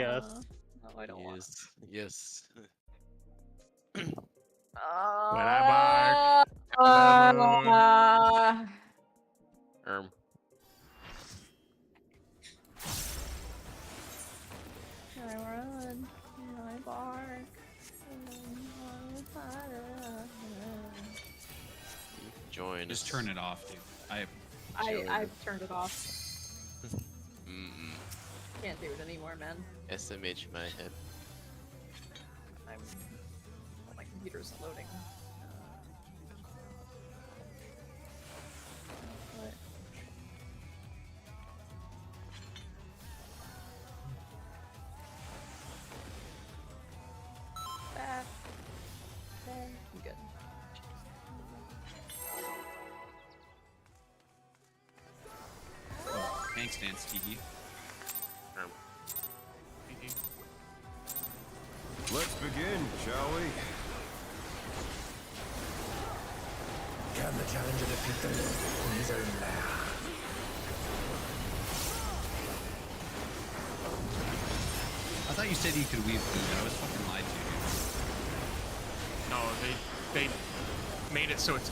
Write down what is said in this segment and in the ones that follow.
Yes. No, I don't want. Yes. When I bark, Can I run? Can I bark? Join. Just turn it off, dude. I've turned it off. Mm-mm. Can't do it anymore, man. SMH my head. Oh, my computer's loading. What? Back. There. I'm good. Thanks, Dance TD. Let's begin, shall we? Can the challenger defeat the Lord in his own lair? I thought you said you could weave food. I was fucking lied to you. no, they made it so it's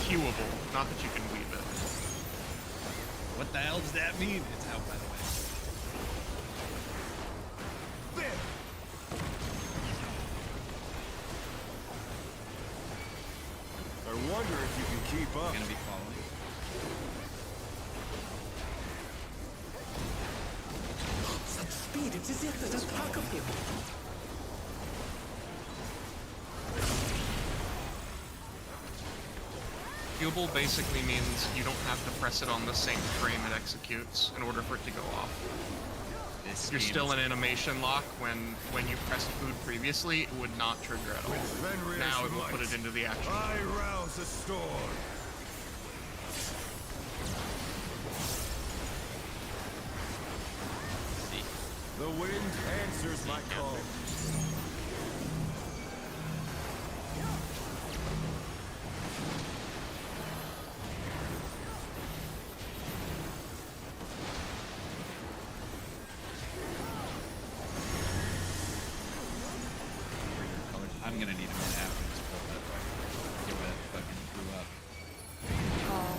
queuable, not that you can weave it. What the hell does that mean? It's out, by the way. I wonder if you can keep up. Gonna be following. Such speed, it's as if there's a pack of him. Queuable basically means you don't have to press it on the same frame it executes in order for it to go off. You're still in animation lock when you pressed food previously, it would not trigger at all. Now it will put it into the action. I rouse the storm. The wind answers my call. I'm gonna need a minute after this pull that give that fucking screw up. Oh.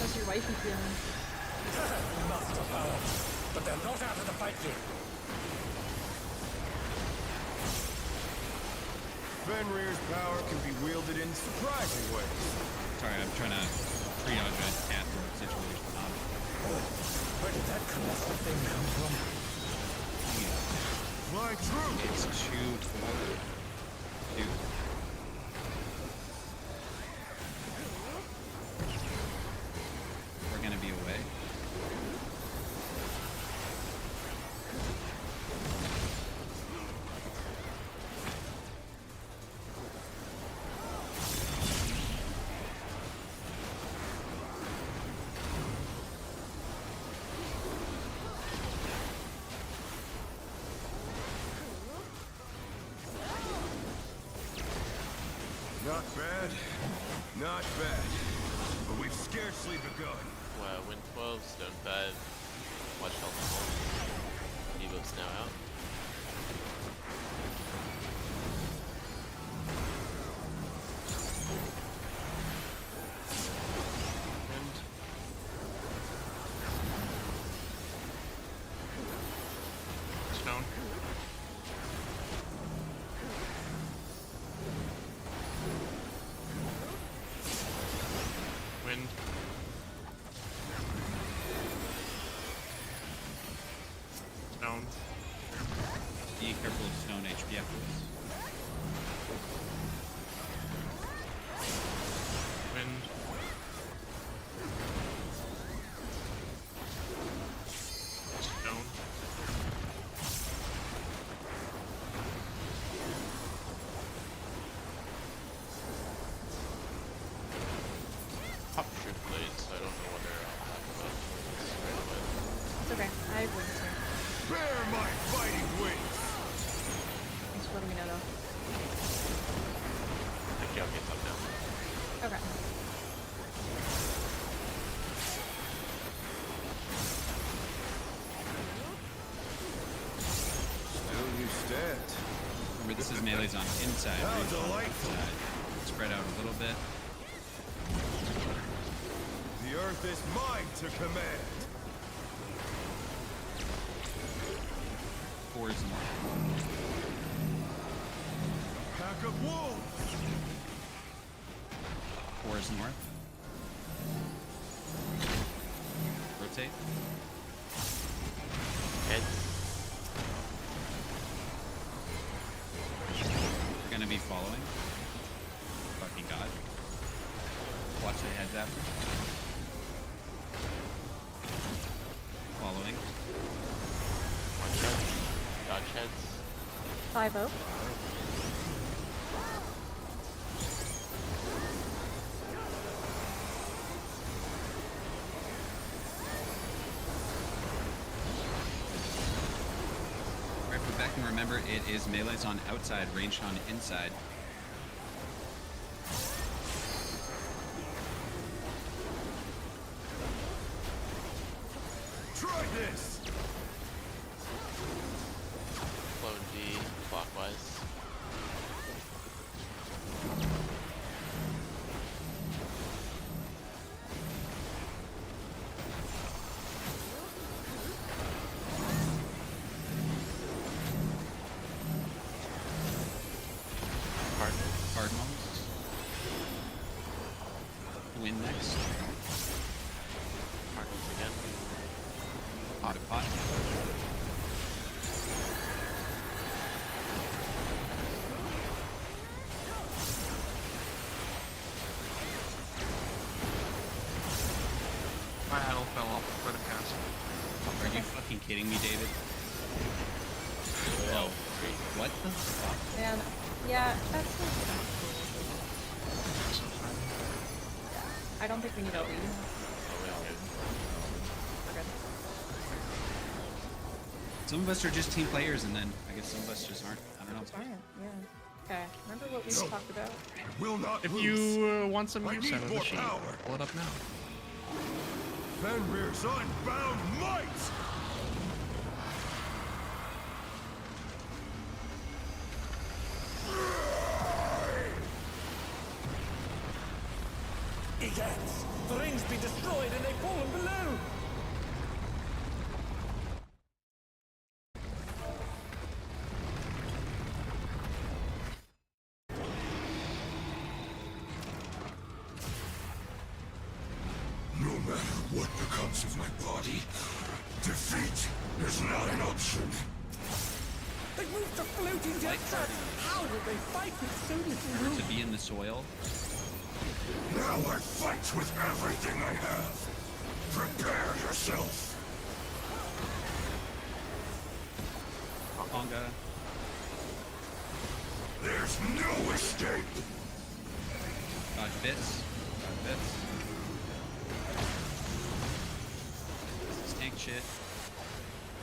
How's your wifey feeling? Master power, but they're not out of the fight yet. Fenrir's power can be wielded in surprising ways. Sorry, I'm trying to triage a cat throat situation. Where did that colossal thing come from? Fly true. It's too tall. Dude. We're gonna be away. Not bad. Not bad. But we've scarcely begun. Wow, win 12, stone 5. Watch health fall. Evo's now out. Stone. Wind. Stone. I have wings here. Bear my fighting wings! Thanks for letting me know though. Actually, I'll get some now. Okay. Still you stand. Remember, this is melee's on inside. How range on delightful. outside. Spread out a little bit. The earth is mine to command. 4 is north. Pack of wolves! 4 is north. Rotate. Heads. We're gonna be following. Fucking god. Watch the heads after. Following. Watch heads. Dodge heads. 5-0. Right, but back and remember, it is melee's on outside, ranged on inside. Try this! Flow D clockwise. Cardinals. Cardinals. Win next. Cardinals again. Pot of pot. My idol fell off before the cast. Are you fucking kidding me, David? Oh, What the fuck? Man, yeah, that's not cool. I don't think we need a lead. Oh, wait, okay. We're good. Some of us are just team players, and then I guess some of us just aren't. I don't know. It's fine, yeah. Okay, remember what we No. talked about? Will not If lose. you want some I use need out of the more sheet, power. pull it up now. Fenrir's unbound might! Egads! The rings be destroyed and they fallen below! No matter what becomes of my body, defeat is not an option. They moved to floating death traps! How will they fight with so little room? To be in the soil. Now I fight with everything I have. Prepare yourself. Honga. There's no escape. Dodge bits. Dodge bits. This is tank shit.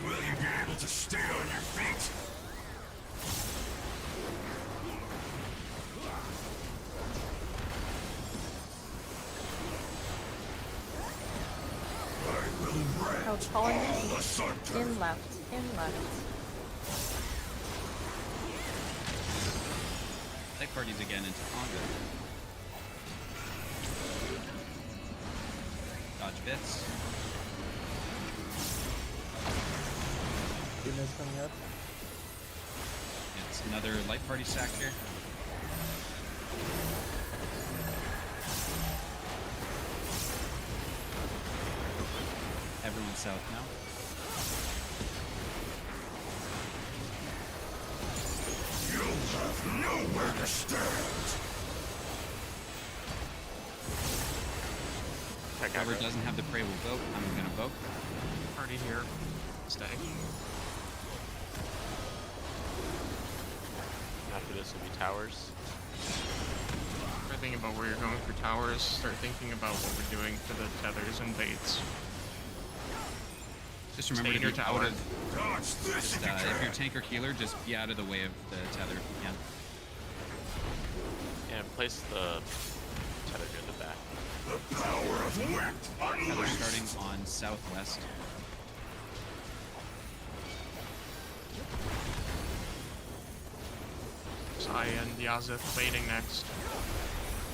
Will you be able to stay on your feet? I will rend Oh, calling all asunder. in left, in left. Light parties again into Honga. Dodge bits. Goodness coming up. It's another light party sack here. Everyone's south now. You'll have nowhere to stand. Whoever doesn't have the prey will vote. I'm gonna vote. Party here. Stay. After this will be towers. Start thinking about where you're going for towers. Start thinking about what we're doing for the tethers and baits. Just remember Stay in to your be tower. out of. Dodge this if you If you're can. tank or healer, just be out of the way of the tether if you can. And place the tether in the back. The power of wet Tether unleashed. starting on southwest. Sai and Yazith fading next.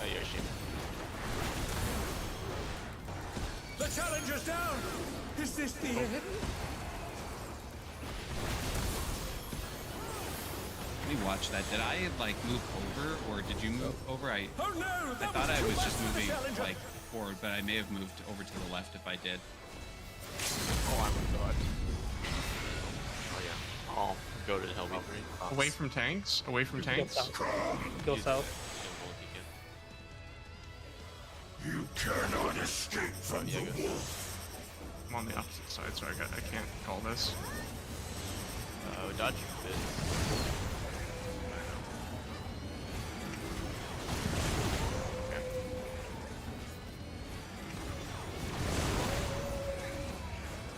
Yoshi. The challenger's down! Is this the end? Let me watch that. Did I like move over, or did you move over? I Oh no! I thought I was just moving like forward, but I may have moved over to the left if I did. Oh, I'm a god. Oh yeah. Oh, go to help me free. Away from tanks. Away from tanks. Go south. You cannot escape from the wolf. I'm on the opposite side, so I can't call this. Dodge. Bit.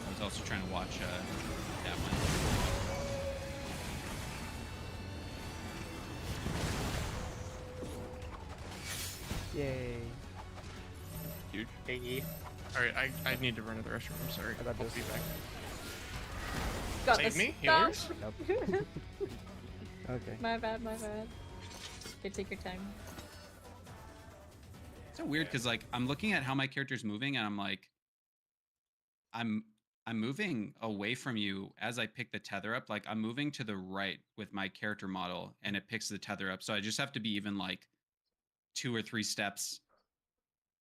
I was also trying to watch that one. Yay. Huge. Hey. Alright, I need to run to the restroom. I'm sorry. I got I'll this. be back. Got Save this. me, Stop. healers. Okay. My bad, my bad. Okay, take your time. It's so weird because like I'm looking at how my character's moving, and I'm like, I'm moving away from you as I pick the tether up. Like I'm moving to the right with my character model, and it picks the tether up. So I just have to be even like 2 or 3 steps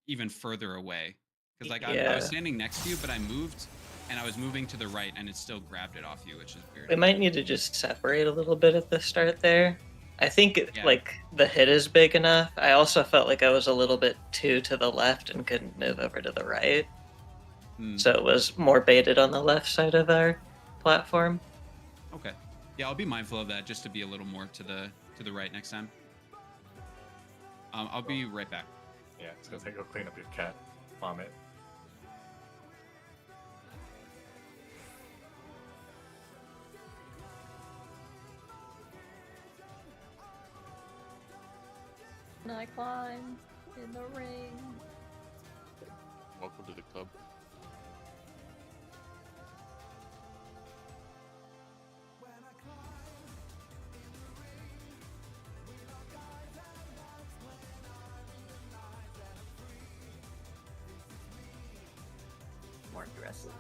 even further away. Because like I was standing next to you, but I moved, and I was moving to the right, and it still grabbed it off you, which is weird. We might need to just separate a little bit at the start there. I think Yeah. like the hit is big enough. I also felt like I was a little bit too to the left and couldn't move over to the right. Hmm. So it was more baited on the left side of our platform. Okay. Yeah, I'll be mindful of that just to be a little more to the right next time. I'll be right back. Yeah, it's gonna go clean up your cat vomit. And I climb in the ring. Welcome to the club. More dresses.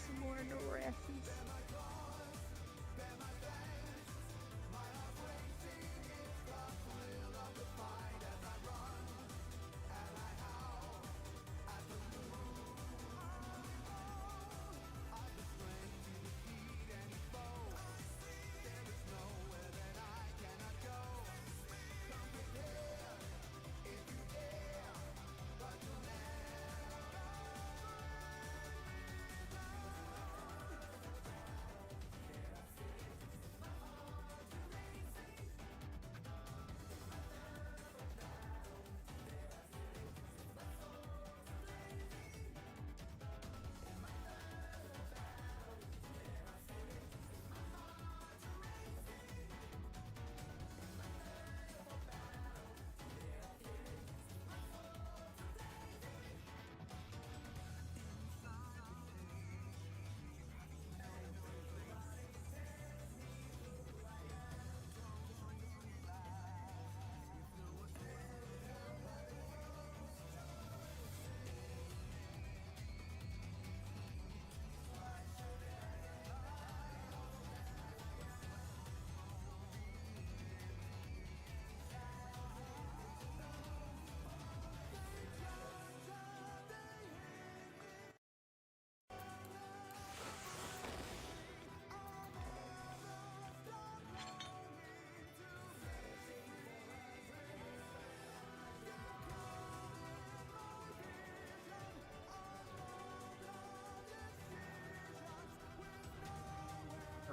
Some more dresses.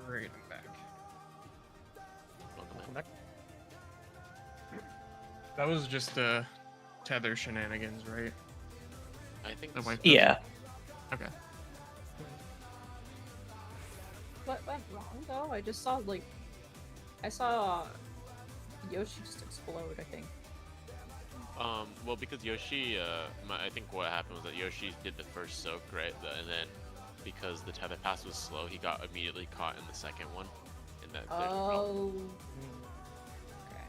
Alright, I'm back. Welcome Back. That was just the tether shenanigans, right? I think The wipe. Yeah. Okay. that wrong though? I just saw like, I saw Yoshi just explode. I think. Well, because Yoshi, I think what happened was that Yoshi did the first soak, right? And then because the tether pass was slow, he got immediately caught in the second one. And that cleared the problem. Oh. Okay.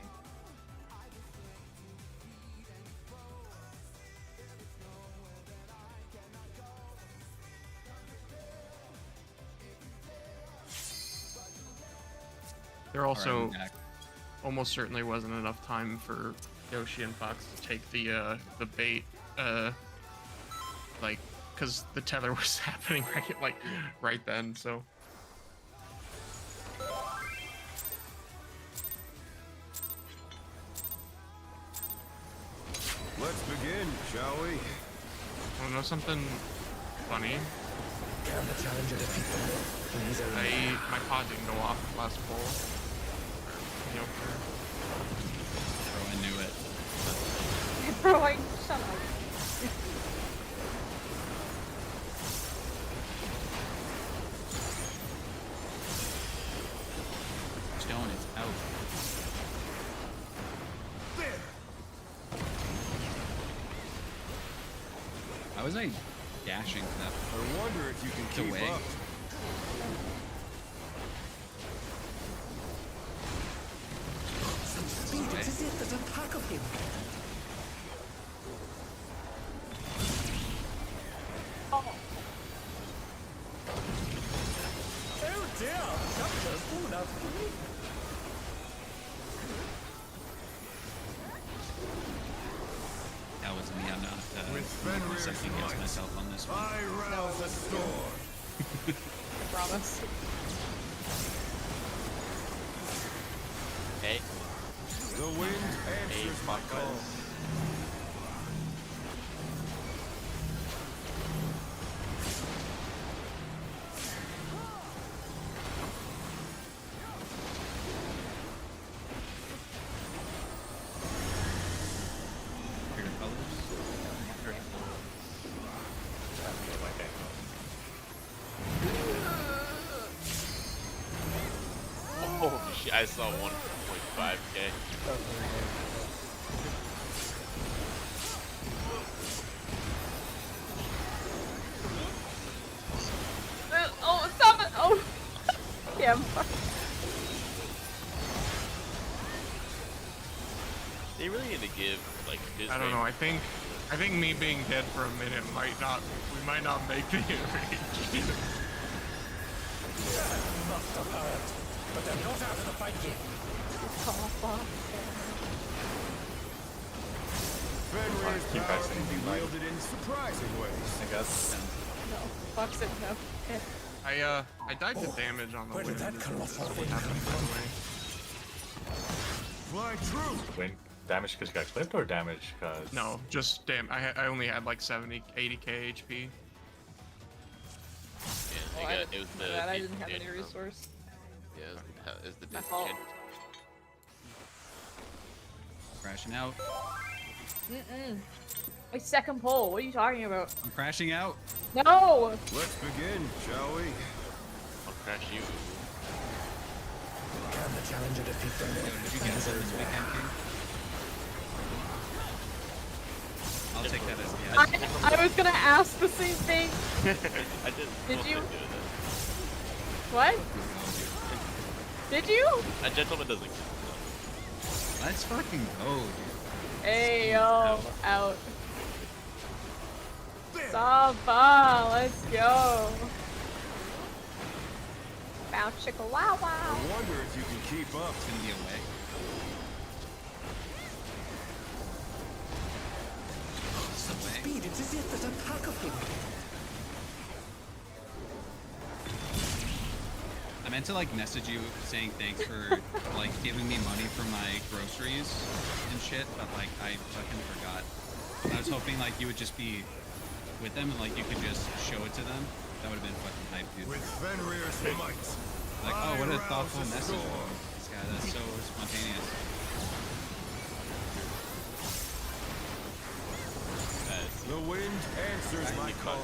There All also right, I'm back. almost certainly wasn't enough time for Yoshi and Fox to take the bait, like, because the tether was happening right then. So Let's begin, shall we? want to know something funny? Can the challenger defeat them? Please My pod didn't go off last poll. You know, Bro, I knew it. Bro, I shut up. Stone is out. How was I dashing to that? I wonder if you can keep away. up. Such speed, it's as if there's a pack of him. Oh dear, Doctor's fallen out of the way. That was me. I'm not With Fenrir's second guess might, myself on this one. I rouse the storm. I promise. Hey, The wind answers my call. Favorite colors? oh shit! I saw 1.5k. Oh, stop it! Oh! Yeah, I'm fucked. They really need to give like his. I don't know. I think me being dead for a minute might not. We might not make the enrage. Must have hurt, but they're not out of the fight yet. Oh, fuck. Fenrir's Keep power pressing. can be wielded in surprising ways. I guess. No. Fuck's it, no. Okay. I died to damage on the Where wind. did that colossal That's what thing happened, come by the way. Fly true. Win damage because you got clipped or damage because. No, just damn. I only had like 70, 80k HP. Yeah, Oh, I it was the. I didn't have gen any from- resource. Yeah, it was the My fault. gen. Crashing out. My second pole. What are you talking about? I'm crashing out. No! Let's begin, shall we? I'll crash you. Can the challenger defeat them? Did you get some this weekend, King? I'll take that as a yes. I was gonna ask the same thing. I did. Did you? Do What? Did you? that. A gentleman doesn't count. Let's fucking go, dude. Hey yo, out. Saba, let's go. Bow chicka wow wow. I wonder if you can keep up. It's gonna be away. Such speed, it's as if there's a pack of him. I meant to like message you saying thanks for like giving me money for my groceries and shit, but like I fucking forgot. I was hoping like you would just be with them and like you could just show it to them. That would have been fucking hype, dude. With Fenrir's might. Like, oh, what a I rouse thoughtful the message storm. from this guy. That's so spontaneous. The wind answers my call.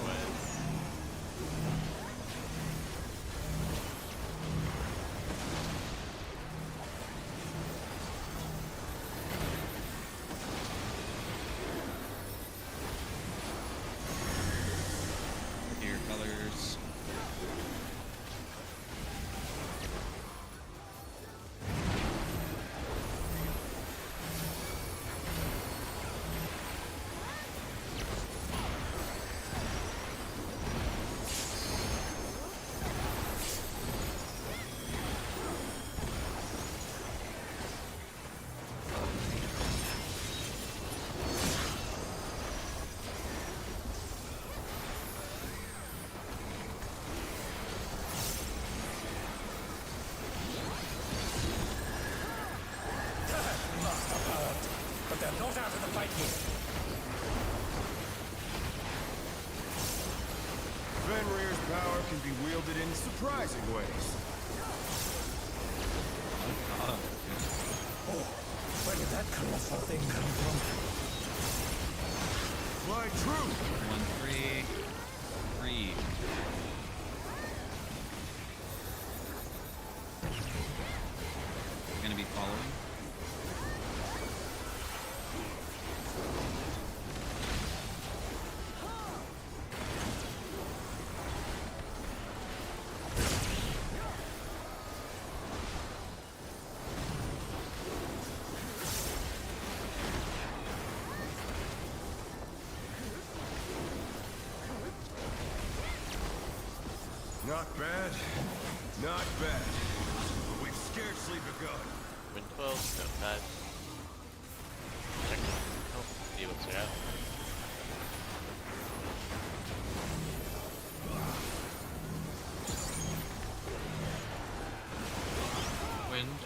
Not out of the fight here. Fenrir's power can be wielded in surprising ways. Oh, where did that colossal thing come from? Fly true! 1-3. 3. Gonna be following. Not bad. Not bad. But we've scarcely begun. Win 12, not bad. Check. Oh, D-looks are out. Wind.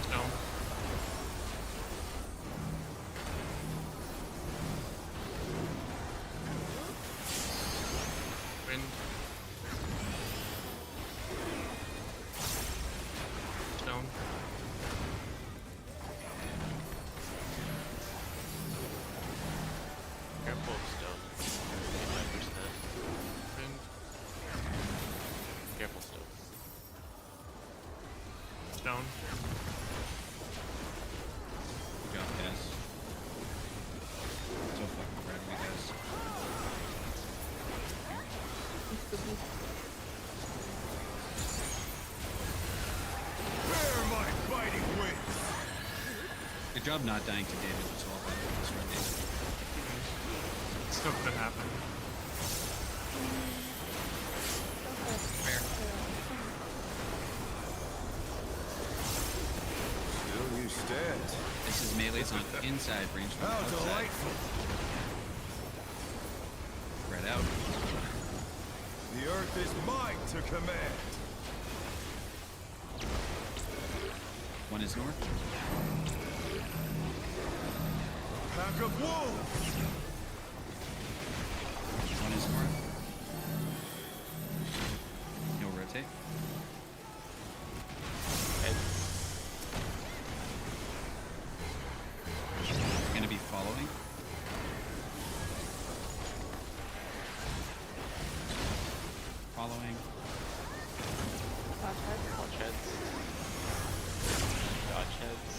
Stone. Wind. Stone. Careful of stone. 85%. Wind. Careful stone. Stone. Good job, guys. So fucking proud of you guys. Bear my fighting wings! Good job not dying to David as well, by the way. That's right, David. Still could happen. Fair. Still you stand. This is melee's on inside range from How outside. delightful! Spread out. The earth is mine to command. One is north. Pack of wolves! One is north. He'll rotate. Gonna be following. Following. Dodge heads. Dodge heads.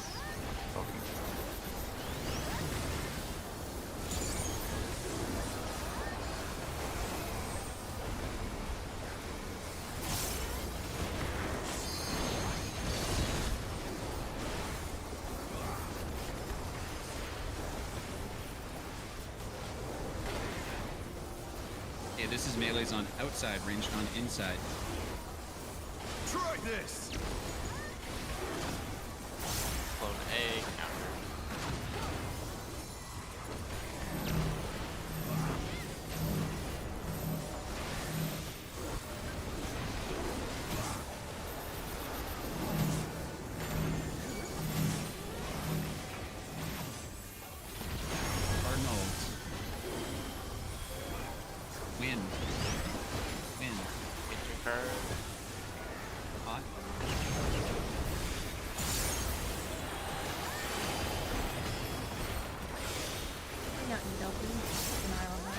Okay, this is melee's on outside, ranged on inside. Try this! Clone A, counter. Cardinals. Win. Win. Hit your card. Hot. Not in Delphi. An island on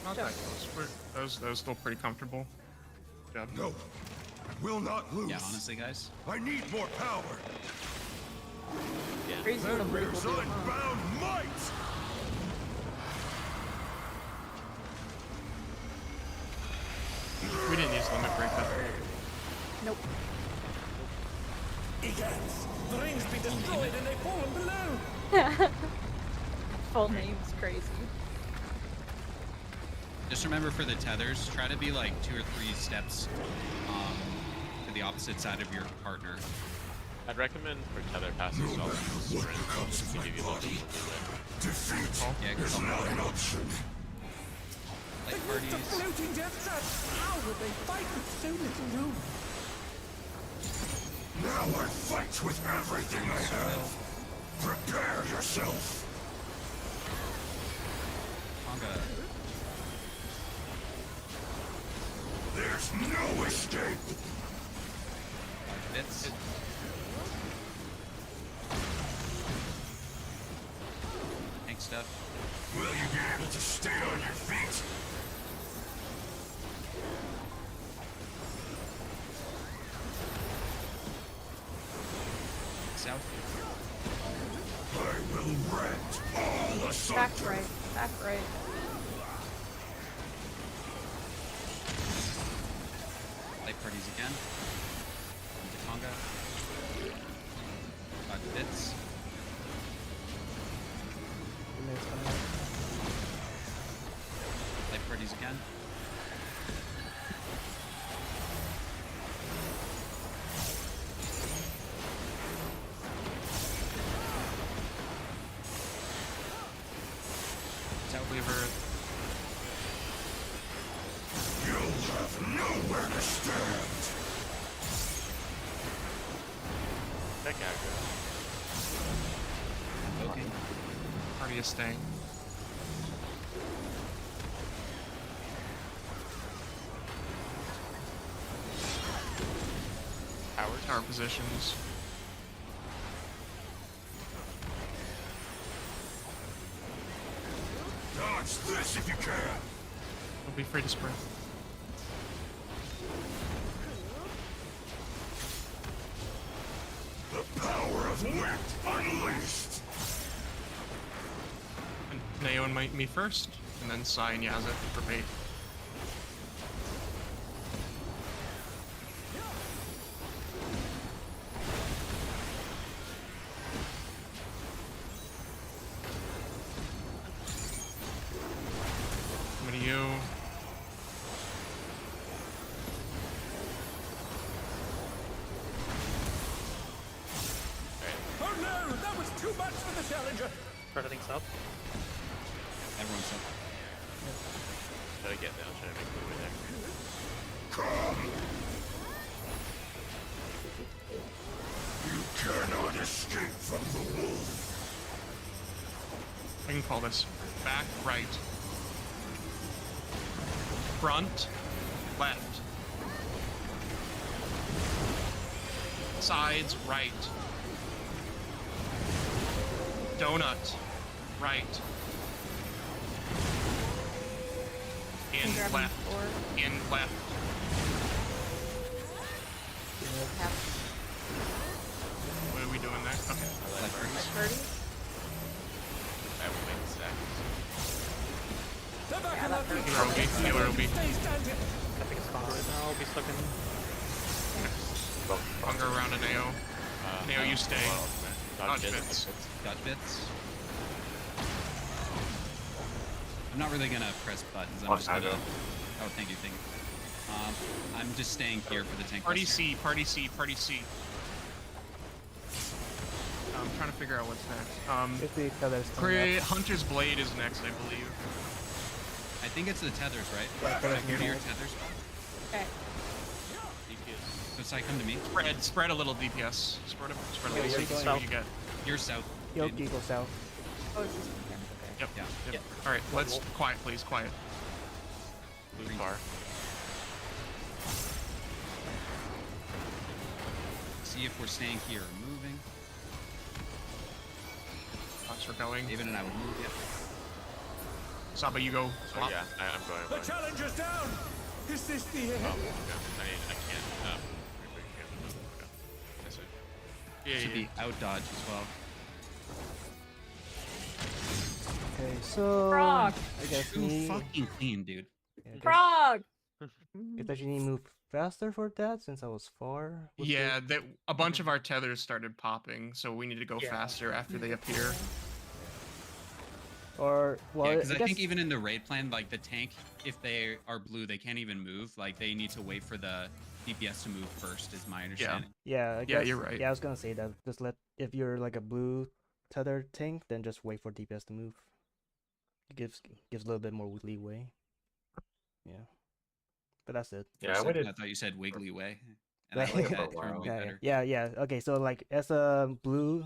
Not that close. That was still pretty comfortable. Good job. No, I will not lose. Yeah, honestly, guys. I need more power. Yeah. Crazy what a break will Fenrir's do, huh? unbound might! We didn't use limit break that. Nope. Egads! The rings be destroyed and they fallen below! Full name's crazy. Just remember for the tethers, try to be like 2 or 3 steps to the opposite side of your partner. I'd recommend for tether passes No to matter also what sprint becomes of to my give you a little body, bit of leeway. defeat Yeah, is good. not an option. They Like moved the parties. floating death trap! How did they fight with so little room? Now I fight with everything I have. Prepare yourself. Conga. There's no escape. Bits. Tank stuff. Will you be able to stay on your feet? South. I will rent all asunder. Back right. Back right. Light parties again. Into Conga. Got bits. Light parties again. Lever. You'll have nowhere to stand. Check aggro. Okay. Party is staying. Tower positions. Dodge this if you can. Don't be afraid to sprint. The power of wit unleashed. And Neo and me first, and then Sai and Yazet for bait. Coming to you. Oh no! That was too much for the challenger! Everything south. Everyone's up. Try to get down, try to make the way there. Come. You cannot escape from the wolf. I can call this back right. Front, left. Sides, right. Donut, right. In Can grab left. or In left. half What are we doing there? Okay. Light parties. parties. I will make the stack. Step back Yeah, and that let me Healer OB, healer OB. stay standing! I think it's gone right now. I'll be stuck in. Hunger around a Neo. Neo, you stay. Dodge Dodge bits. bits. Dodge bits. I'm not really gonna press buttons. I'm just gonna. Oh, thank you, thank you. I'm just staying here for the tank. Party buster. C, party C, party C. I'm trying to figure out what's next. If the feathers coming up. Hunter's Blade is next, I believe. I think it's the tethers, right? tethers Should I go to your next. tethers? Okay. DPS. So Sai, come to me. Spread a little DPS. Spread a Yeah, little. you're See going what you get. You're south. Yo, dude. Eagle south. Oh, it's just okay. Yep. Yeah. Yep. All right. Let's quiet, please. Quiet. Blue bar. See if we're staying here or moving. Thoughts are going. David and I would move. Yep. Saba, you go. So Swap. yeah, I'm going. The Blind. challenger's down! Is this the end? Oh, okay. I can't. Yes, sir. Yeah, Should yeah. be out dodge as well. Okay, so Frog. I guess Too me. fucking clean, dude. Yeah, I guess- Frog! If I should need to move faster for that since I was far. with the- Yeah, that a bunch of our tethers started popping, so we need to go Yeah. faster after they appear. Or well, Yeah, because I I guess think even in the raid plan, like the tank, if they are blue, they can't even move. Like they need to wait for the DPS to move first, is my understanding. yeah, I Yeah, guess, you're right. Yeah, I was gonna say that. Just let if you're like a blue tether tank, then just wait for DPS to move. It gives a little bit more leeway. Yeah, but that's it. Yeah, I For a second, waited. I thought you said wiggly way. And I Yeah, like for a that while. term way Yeah, better. yeah. Okay, so like as a blue,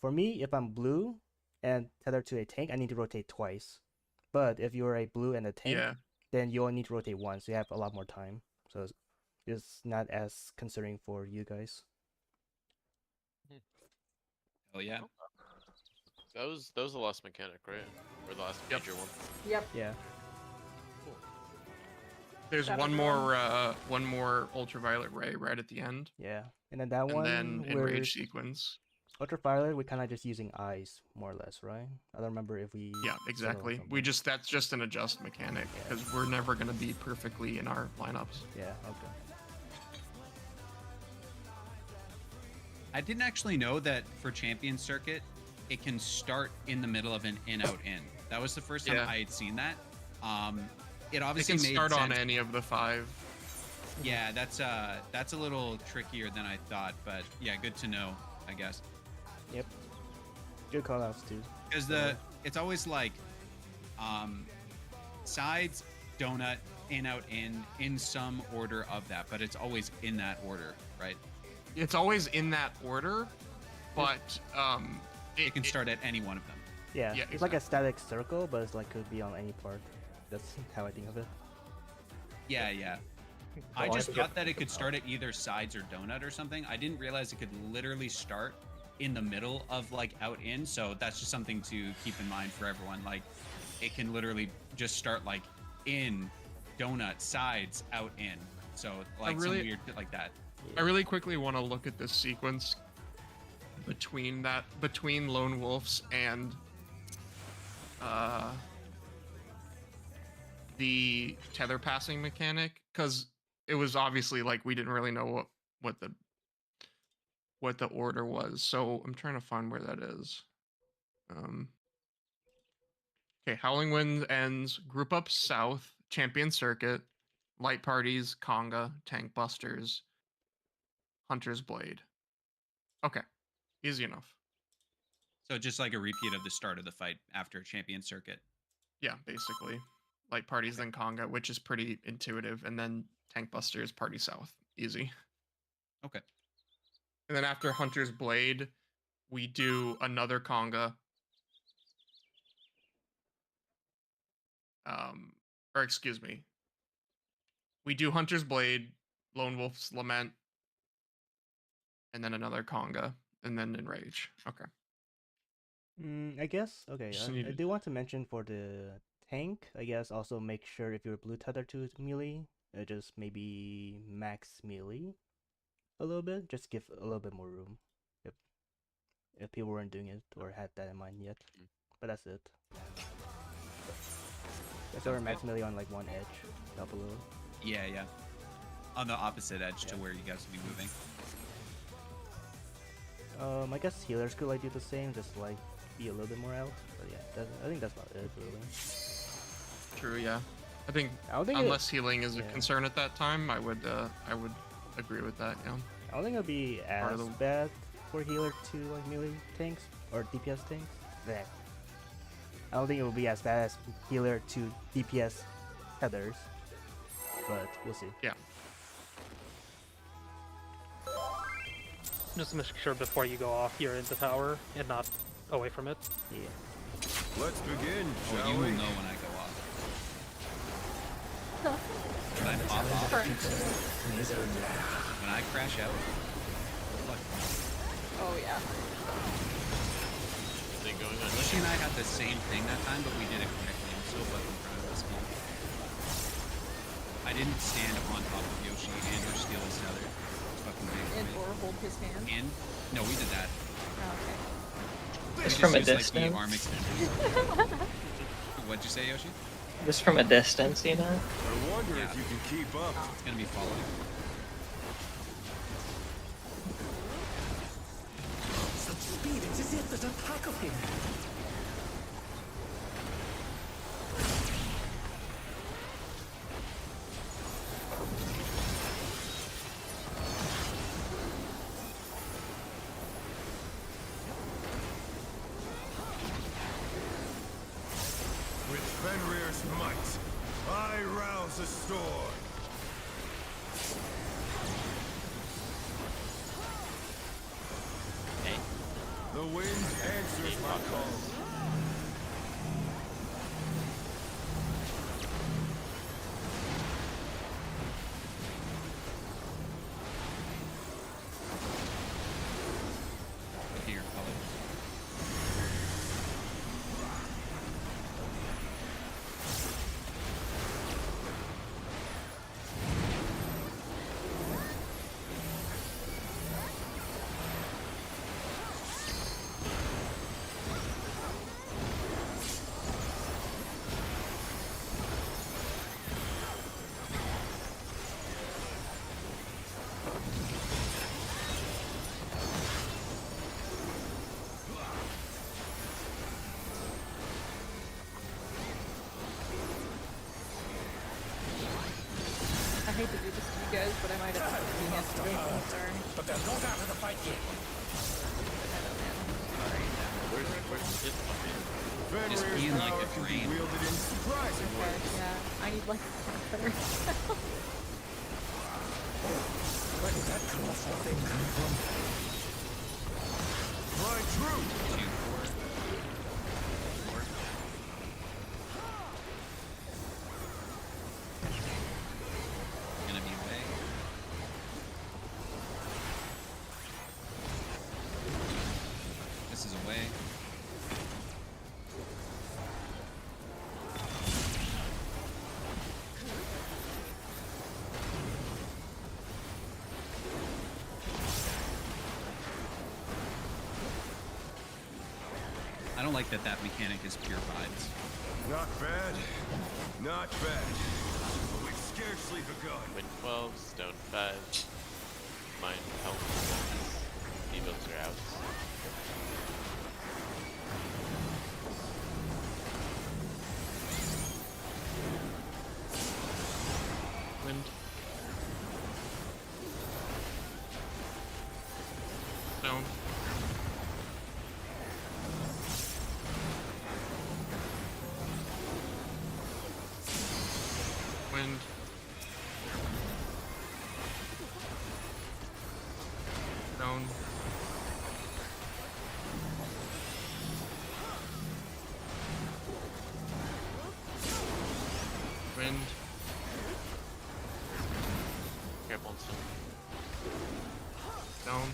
for me, if I'm blue and tethered to a tank, I need to rotate twice. But if you're a blue and a tank, Yeah. then you only need to rotate once. So you have a lot more time. So it's not as concerning for you guys. Oh yeah. That was the last mechanic, right? Or the last Yep. major one. Yep. Yeah. There's Got one everyone. more ultraviolet ray right at the end, Yeah. And then that and one then where enrage sequence. ultraviolet, we're kind of just using eyes more or less, right? I don't remember if we. Yeah, settled on exactly. something. That's just an adjust mechanic Yeah. because we're never gonna be perfectly in our lineups. Yeah. Okay. I didn't actually know that for champion circuit, it can start in the middle of an in-out in. That was the first time Yeah. I had seen that. It It obviously can made start on sense. any of the 5. Yeah, that's a little trickier than I thought, but yeah, good to know, I guess. Yep. Good call outs too. Because it's always like sides, donut, in, out, in some order of that, but it's always in that order, right? It's always in that order, but It can start at any one of them. Yeah. Yeah, It's like a static circle, but it's like could be on any part. That's how I think of it. Yeah, yeah. I Well, just I- thought that it could start at either sides or donut or something. I didn't realize it could literally start in the middle of like out in. So that's just something to keep in mind for everyone. Like it can literally just start like in donut sides out in. So like really- some weird shit like that. I really quickly want to look at this sequence between lone wolves and the tether passing mechanic, because it was obviously like we didn't really know what the order was. So I'm trying to find where that is. Okay, Howling Wind ends, group up south, champion circuit, light parties, conga, tank busters, Hunter's Blade. Okay, easy enough. So just like a repeat of the start of the fight after champion circuit. Yeah, basically. Light parties, then conga, which is pretty intuitive, and then tank busters, party south. Easy. Okay. And then after Hunter's Blade, we do another conga. Or excuse me. We do Hunter's Blade, Lone Wolf's Lament, and then another conga, and then Enrage. Okay. I guess. Okay. Just I needed- do want to mention for the tank, I guess also make sure if you're blue tether to melee, just maybe max melee a little bit. Just give a little bit more room. If people weren't doing it or had that in mind yet. But that's it. So we're max melee on like one edge, down below. Yeah, yeah. On the opposite edge to Yeah. where you guys will be moving. I guess healers could like do the same, just like be a little bit more out. But yeah, I think that's about it really. True, yeah. I think I don't think unless healing is a yeah. concern at that time, I would agree with that, yeah. I don't think it'll be Part as of the- bad for healer to like melee tanks or DPS tanks. Bleh. I don't think it will be as bad as healer to DPS tethers, but we'll see. Yeah. Just make sure before you go off, you're in the tower and not away from it. Yeah. Let's begin, Oh, shall you we? will know when I go off. When I pop off, when I crash out. Fuck. Oh yeah. Thing going on. Yoshi and I had the same thing that time, but we did it correctly. I'm so fucking proud of this game. I didn't stand on top of Yoshi and or steal his tether. It's fucking big. And or hold his hand. And no, we did that. Oh, okay. Oh, Just We from a used, like, the distance. arm extenders. What'd you say, Yoshi? Just from a distance, you know? I wonder Yeah. if you can keep up. It's gonna be following. Such speed, it's as if there's a pack of him. With Fenrir's might, I rouse a storm. Hey. The wind answers my call. Look at your colors. I hate to do this to you guys, but I might have to be yesterday. I'm sorry. But they're not out of the fight yet. Where's his fucking... Just Fenrir's being like power a can be drain. wielded in surprising Okay, ways. yeah. I need like better. Where did that colossal thing come from? My truth! 2, 4. 4. Gonna be away. This is away. I don't like that mechanic is pure vibes. Not bad. Not bad. But we've scarcely begun. Wind 12, Stone 5, Mind Health, Evos are out. Wind. Stone. Wind. Stone. Wind. Careful on Stone. Stone.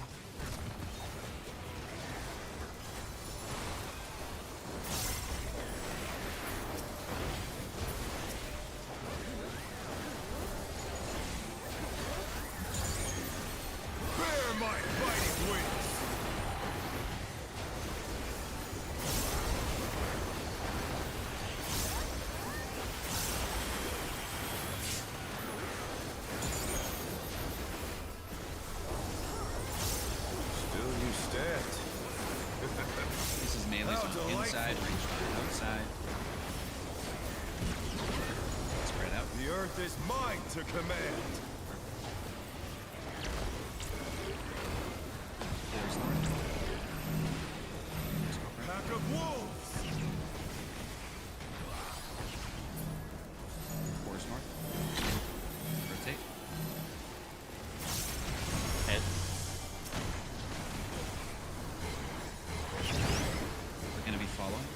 Bear my fighting wings! Still you stand. This is melee's How on delightful. inside, ranged on outside. Spread out. The earth is mine to command. Forest north. Pack of wolves! Forest north. Rotate. Head. We're gonna be following.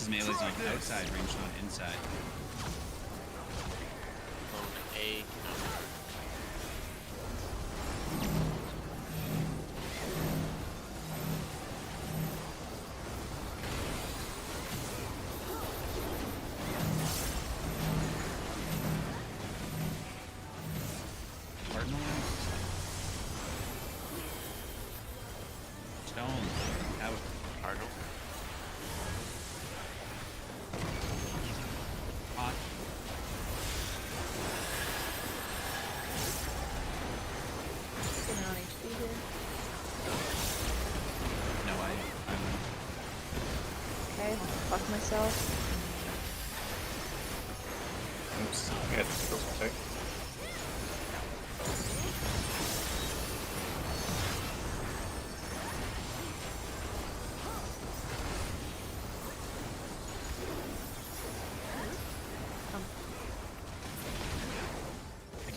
is melee's on outside range, not inside. Clone A counter. Cardinal. Stone. Out. Cardinal. Hot. Sitting on HP here. No, I'm Okay, fuck myself. Oops. Yeah, this goes one sec.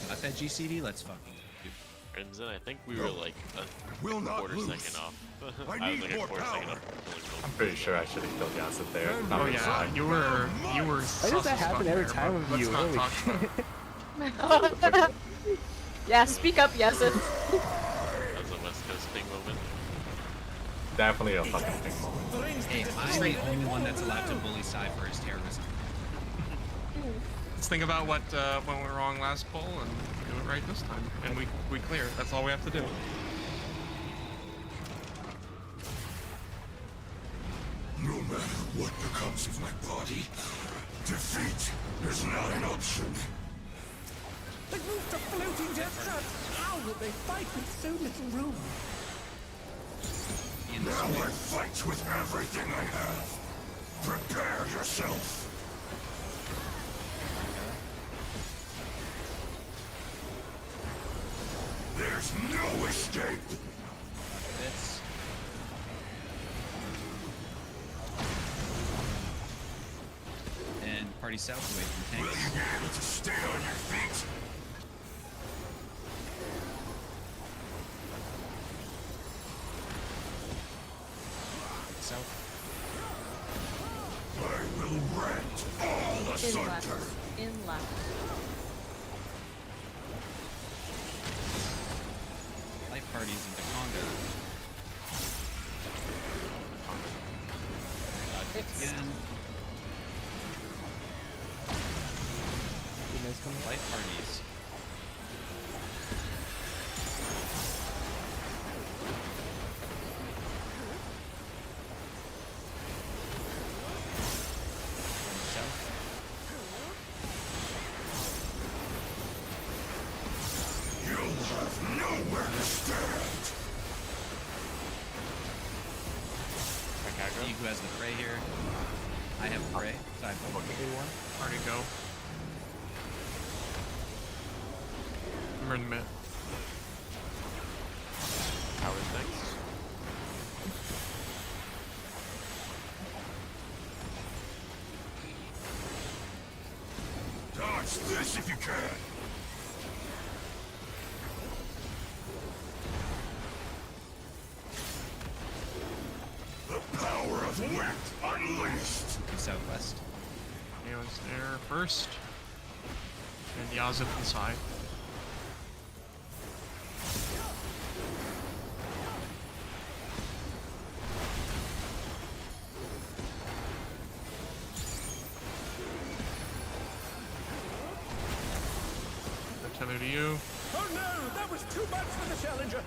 got that GCD. Let's fucking do. Crimson, I think we were like Will a not quarter lose. second off. I I was need like a more quarter second power. off. I'm pretty sure I should have killed Yasset there. Not Oh really yeah, sorry. you were Why sus does that as happen fuck every there, time but with let's you? not Holy talk about it. Yeah, speak up, yes it. That was a West Coast thing moment. Definitely a fucking thing moment. Hey, I'm the only one that's allowed to bully Psy for his terrorism. Let's think about what went wrong last poll and do it right this time, and we clear. That's all we have to do. No matter what becomes of my body, defeat is not an option. They moved to floating death traps. How will they fight with so little room? Now I fight with everything I have. Prepare yourself. There's no escape. This. And party south away from Will tanks. you be able to stay on your feet? South. I will rend all In asunder. left. In left. Life parties into Conga. It's Again. You guys coming? Life parties. South. You'll have nowhere to stand. See who has the prey here. I have prey, so I have Already go. We're in the mid. Howard next. Dodge this if you can. The power of wit unleashed. southwest. Neo's there first. And Yazip inside. Tether to you. Oh no, that was too much for the challenger.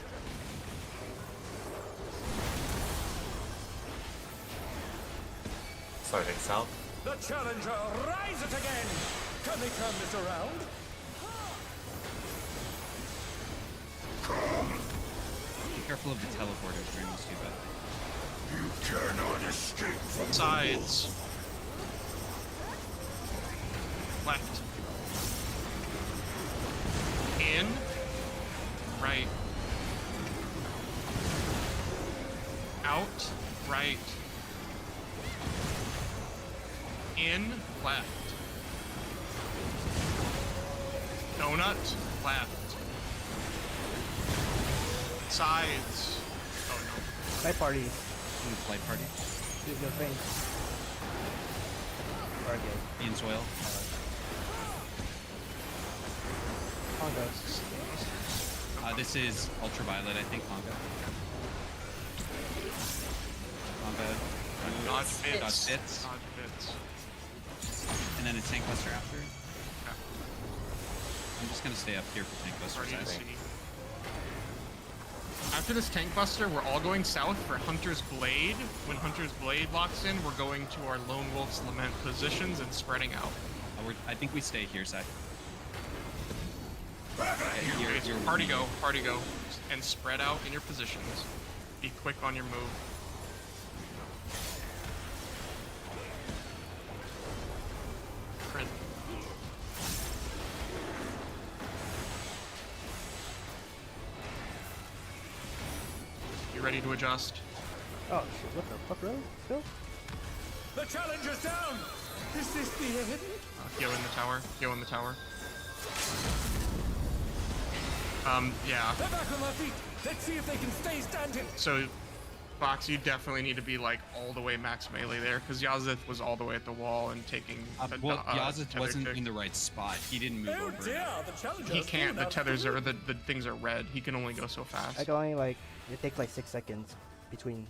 Starting south. The challenger rises again. Can they turn this around? Be careful of the teleporters during these two battles. You cannot escape from Sides. Left. In. Right. Out. Right. In. Left. Donut. Left. Sides. Oh no. Night party. Flight party. Do the thing. Or okay. In soil. Hongo. This is ultraviolet, I think. Hongo. Hongo. Dodge Fits. fits. Dodge fits. Dodge fits. And then it's Tank Buster after. Okay. I'm just gonna stay up here for Tank Buster. Party to Size. see. After this Tank Buster, we're all going south for Hunter's Blade. When Hunter's Blade locks in, we're going to our Lone Wolf's Lament positions and spreading out. I think we stay here, Sai. Okay, so party go, and spread out in your positions. Be quick on your move. Print. You ready to adjust? Oh shit! What the fuck, bro? Still? The challenger's down! Is this the end? Go in the tower. Go in the tower. Yeah. They're back on their feet! Let's see if they can stay standing! So, Fox, you definitely need to be like all the way max melee there, because Yazeth was all the way at the wall and taking. Well, Yazeth tether wasn't kick. in the right spot. He didn't move Oh over. dear, the challenger He has can't. fallen The out of tethers the are the things are red. He can only go so fast. I can only like it takes like 6 seconds between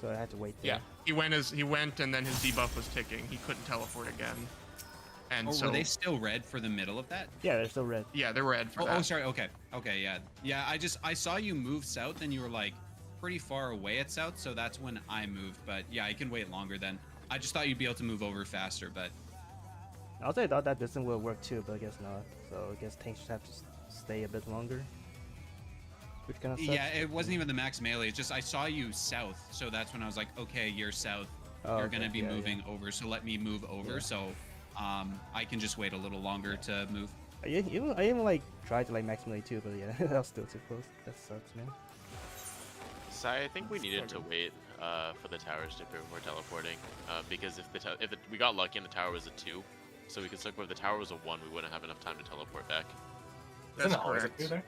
so I had to wait there. Yeah, he went and then his debuff was ticking. He couldn't teleport again. And Oh, so were they still red for the middle of that? Yeah, they're still red. yeah, they're red for Oh, that. oh, sorry. Okay. Okay. Yeah. Yeah. I saw you move south, and you were like pretty far away at south, so that's when I moved. But yeah, I can wait longer then. I just thought you'd be able to move over faster, but I also thought that distance would work too, but I guess not. So I guess tanks just have to stay a bit longer. Which kind of sucks. yeah, it wasn't even the max melee. It's just I saw you south, so that's when I was like, okay, you're south. Oh, You're okay, gonna be yeah, moving over, so let me move over. Yeah. So, I can just wait a little longer to move. I even like tried to like max melee too, but yeah, that was still too close. That sucks, man. So I think we needed to wait for the towers to before teleporting, because if we got lucky and the tower was a 2, so we could circle. If the tower was a 1, we wouldn't have enough time to teleport back. That's Isn't it always a correct. two there?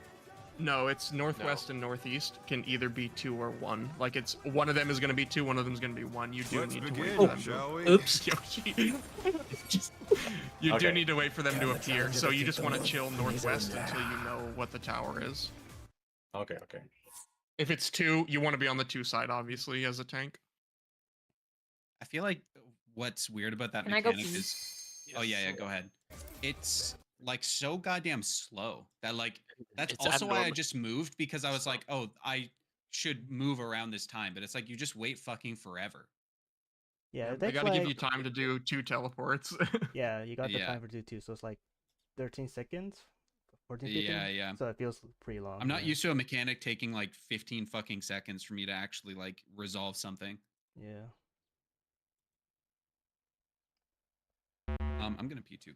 No, it's northwest and northeast can either be 2 or 1. Like it's one of them is going to be 2, one of them is going to be 1. You do need to wait for them to. Oops. Yoshi. You do Okay. need to wait for them to Can the appear. challenger So you defeat just the want to wolf chill when he's northwest over? until you know what the tower is. Okay, okay. If it's 2, you want to be on the 2 side, obviously, as a tank. I feel like what's weird about that Can I go mechanic pee? is, oh yeah, go ahead. It's like so goddamn slow that like that's It's also why I abnormal- just moved, because I was like, oh, I should move around this time, but it's like you just wait fucking forever. Yeah, it They takes got to like give you time to do 2 teleports. yeah, you got the Yeah. time for two, so it's like 13 seconds, 14, 15. Yeah, yeah. So it feels pretty long. I'm not yeah. used to a mechanic taking like 15 fucking seconds for me to actually like resolve something. Yeah. I'm gonna pee too.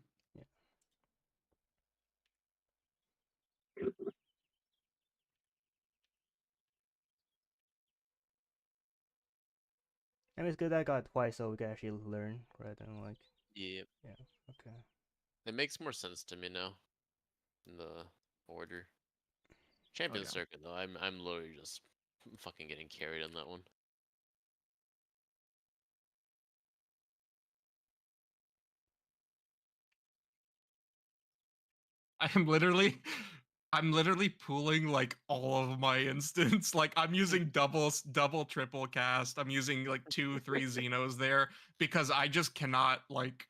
I mean, it's good that I got it twice, so we can actually learn rather than like. Yeah, Okay. it makes more sense to me now. In the order. Champion yeah. circuit though, I'm literally just fucking getting carried on that one. I'm literally pooling like all of my instance. Like I'm using double, triple cast. I'm using like 2, 3 Xenos there because I just cannot like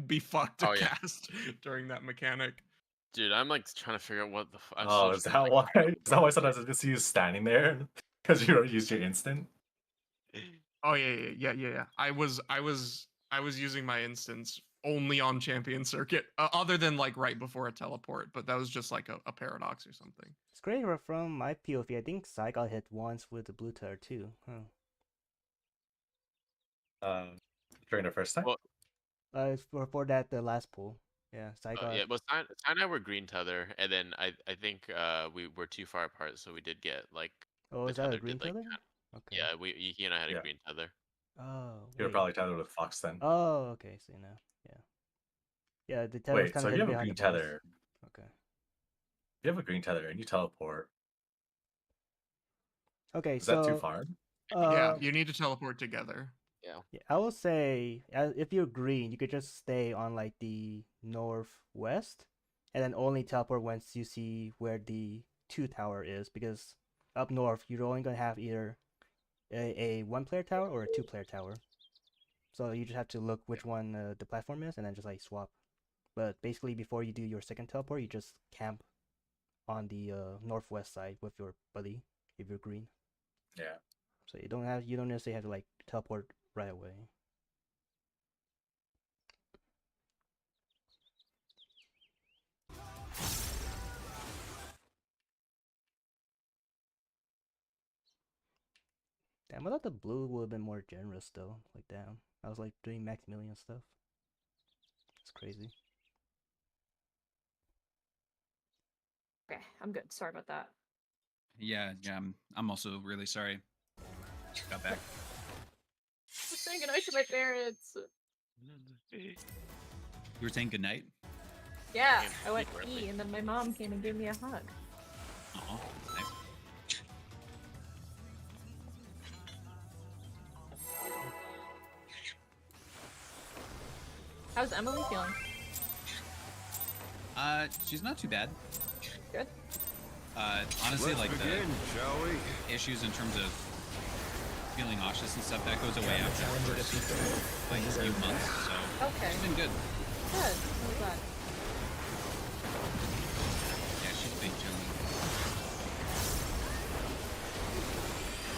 be fucked to Oh, yeah. cast during that mechanic. Dude, I'm like trying to figure out what the fuck. Oh, is that why? Is that why sometimes I just see you standing there? Because you don't use your instant? Oh yeah. I was using my instance only on champion circuit, other than like right before a teleport, but that was just like a paradox or something. It's great from my POV. I think Sai got hit once with the blue tether too. Huh. During the first time? Well, It's for that the last pull. Yeah, Sai got. yeah, well, Stein and I were green tether, and then I think we were too far apart, so we did get like. Oh, the is that a tether green did, like, tether? Okay. Yeah, he and I had a Yeah. green tether. Oh. You were wait. probably tethered with Fox then. Oh, okay. So now, yeah. Yeah, the tether Wait, kind so of if you have a behind green the boss. tether, Okay. you have a green tether and you teleport. Okay, Is so that too far? Yeah, you need to teleport together. Yeah, I will say if you're green, you could just stay on like the northwest, and then only teleport once you see where the 2 tower is, because up north you're only gonna have either a 1-player tower or a 2-player tower. So you just have to look which one the platform is, and then just like swap. But basically, before you do your second teleport, you just camp on the northwest side with your buddy if you're green. Yeah. So you don't necessarily have to like teleport right away. Damn, I thought the blue would have been more generous though. Like damn, I was like doing Maximilian stuff. It's crazy. Okay, I'm good. Sorry about that. Yeah, I'm also really sorry. Got back. I was saying goodnight to my parents. You were saying goodnight? Yeah, I went pee, and then my mom came and gave me a hug. Oh, nice. How's Emily feeling? She's not too bad. Good. Honestly, Let's like begin, shall we? the issues in terms of feeling nauseous and stuff, that goes away after the first like few months. So Okay. she's been good. Good. I'm glad. Yeah, she's been chilling.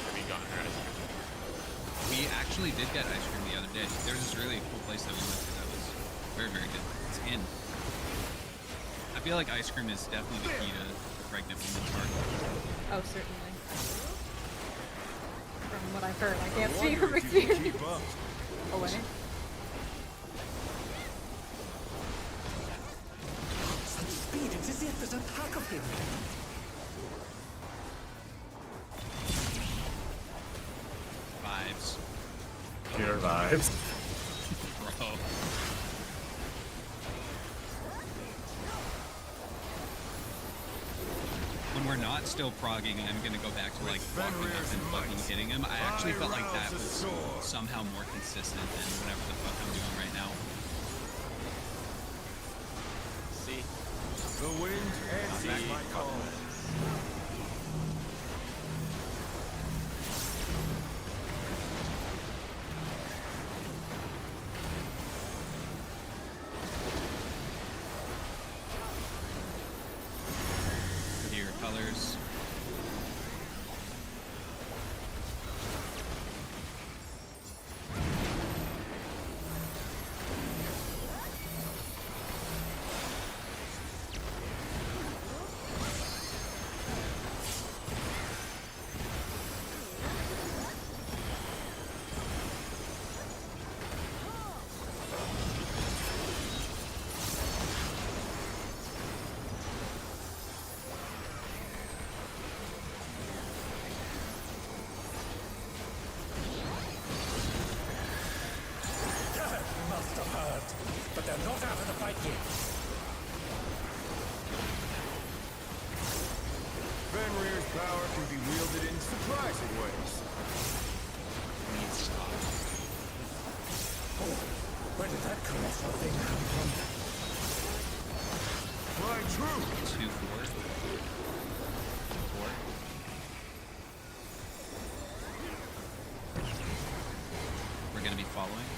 Have you gotten her ice cream? We actually did get ice cream the other day. There was this really cool place that we went to that was very, very good. It's in. I feel like ice cream is definitely the key to the pregnant woman's heart. Oh, certainly. From what I've heard, I can't speak from experience. Away. Such speed, it's as if there's a pack of him. Vibes. Pure vibes. Bro. When we're not still progging, I'm gonna go back to like walking up and fucking hitting him. I actually felt like that was somehow more consistent than whatever the fuck I'm doing right now. See? The wind answers my call. With your colors. Must have heard. But they're not out of the fight yet. Fenrir's power can be wielded in surprising ways. Oh, where did that colossal thing come from? Fly true! 2-4. 4. We're gonna be following.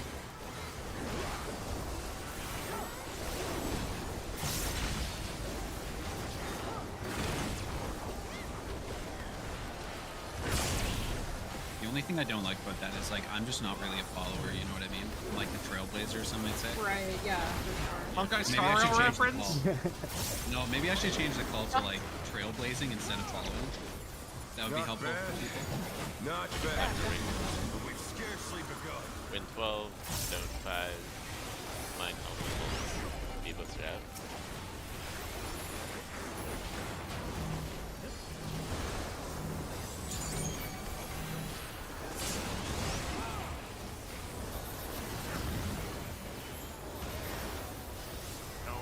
The only thing I don't like about that is like I'm just not really a follower, you know what I mean? I'm like the trailblazer or something might say. Right, yeah, for sure. Hawkeye Maybe Star I should Rail change the reference? call. No, maybe I should change the call to like trailblazing instead of following. That would be Not helpful bad. for people. Not bad. But we've scarcely begun. Win 12, Stone 5, Mind Multiples, Vivo Strap. No.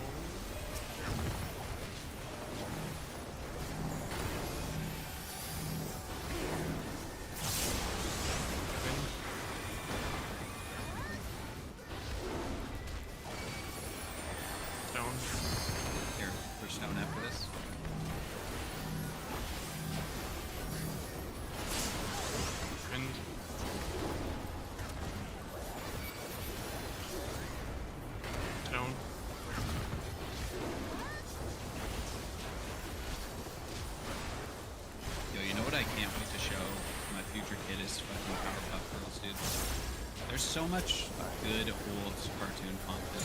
so much good old cartoon content.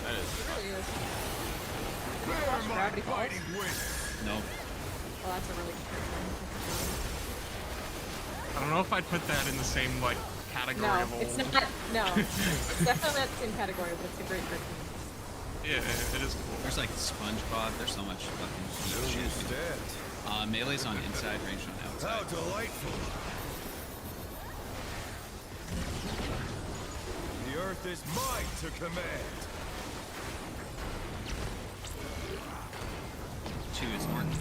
That is. It really is. Did you Bear watch my Gravity Falls? fighting wings. No. Oh, that's a really good cartoon. I don't know if I'd put that in the same like category No, of old. it's not. No, it's definitely not the same category, but it's a great cartoon. Yeah, it is cool. There's like SpongeBob. There's so much fucking deep shit. Stand. Melee's on inside, ranged on How outside. delightful. The earth is mine to command. 2 is north.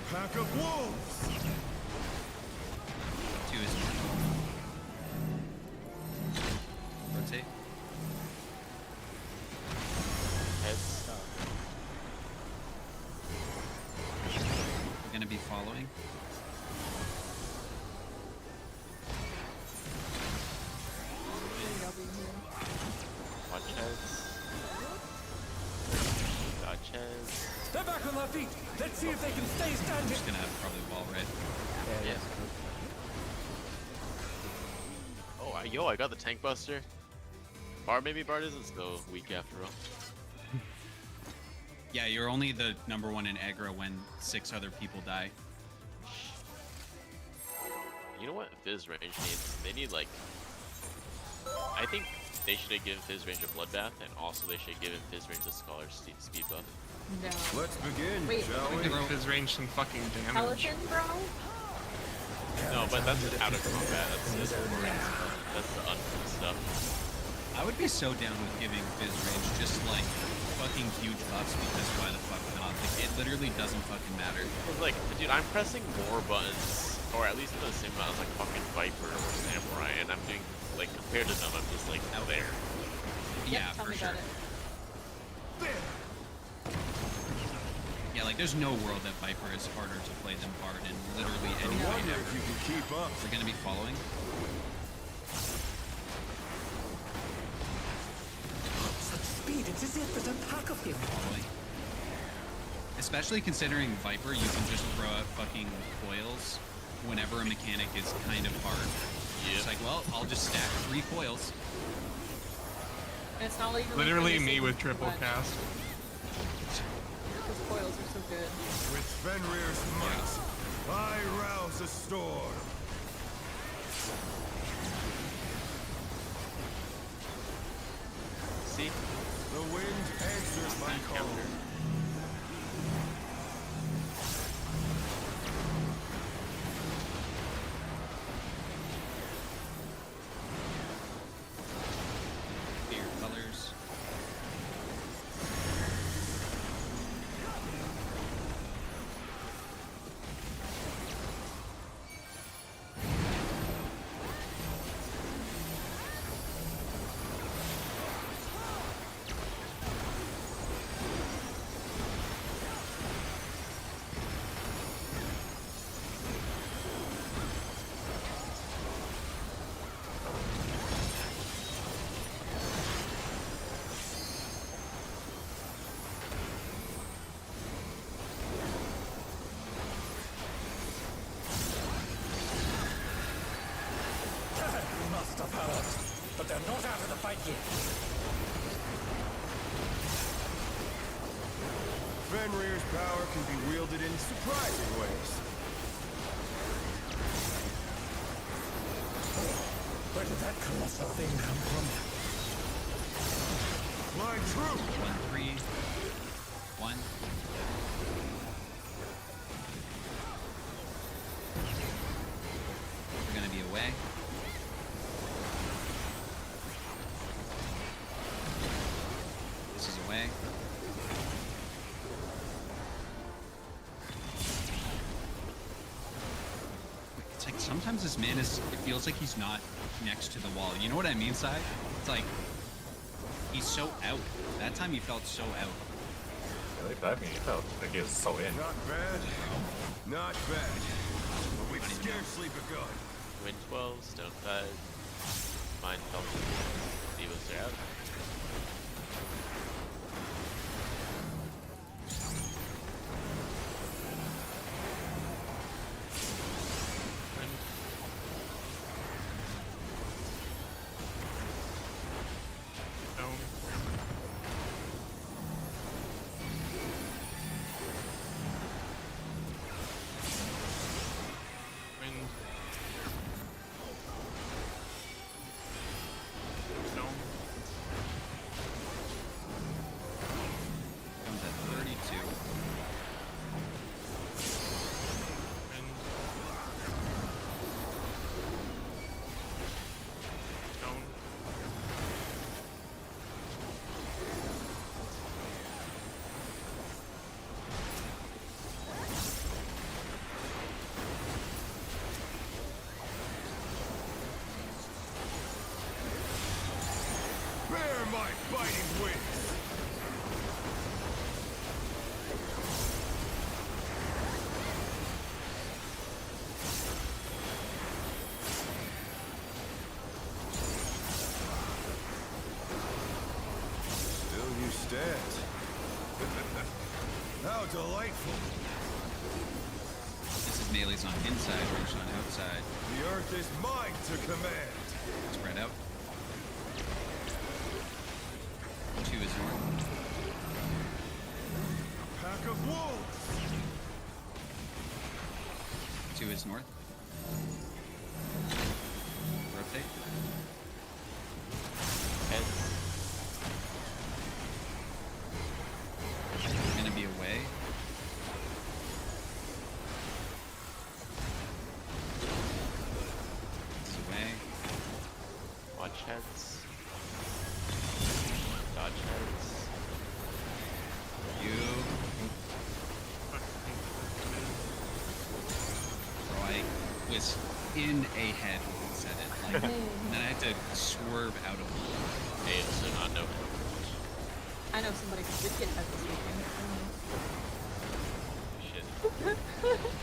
A pack of wolves. 2 is north. Rotate. Heads. We're gonna be following. Watch heads. Dodge heads. They're back on their feet. Let's see if they can stay I'm standing. just gonna have probably wall right. Yeah, Yeah. Oh, yo, I got the tank buster. Maybe Bard isn't so weak after all. Yeah, you're only the number 1 in aggro when 6 other people die. You know what Fizz range needs? They need like... I think they should have given Fizz range a bloodbath, and also they should have given Fizz range a scholar speed buff. No. Let's begin, Wait, shall I we? think his range some fucking damage. Pelican, bro? No, but that's out of combat. That's boring stuff. That's the unfun stuff. I would be so down with giving Fizz range just like fucking huge buffs because why the fuck not? Like, it literally doesn't fucking matter. It's like, dude, I'm pressing more buttons, or at least the same amount as like fucking Viper or Samurai, and I'm doing, like, compared to them, I'm just like, out there. Yeah, Tell for me sure. about it. Yeah, like there's no world that Viper is harder to play than Bard in literally any I way wonder ever. if you can keep up. We're gonna be following. Such speed, it's as if there's a pack of him. Following. Especially considering Viper, you can just throw out fucking coils whenever a mechanic is kind of hard. It's like, well, I'll just stack 3 coils. And it's not even Literally like me with anything triple much. cast. Those coils are so good. With Fenrir's might, I rouse a storm. See? The wind answers my call. Your colors. Must have hurt. But they're not out of the fight yet. Fenrir's power can be wielded in surprising ways. Where did that colossal thing come from? My truth! 1, 3. 1. We're gonna be away. This is away. It's like sometimes this man is, it feels like he's not next to the wall. You know what I mean, Sai? It's like, he's so out. That time he felt so out. Really? That mean, it felt like he was so in. Not bad. Not bad. But we've scarcely begun. Wind 12, Stone 5, Mind Falcon, Devos are out. mighty winds. Still you stand. How delightful. This is melee's on inside, ranged on outside. The earth is mine to command. Spread out. 2 is north. A pack of wolves. 2 is north. Rotate. Heads. Gonna be away. This is away. Watch heads. Dodge heads. You. Bro, I was in a head when he said it. Like, and then I had to swerve out of it. Hey, so not no. I know somebody who did get head this weekend. Shit.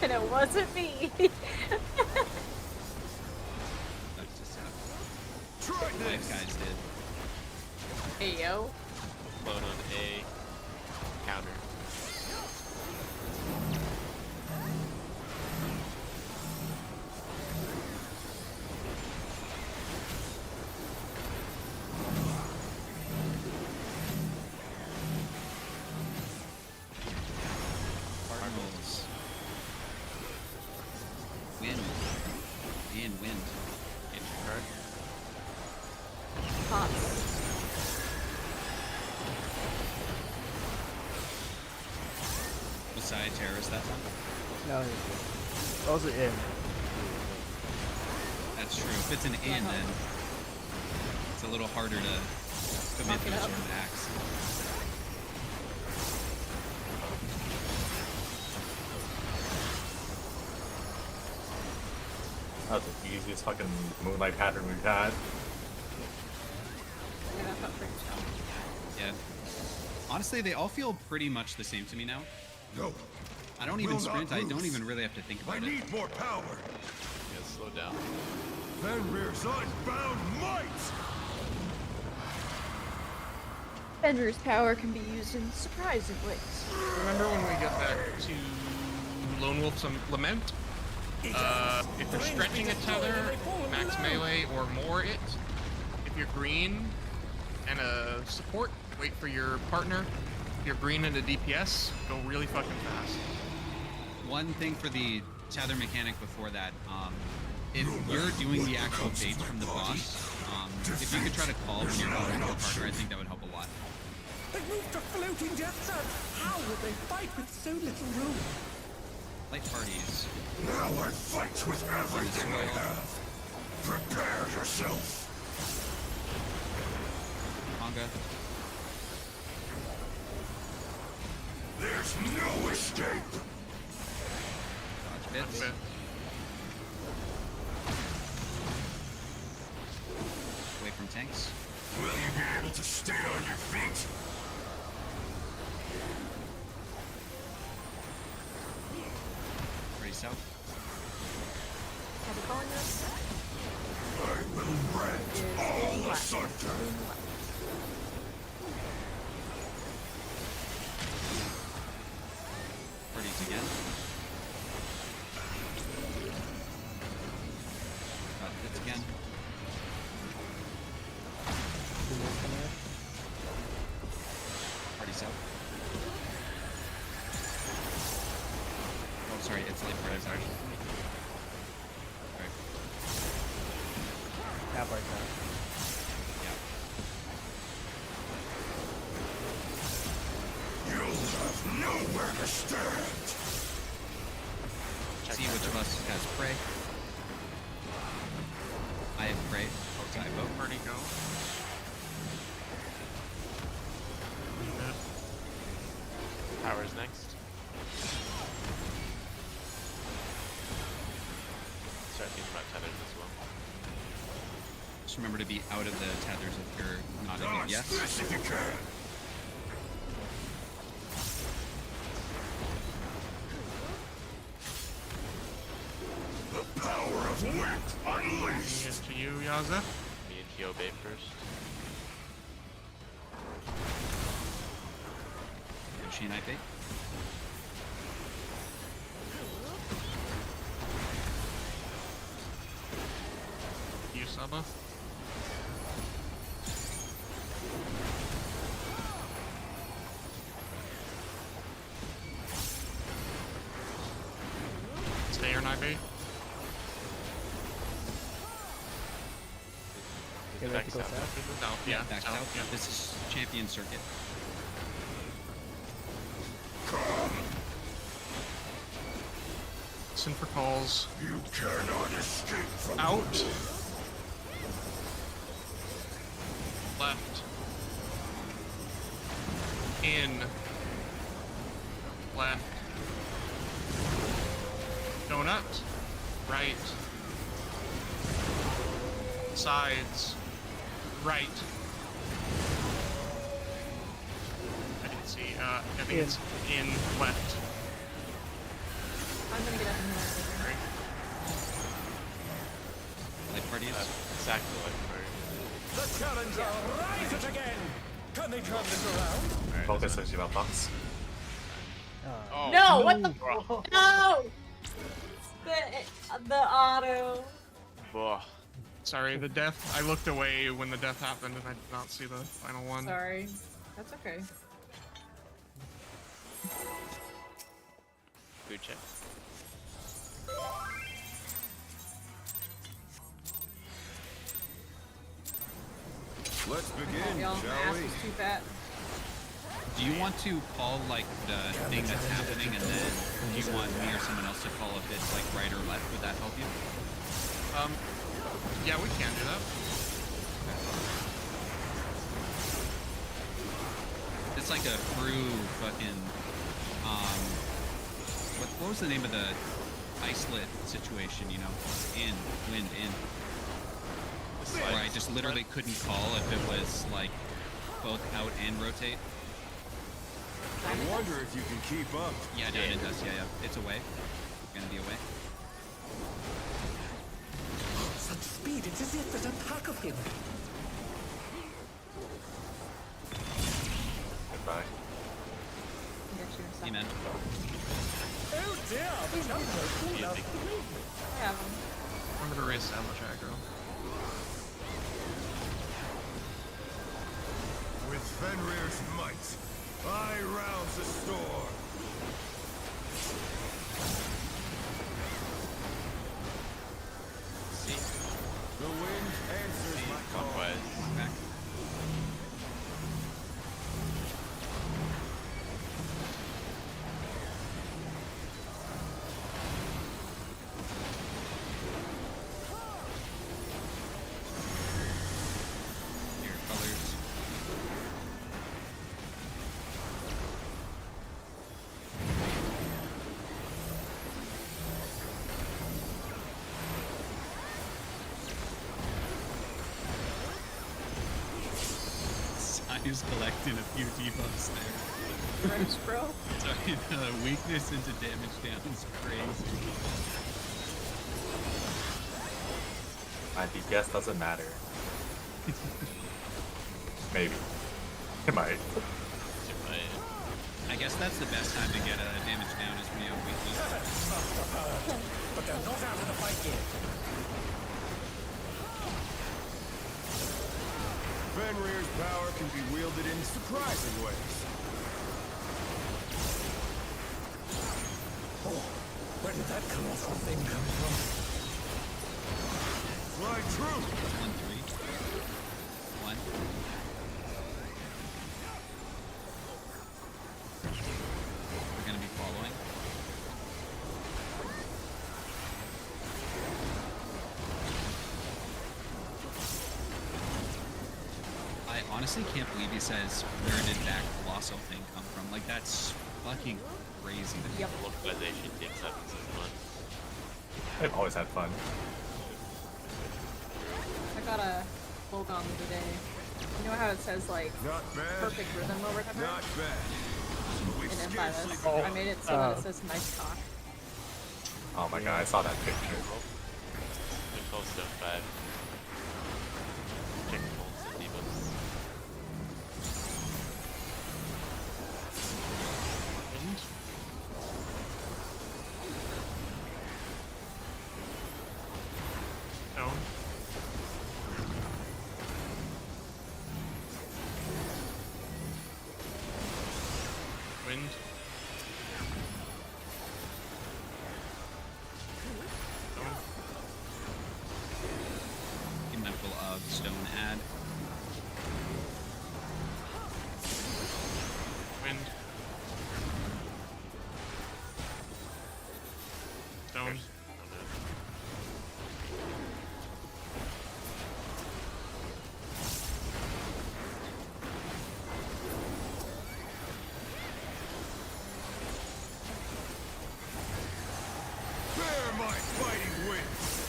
And it wasn't me. That's just how Try five this. guys did. Hey yo. Float on A. Counter. Cardinals. Wind. And wind. Introvert. Pots. Was Sai a terrorist that time? No, he's good. Also in. That's true. If it's an in, then it's a little harder to commit Fuck it to a up. certain acts. That's the easiest fucking moonlight pattern we've had. Yeah, that's not pretty chill. Yeah. Honestly, they all feel pretty much the same to me now. No, I don't even Will not sprint. I don't lose. even really have to think I about it. need more power. Yeah, slow down. Fenrir's unbound might. Fenrir's power can be used in surprising ways. Remember when we get back to Lone Wolf's Lament? If you're stretching a tether, max melee or more it. If you're green and a support, wait for your partner. If you're green and a DPS, go really fucking fast. One thing for the tether mechanic before that, if you're doing the actual bait from the boss, if you could try to call when you're moving your partner, I think that would help a lot. They moved to floating death traps. How would they fight with so little room? Light parties. Now I fight with everything I have. Prepare yourself. Manga. There's no escape. Dodge bits. That's it. Away from tanks. Will you be able to stay on your feet? Pretty south. How we calling this? I will rend all asunder. Parties again. Dodge bits again. Party south. Oh, sorry, it's late party south. Right. That part's out. Yeah. You'll have nowhere to stand. See which of us has prey. I have prey. Okay, Typo. party go. Power's next. Start thinking about tethers as well. Just remember to be out of the tethers if you're not in it. Dodge Yes. this if you can. The power of wit unleashed. Yes, to you, Yaza. Me and Kyobe first. Yoshi and I bait. You, Saba. Stay or not bait. Okay, we have to go Back south. South, yeah. Back south, out. yeah. This is champion circuit. Listen for calls. You cannot escape from Out. Left. In. Left. Donut. Right. Sides. Right. I didn't see. I think it's in left. I'm gonna get up and heal. Right. Light party is. Exactly like Mario. The challenger rises again. Can they turn this around? Alright, Focus on Shiva Fox. Oh, No, what the? bro. No! The auto. Ugh. Sorry, the death. I looked away when the death happened and I did not see the final one. Sorry. That's okay. Food check. Let's Oh, begin, y'all, my shall ass we? was too fat. Do you want to call like the thing that's happening, and then do you want me or someone else to call if it's like right or left? Would that help you? Yeah, we can do that. It's like a crew fucking what was the name of the icelet situation, you know? In, wind, in. Where I just literally couldn't call if it was like both out and rotate. I wonder if you can keep up. Yeah, Diamond does, yeah. It's away. It's gonna be away. Such speed, it's as if there's a pack of him. Goodbye. I'll get you in a second. Amen. Oh dear, these numbers are cool enough to believe me. I have him. Remember to reestablish aggro. With Fenrir's might, I rouse the storm. See. The wind answers my call. Clockwise. Back. Your colors. Sinu's collecting a few debuffs there. Gross, bro. Sorry, the weakness into damage down is crazy. My DPS doesn't matter. Maybe. It might. I guess that's the best time to get a damage down is when you have weakness. But they're not out of the fight yet. Fenrir's power can be wielded in surprising ways. Oh, where did that colossal thing come from? Fly true! 1-3. 1. We're gonna be following. I honestly can't believe he says, where did that colossal thing come from? Like, that's fucking crazy. to me. Yep. Localization takes up 6 months. They've always had fun. I got a Bogon the other day. You know how it says like Not bad. perfect rhythm or whatever Not bad. We've in scarcely M5S? begun. I made it so that it says nice cock. Oh my god, I saw that picture. Control stone 5. Check bolts and debuffs. Wind. Stone. Wind. Stone. Mindful of stone add. Wind. Stone. Bear my fighting wings.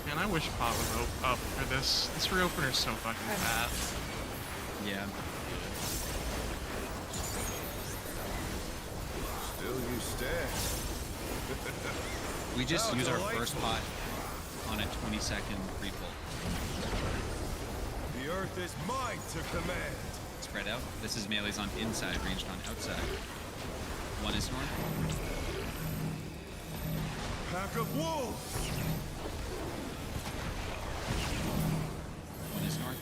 Man, I wish Pot was up for this. This reopener is so fucking fat. Yeah. Still you stand. We just How use our delightful. first pot on a 20-second refill. The earth is mine to command. Spread out. This is melee's on inside, ranged on outside. One is north. Pack of wolves. One is north.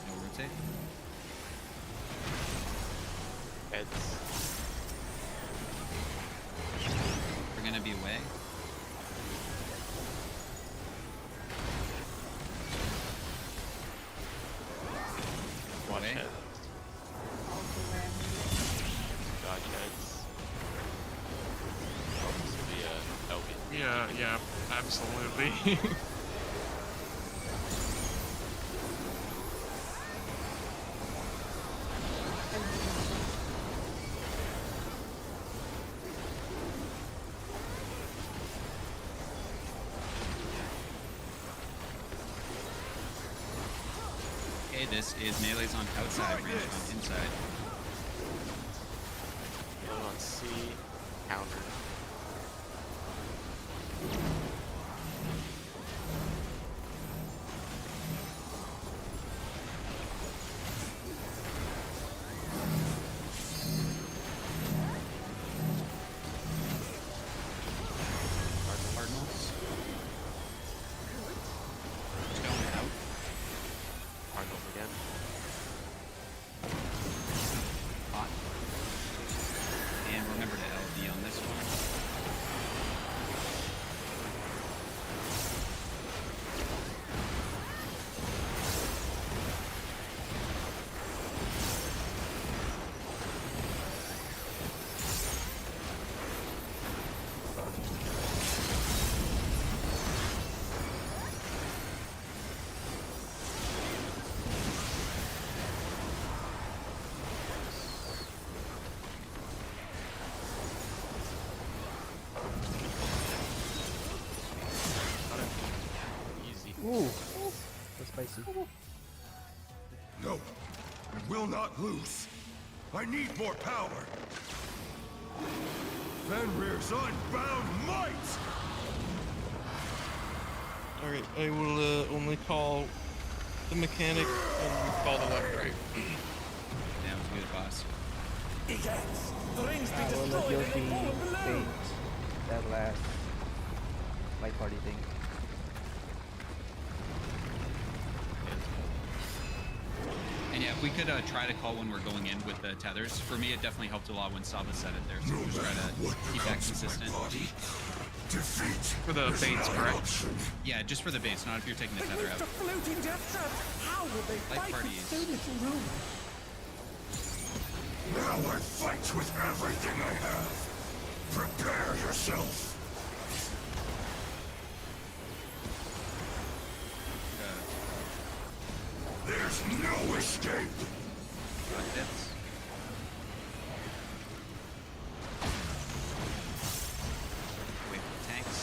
No rotate. Heads. We're gonna be away. Watch Away. heads. Dodge heads. Oh, this will be a LB. Yeah, absolutely. Okay, this is melee's on outside, ranged on inside. Going on C. Counter. Cardinals. Stone out. Cardinals again. Pot. And remember to LD on this one. Easy. Ooh, that's spicy. No, I will not lose. I need more power. Fenrir's unbound might. Alright, I will only call the mechanic and call the left right. That was good, boss. Yes, the rings be I will let destroyed Yoshi and they fall below. bait that last light party thing. And yeah, if we could try to call when we're going in with the tethers. For me, it definitely helped a lot when Saba said it there. So No we'll just try matter to what keep that becomes of my consistent. body, defeat For the is baits, not an correct? option. Yeah, just for the base, not if you're taking the They tether moved out. to floating death traps. How will they Light fight parties. with so little room? Now I fight with everything I have. Prepare yourself. There's no escape. Hits. Wait for the tanks.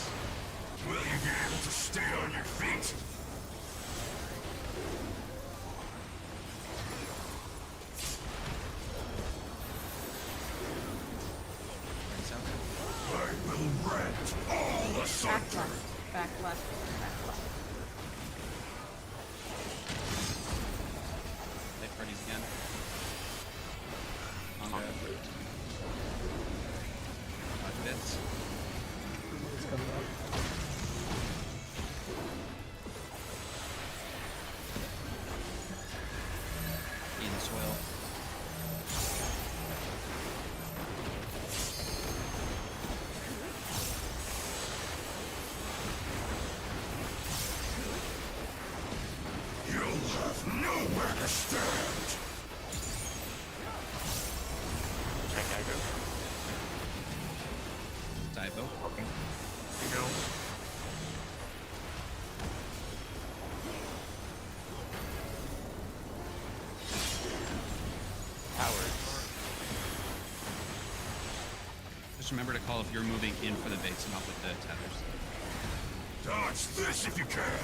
make a stand. Check aggro. Divo. Okay. You go. Powers. Just remember to call if you're moving in for the base, not with the tethers. Dodge this if you can.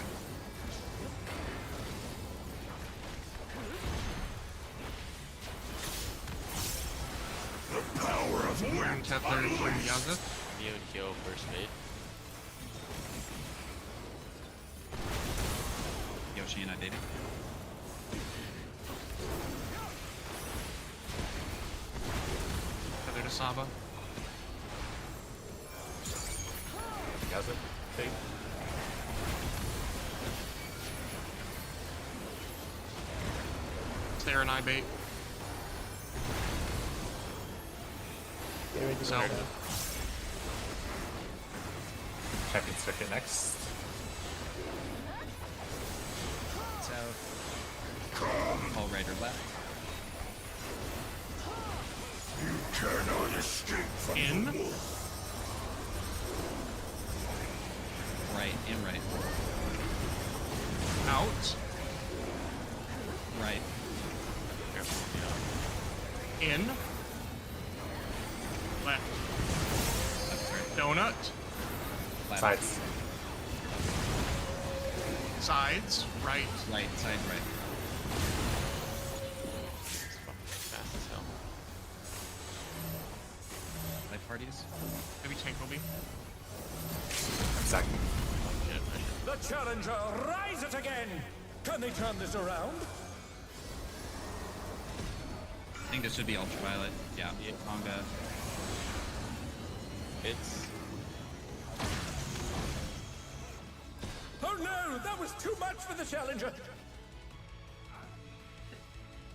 The power of Turn wind tether to unleashed. Yazeth. Neo and Kyo first mate. Yoshi and I dating. Tether to Saba. Has it? Fate. Stare and I bait. Get ready to go So- south. Champion circuit next. South. Call right or left. You cannot escape from In. the wolf. Right, in right. Out. Right. Careful, Neo. In. Left. Left, right. Donut. Left. Sides. Sides. Right. Right, side, right. It's fucking fast as hell. Life parties. Maybe tank will be. I'm second. Oh, shit, I should- The challenger rises again! Can they turn this around? I think this should be ultraviolet. Yeah. Yeah. Manga. It's Oh no! That was too much for the challenger!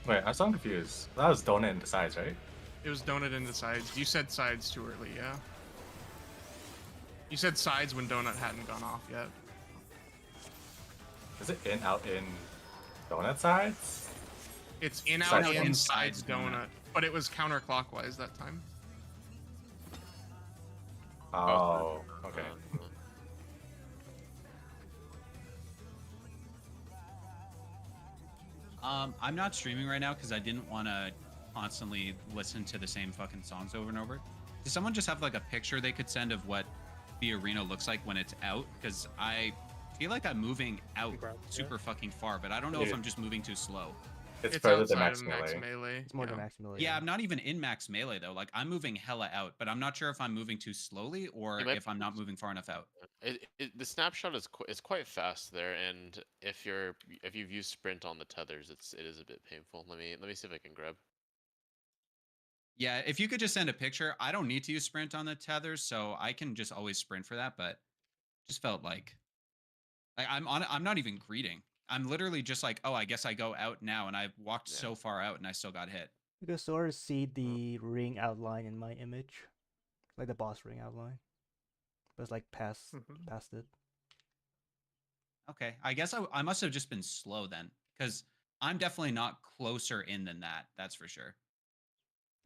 Wait, I'm so confused. That was donut into sides, right? It was donut into sides. You said sides too early, yeah? You said sides when donut hadn't gone off yet. Is it in, out, in, donut sides? It's in, out, Sides in, donut. sides, Sides donut. donut. But it was counterclockwise that time. Oh, okay. I'm not streaming right now because I didn't want to constantly listen to the same fucking songs over and over. Does someone just have like a picture they could send of what the arena looks like when it's out? Because I feel like I'm moving out Grab, yeah. super fucking far, but I don't know if Yeah. I'm just moving too slow. It's It's further than outside max of max melee. melee. It's more than yeah. max melee. Yeah, I'm not even in max melee though. Like I'm moving hella out, but I'm not sure if I'm moving too slowly or You might if I'm not moving far enough out. The snapshot is quite fast there, and if you've used sprint on the tethers, it is a bit painful. Let me see if I can grab. Yeah, if you could just send a picture. I don't need to use sprint on the tethers, so I can just always sprint for that, but just felt like I'm not even greeting. I'm literally just like, oh, I guess I go out now, and I've walked Yeah. so far out and I still got hit. You can sort of see the ring outline in my image, like the boss ring outline, but it's like past it. Okay, I guess I must have just been slow then, because I'm definitely not closer in than that. That's for sure.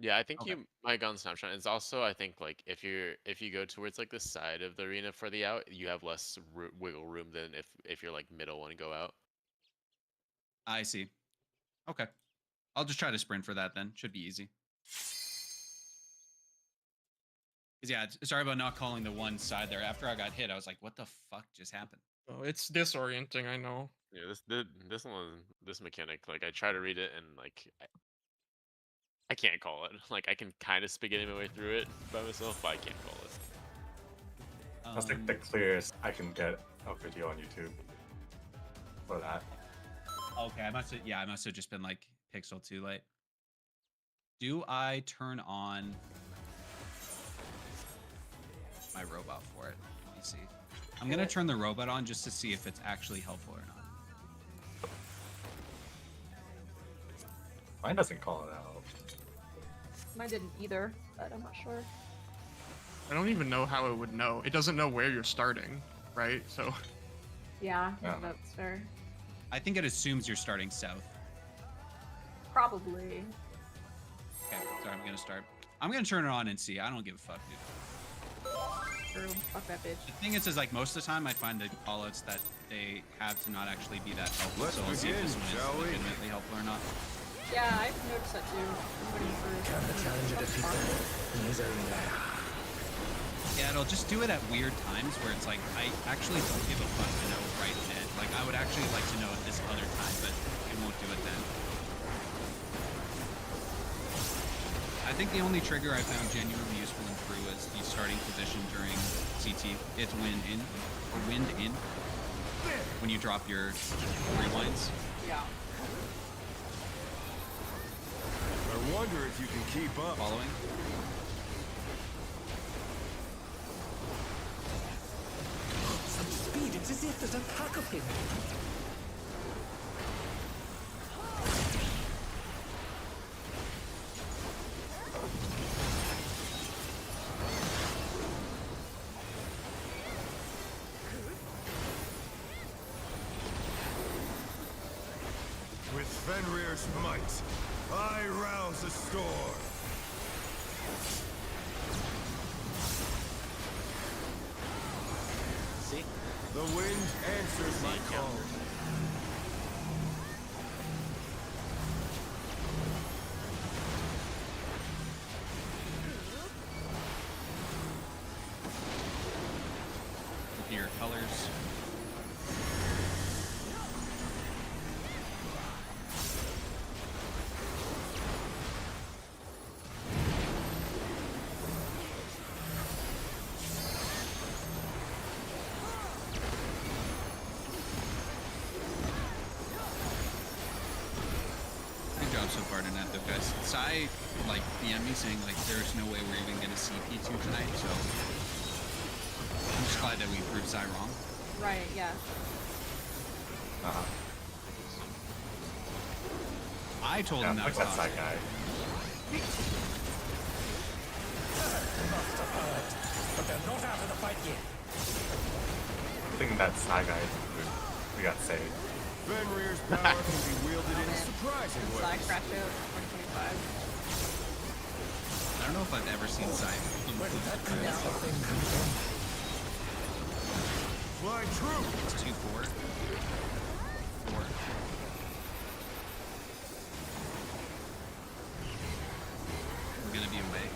Yeah, I think Okay. you might have gone snapshot. It's also, I think, like if you go towards like the side of the arena for the out, you have less wiggle room than if you're like middle and go out. I see. Okay, I'll just try to sprint for that then. Should be easy. 'Cause yeah, sorry about not calling the one side there. After I got hit, I was like, what the fuck just happened? Oh, it's disorienting, I know. Yeah, this mechanic, like I try to read it and like I can't call it. Like I can kind of spaghetti my way through it by myself, but I can't call it. That's like the clearest I can get a video on YouTube for that. Okay, I must have just been like pixel too late. Do I turn on my robot for it? Let me see. I'm gonna turn the robot on just to see if it's actually helpful or not. Mine doesn't call it out. Mine didn't either, but I'm not sure. I don't even know how it would know. It doesn't know where you're starting, right? So Yeah, Yeah. that's fair. I think it assumes you're starting south. Probably. Okay, sorry, I'm gonna start. I'm gonna turn it on and see. I don't give a fuck, dude. True. Fuck that bitch. The thing is like most of the time I find the callouts that they have to not actually be that helpful. Let's So we'll see if this begin, one shall is we? legitimately helpful or not. Yeah, I've noticed that too. Can the challenger defeat them? Yeah, it'll just do it at weird times where it's like I actually don't give a fuck to know right then. Like I would actually like to know at this other time, but it won't do it then. I think the only trigger I found genuinely useful in True was the starting position during CT. It's wind in when you drop your rewinds. Yeah. I wonder if you can keep up. Following. Such speed, it's as if there's a pack of him. With Fenrir's might, I rouse the storm. See? The wind answers my call. Look at your colors. Good job so far tonight, though, guys. Sai, like, DM me saying, like, there's no way we're even going to see P2 tonight, so I'm just glad that we proved Sai wrong. Right, yeah. I told him that was Fuck that toxic. side guy. But they're not out of the fight yet. I think that side guy is good. We got saved. Fenrir's power can be wielded in Man. surprising Side ways. crash out 2025. I don't know if I've ever seen Sai. Where did that No. thing come from? Fly true. It's 2-4. 4. We're gonna be away.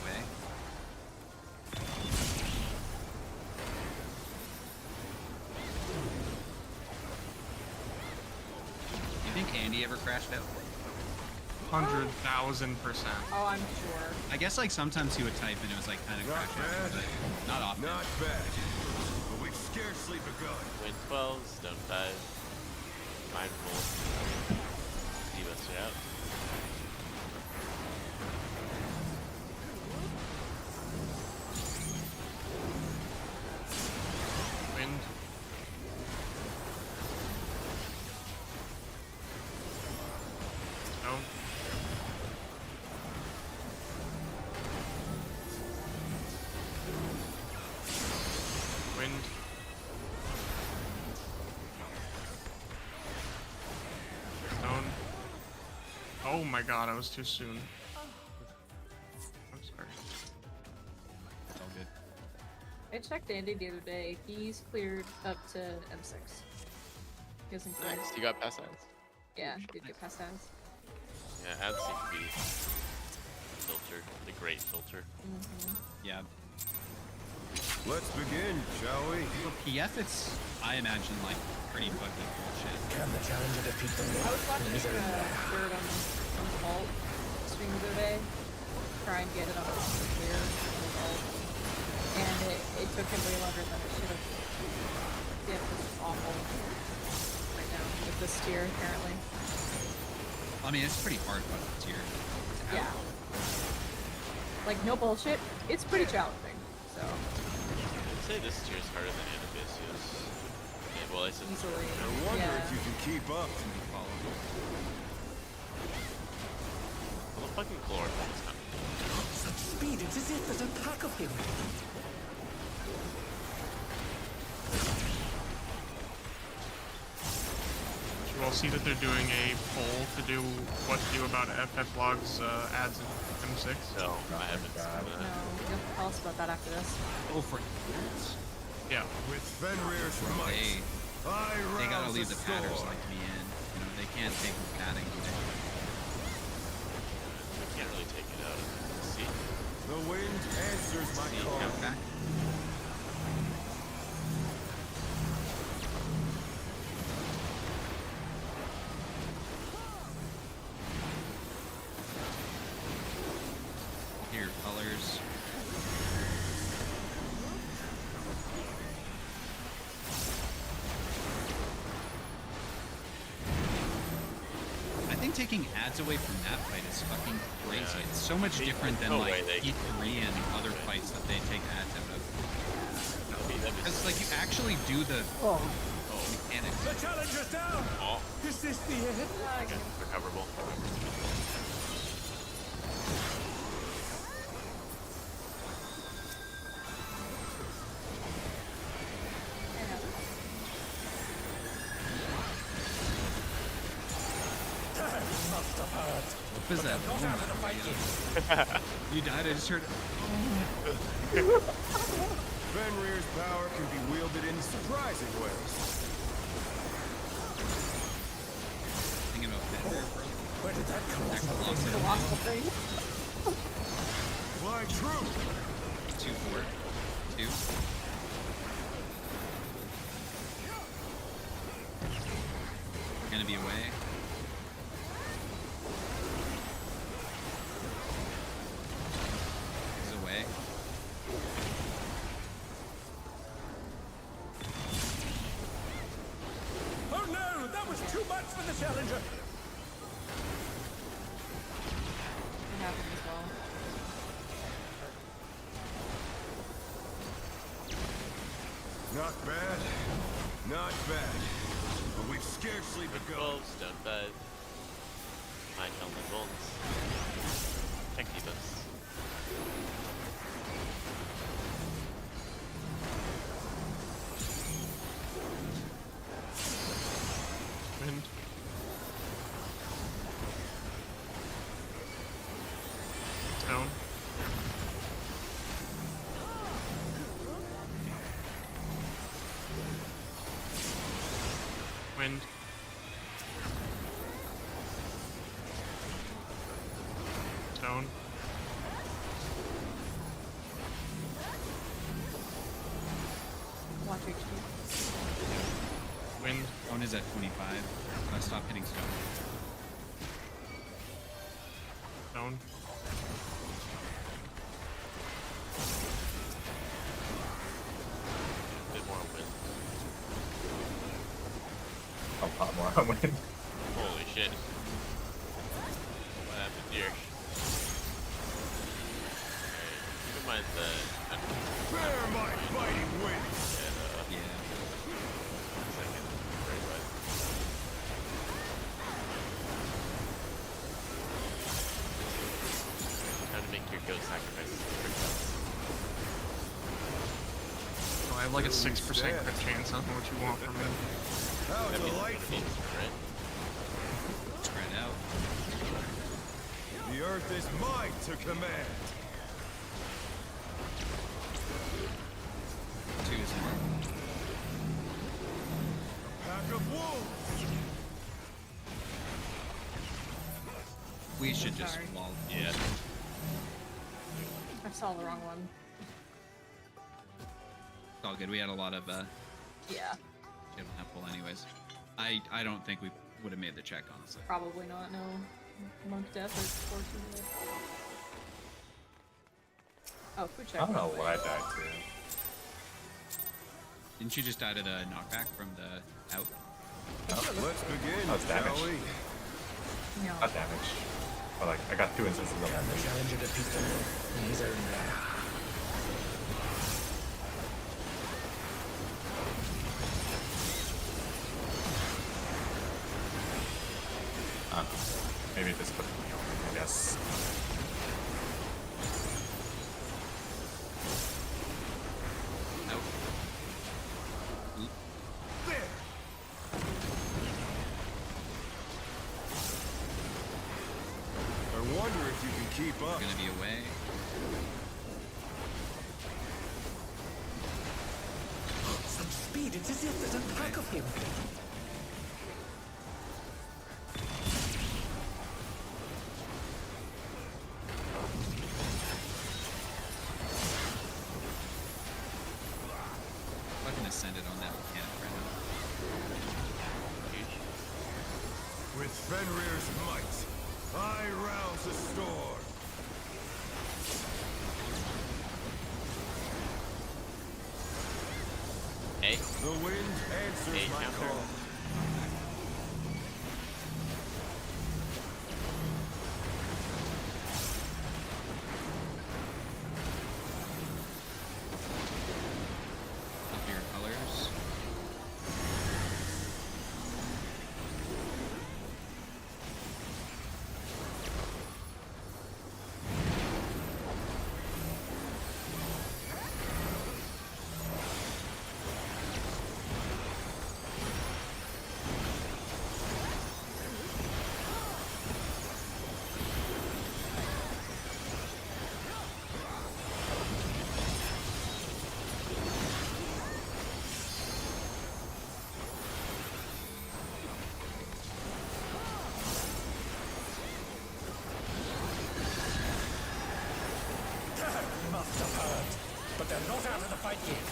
Away. You think Andy ever crashed out? 100,000%. Oh, I'm sure. I guess like sometimes he would type and it was like kind of Not crash out, bad. but not often. Not bad. But we've scarcely begun. Win 12, stone 5, mindful, D-buster out. Wind. Stone. Wind. Stone. Oh my god, I was too soon. I'm sorry. It's all good. I checked Andy the other day. He's cleared up to M6. He hasn't cleared. Nice, you got pass ads. Yeah, did get past ads. Yeah, ads seem to be filtered, the great filter. Yeah. Let's begin, shall we? For PF, it's I imagine like pretty fucking bullshit. Can the challenger defeat them? I was watching Bird on the vault stream the other day, try and get it on clear on the vault, and it took him way longer than it should have. Yeah, this is awful right now with this tier apparently. I mean, it's pretty hard fucking tier. to have. Yeah. Like no bullshit, it's pretty challenging. So I'd say this tier is harder than Anabasius. Yeah, well, I said easily. I wonder Yeah. if you can keep up. well, the fucking chloroform is coming. Such speed, it's as if there's a pack of him. I'll see that they're doing a poll to do what to do about FFLog's ads in M6. No, I haven't seen No, that. you'll have to tell us about that after this. Oh, for ads? Yeah. With Fenrir's They, might, I they gotta rouse leave the the padders storm. like me in. You know, they can't take the padding away. I can't really take it out. See? The wind answers my See, call. Okay. Here, colors. I think taking ads away from that fight is fucking crazy. Yeah. It's so much different than No like way they can E3 and other fights that they take ads out of. That'd be Because like you actually do the mechanics. The challenger's down! Oh, Is this the end? okay. Recoverable. Must have hurt. What was that? Not out of the fight yet. You died, I just heard. Fenrir's power can be wielded in surprising ways. Thinking about Fender, bro. Where did that come That from? colossal Colossal thing. Fly true! 2-4. 2. We're gonna be away. He's away. Oh no! That was too much for the challenger! It happened as well. Not bad. Not bad. But we've scarcely begun. Wolves, don't dive. Mind helmet bolts. Tech debuffs. Wind. Stone. Wind. Stone. Watch HP. Wind. Stone is at 25. I stopped hitting stone. Stone. A bit more wind. I'll pop more on wind. Holy shit. What happened here? Alright, keep in mind the... Bear my fighting wind! Yeah. Second. Very wide. Time to make your ghost sacrifices. Oh, I have like a 6% crit chance. I don't know what you want from me. How That means it's gonna delightful! be right? Spread out. The earth is mine to command! 2 is more. Pack of wolves! We should just Sorry. wall. Yeah. I saw the wrong one. It's all good. We had a lot of Yeah, shit on that pull anyways. I don't think we would have made the check, honestly. probably not. No, monk death is fortunate. Oh, food check. I don't know by the what way. I died to. Didn't you just die to the knockback from the out? Let's begin, That was damage. shall we? No. Not damage. But like, I got 2 instances of Can the damage. challenger defeat them in his own way? Maybe this put me on, I guess. Out. Oop. There! gonna be away. Such speed, it's as if there's a pack of him. Fucking ascended on that mechanic right now. With Fenrir's might, I rouse the storm. Hey, The wind answers Hey, my counter. call. Up your colors. Must have heard. But they're not out of the fight yet.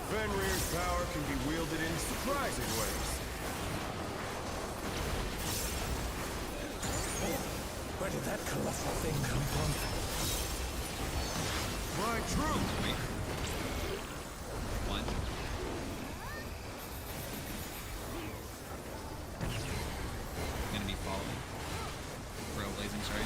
Fenrir's power can be wielded in surprising ways. Where did that colossal thing come from? My truth! Wait. One. Gonna be following. Blazing, sorry.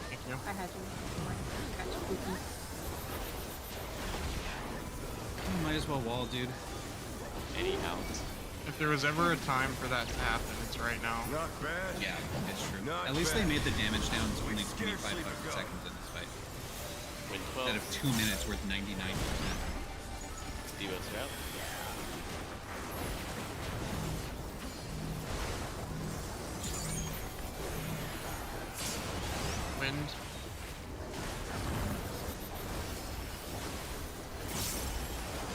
Thank you. I had to. Got spooky. Might as well wall, dude. anyhow. If there was ever a time for that to happen, it's right now. Not bad. Yeah, it's true. Not At least bad. they made the damage down to only Scarcely 25 fucking begun. seconds in this fight. Win Instead 12. of 2 minutes worth 99%. Devo's out. Wind.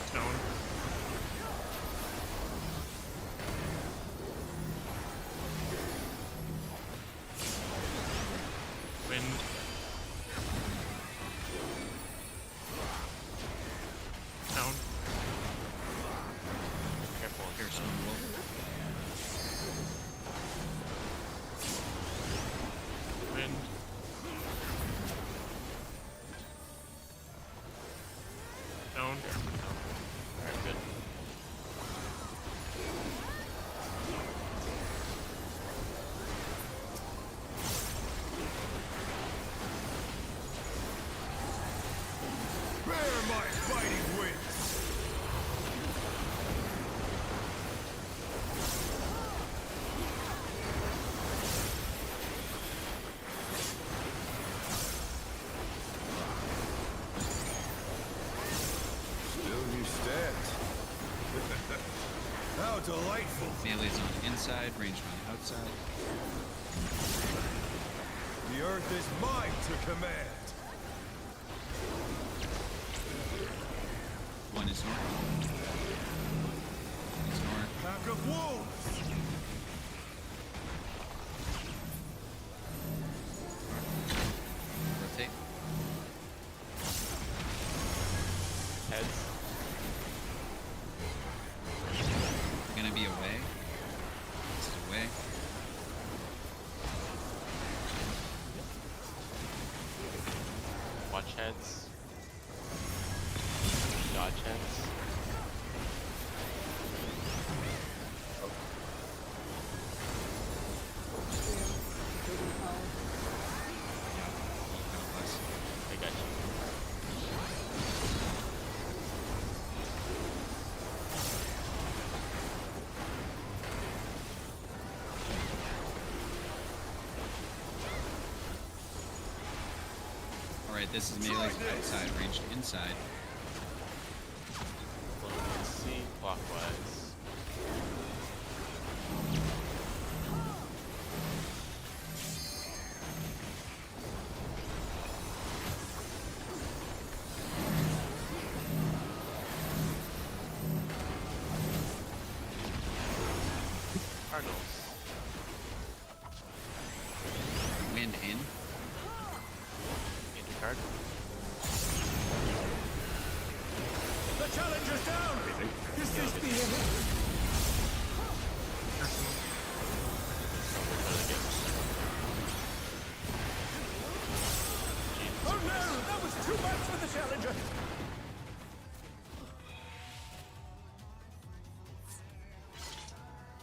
Stone. Wind. Stone. Careful. Here, Stone Wolf. Wind. Stone. Alright, good. Bear my fighting wings! Still you stand. How delightful! Melee's on inside, ranged on outside. The earth is mine to command! One is north. One is north. Pack of wolves! Rotate. Heads. Gonna be away. This is away. Watch heads. Dodge heads. I got you. Alright, this is melee outside, ranged inside. Well, let's see clockwise. Cardinals. Wind in. Into card. The challenger's down! Is this the end? Oh no! That was too much for the challenger!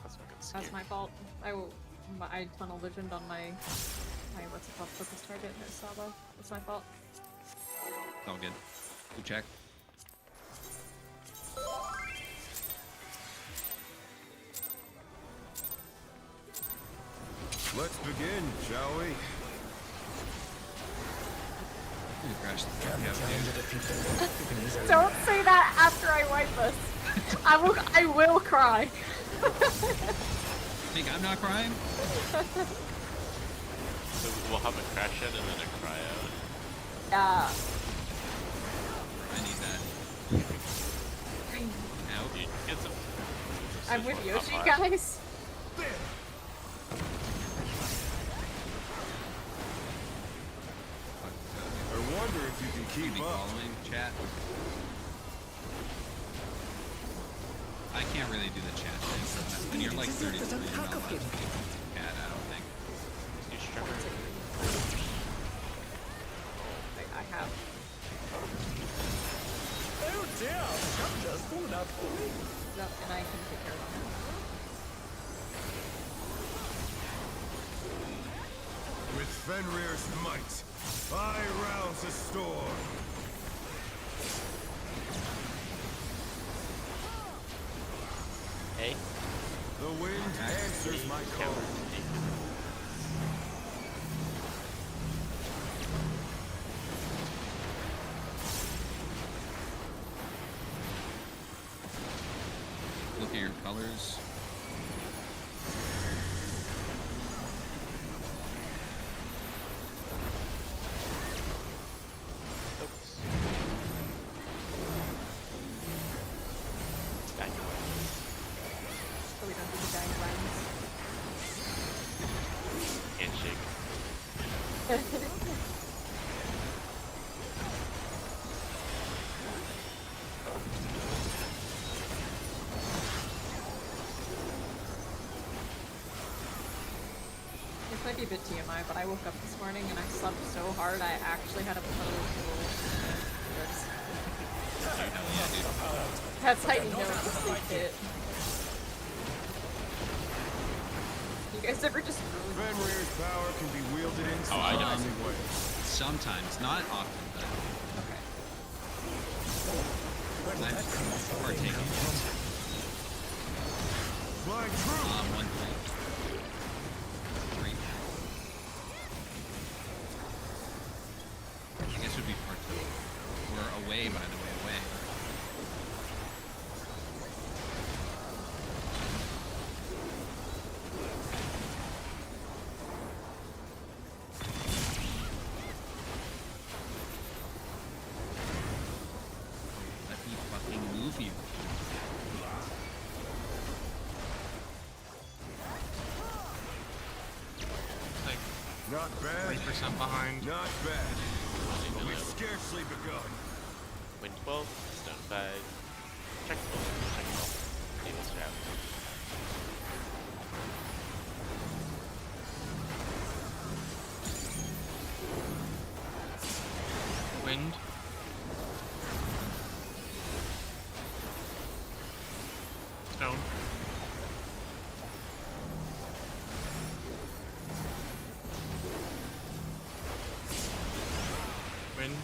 That's fucking scary. That's my fault. I tunnel visioned on my what's it called, focus target, no Saba. It's my fault. It's all good. Good check. Let's begin, shall we? Ooh, crashed. Don't say that after I wipe this. I will cry. Think I'm not crying? So we'll have a crash out and then a cry out. Yeah. I need that. Out. Dude, get some. I'm with Yoshi, Popeye. guys. I wonder if you can Keep keep up. following chat. I can't really do the chat thing. When you're like 33, you're not allowed to do chat, I don't think. You struggle. I have. Oh dear! Challenger's fallen out for me! Yep, and I can take care of them. With Fenrir's might, I rouse a storm. Hey. The wind answers my call. Look at your colors. Oops. Back away. So we don't do the dying violence. Handshake. This might be a bit TMI, but I woke up this morning and I slept so hard I actually had a puddle. That's how you know it's a sleep hit. You guys ever just Fenrir's power can be wielded in Oh, I know. surprising ways. Sometimes, not often, but okay. I've partaken. Flying true. 1 3. 3. I guess it would be part 2. We're away, by the way, away. Let me fucking move you. Like Not bad. 3% behind. Not bad. But we've scarcely begun. Win 12, stone 5. Check 12, check 12. Naval strap. Wind. Stone. Wind.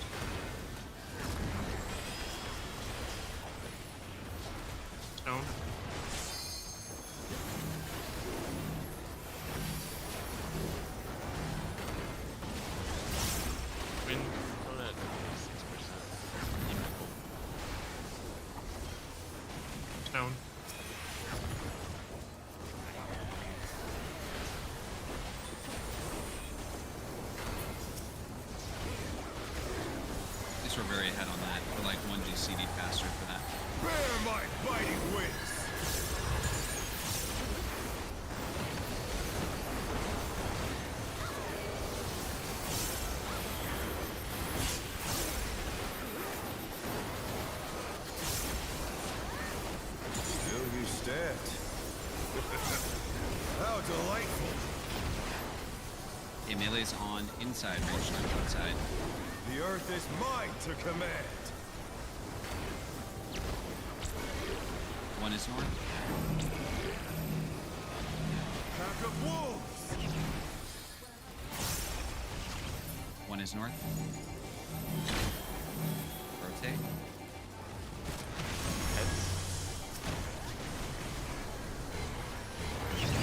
Stone. Wind. Don't add stone. At least we're very ahead on that. We're like 1 GCD faster for that. Bear my biting wings! Still you stand. How delightful! Okay, melee's on inside, ranged on outside. The earth is mine to command. One is north. Pack of wolves! One is north. Rotate.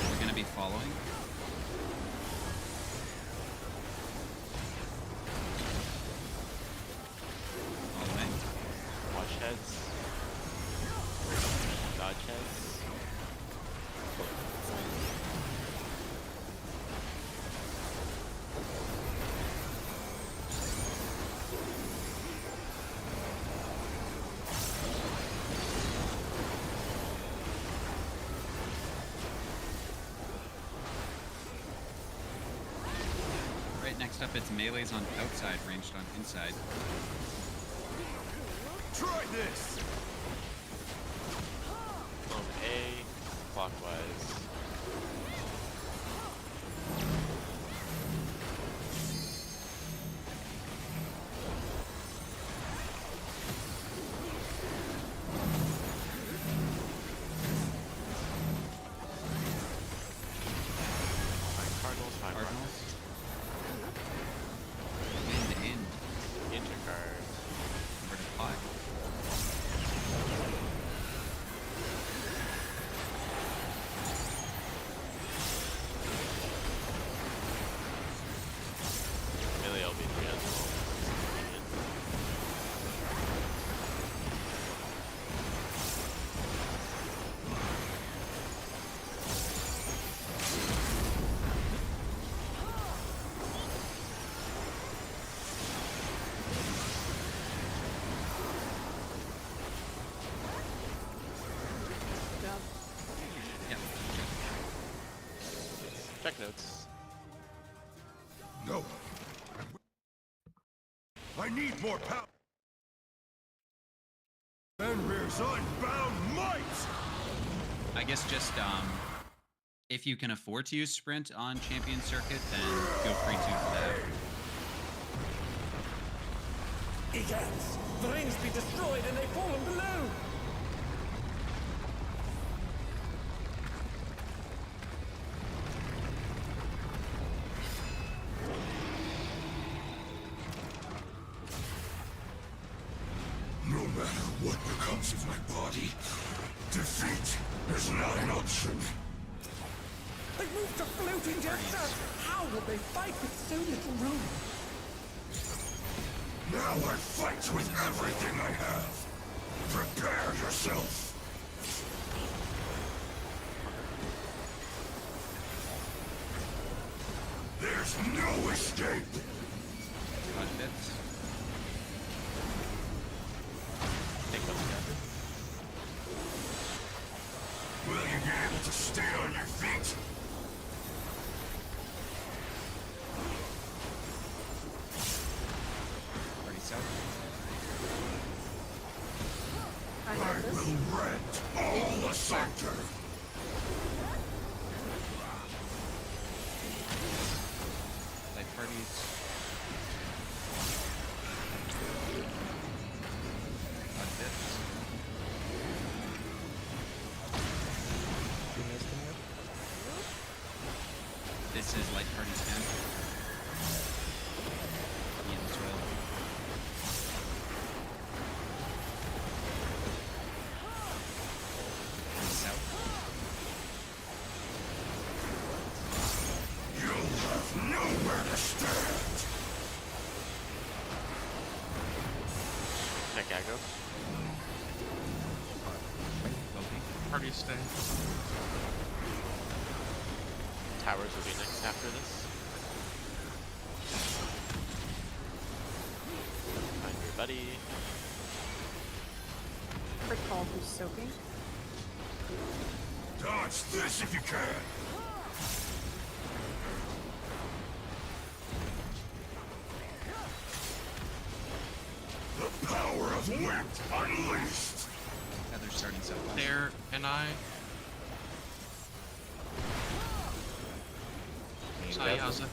We're gonna be following. All the way. Watch heads. Dodge heads. Right next up, it's melee's on outside, ranged on inside. Try this! A clockwise. Cardinals, fine. Cardinals. End to end. Intercard. Over to pot. Melee LB3 as well. Good job. Yeah. Check notes. No. I need more power. Fenrir's unbound might! I guess just if you can afford to use sprint on champion circuit, then feel free to for that. Egans! The rings be destroyed and they've fallen below! No matter what becomes of my body, defeat is not an option. They moved to floating jets! How will they fight with so little room? Now I fight with everything I have. Prepare yourself. There's no escape. Dodge bits. Take those together. Will you be able to stay on your feet? Party south. I I have this. will rent all asunder. Light parties. Dodge bits. This is light party 10. Ian as well. And south. You'll have nowhere to stand. Check aggro. Loki. Party stay. Towers will be next after this. Find your buddy. Quick call who's soaking. Dodge this if you can. The power of wind unleashed. Yeah, they're starting so fast. There and I. Sorry, how's it?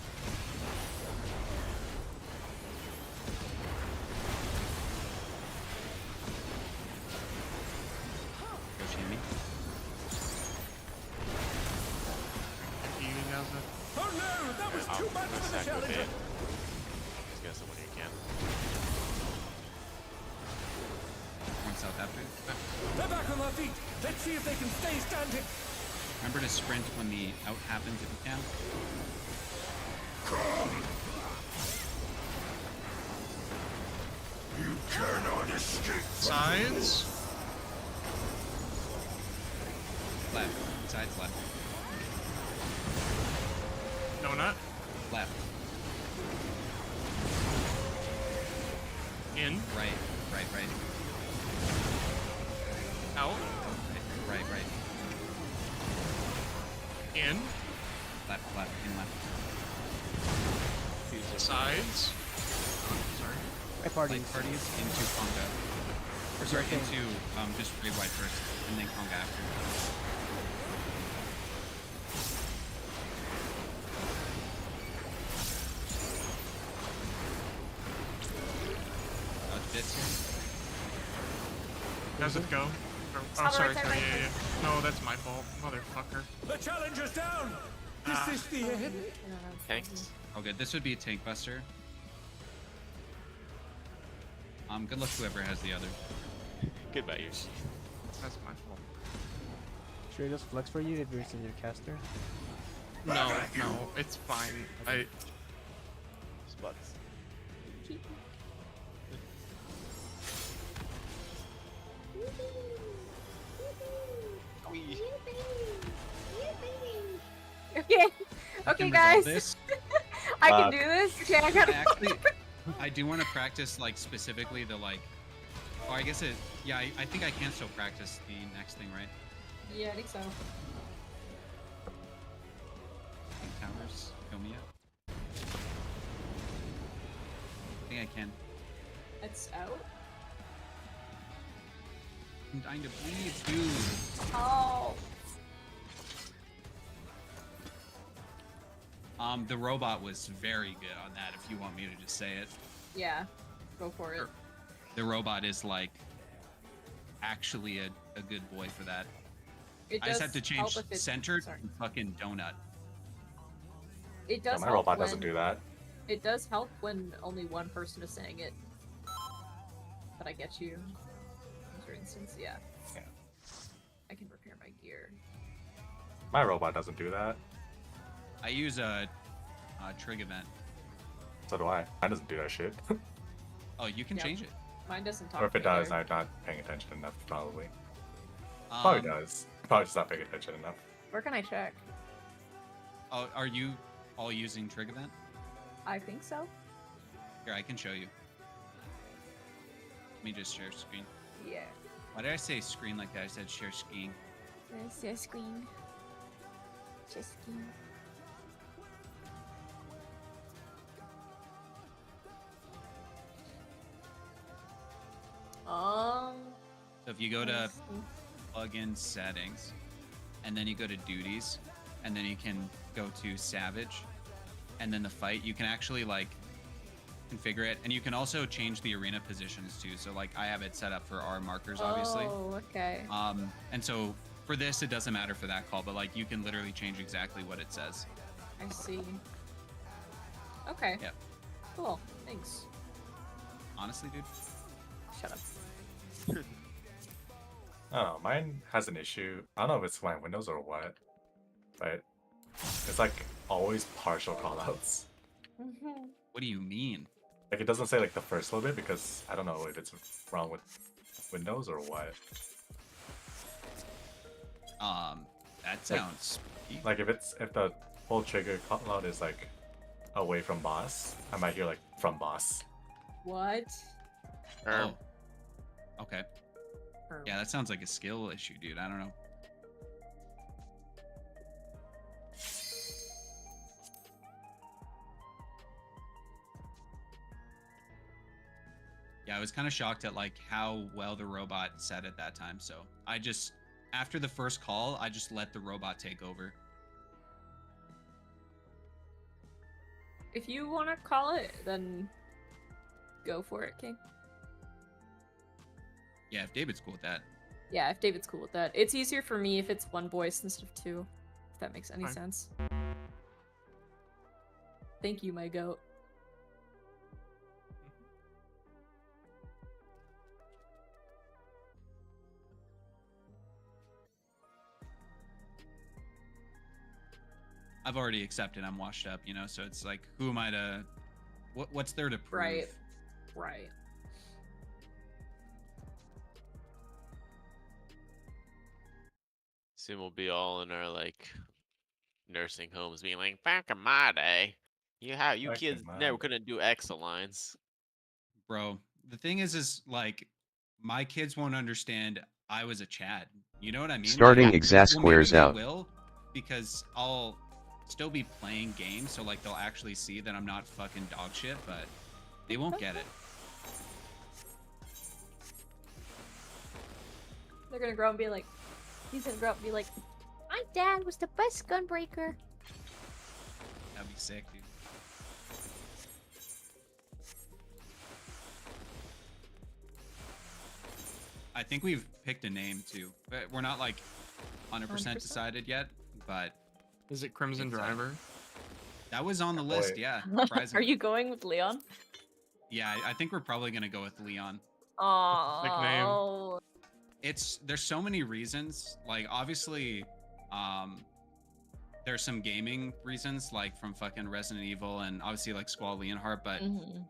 Go Shammy. You guys Oh no, that was too much for the challenger. Just get someone who can. One south after. They're back on their feet. Let's see if they can stay standing. Remember to sprint when the out happens if you can. You cannot escape. Sides. Left. Sides left. Donut. Left. In. Right. Right. Right. Out. Right. Right. In. Left. Left. In left. Sides. Sorry. My party. Light parties into Conga. Or sorry, into just Ray White first, and then Conga after. This here. Does it go? Oh, sorry, sorry, yeah. No, that's my fault, motherfucker. The challenger's down. Is this the end? Tanks. Oh, good. This would be a tank buster. Good luck whoever has the other. Goodbye, yours. That's my fault. Should I just flex for you if you're still your caster? No, no, it's fine. Spots. Okay. I Okay, can guys. resolve this. I can do this. Okay, I gotta. I do want to practice like specifically the like. Oh, I guess it. Yeah, I think I can still practice the next thing, right? Yeah, I think so. Tank towers, kill me up. I think I can. It's out. I'm dying to bleed, dude. Oh. The robot was very good on that. If you want me to just say it, Yeah. Go for it. the robot is like actually a good boy for that. It I just does have to help change if it- center sorry. to fucking donut. It Yeah, does. my help robot when, doesn't do that. It does help when only one person is saying it. But I get you. For instance, yeah. Yeah. I can repair my gear. My robot doesn't do that. I use a trig event. So do I. Mine doesn't do that shit. Oh, you can Yep. change it. Mine doesn't talk. Or if it to me does, either. I'm not paying attention enough, probably. Probably does. Probably just not paying attention enough. Where can I check? Oh, are you all using trig event? I think so. Here, I can show you. Let me just share screen. Yeah. Why did I say screen like that? I said share screen. Share screen. Share screen. So if you go to let's see. plugin settings, and then you go to duties, and then you can go to Savage, and then the fight, you can actually like configure it, and you can also change the arena positions too. So like I have it set up for our markers, obviously. Oh, okay. And so for this, it doesn't matter for that call, but like you can literally change exactly what it says. I see. Okay. Yep. Cool. Thanks. Honestly, dude. Shut up. I don't know. Mine has an issue. I don't know if it's my Windows or what, but it's like always partial callouts. What do you mean? Like it doesn't say like the first little bit because I don't know if it's wrong with Windows or what. That sounds. Like if the full trigger load is like away from boss, I might hear like from boss. What? Erm. Oh. Okay. Yeah, that sounds like a skill issue, dude. I don't know. Yeah, I was kind of shocked at like how well the robot said at that time. So I just, after the first call, I just let the robot take over. If you want to call it, then go for it, King. Yeah, if David's cool with that. Yeah, if David's cool with that. It's easier for me if it's one voice instead of two, if that makes any sense. Thank you, my goat. I've already accepted I'm washed up, you know, so it's like, who am I to, what's there to prove? Right. Right. Soon we'll be all in our like nursing homes being like, back in my day, you Back in kids my never day." couldn't do X lines. Bro, the thing is like, my kids won't understand I was a Chad. You know what I mean? Starting Like, exact well, squares maybe they out. will, because I'll still be playing games, so like they'll actually see that I'm not fucking dog shit, but they won't get it. They're gonna grow up and be like, he's gonna grow up and be like, My dad was the best gunbreaker. That'd be sick, dude. I think we've picked a name too, but we're not like 100% decided yet. But is it Crimson it's, Driver? That was on the boy. list, yeah. Are Surprisingly. you going with Leon? Yeah, I think we're probably gonna go with Leon. Oh. There's so many reasons. Like obviously, there's some gaming reasons, like from fucking Resident Evil and obviously like Squall Leonhardt, but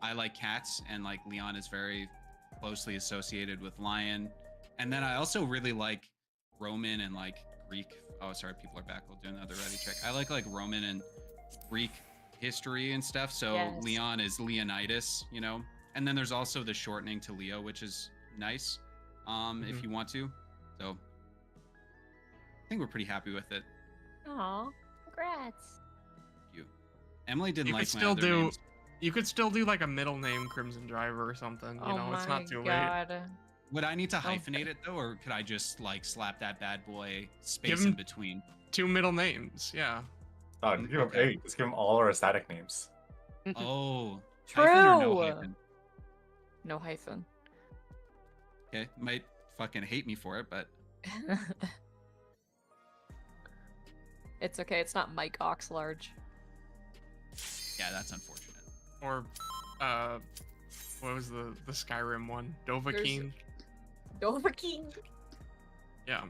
I like cats and like Leon is very closely associated with lion. And then I also really like Roman and like Greek. Oh, sorry, people are back. We'll do another ready check. I like Roman and Greek history and stuff. So Yes. Leon is Leonidas, you know. And then there's also the shortening to Leo, which is nice, if you want to. So I think we're pretty happy with it. Aw, congrats. You, Emily didn't You like could my still other do. names. You could still do like a middle name Crimson Driver or something. You know, it's not too late. Would I need to Okay. hyphenate it though, or could I just like slap that bad boy Give space him- in between? 2 middle names, yeah. Oh, give him, Okay. hey, just give them all our static names. Oh, True. hyphen or no hyphen? No hyphen. Okay, might fucking hate me for it, but It's okay. It's not Mike Oxlarge. yeah, that's unfortunate. Or, what was the Skyrim one? Dovahkiin. Dovahkiin. Yeah.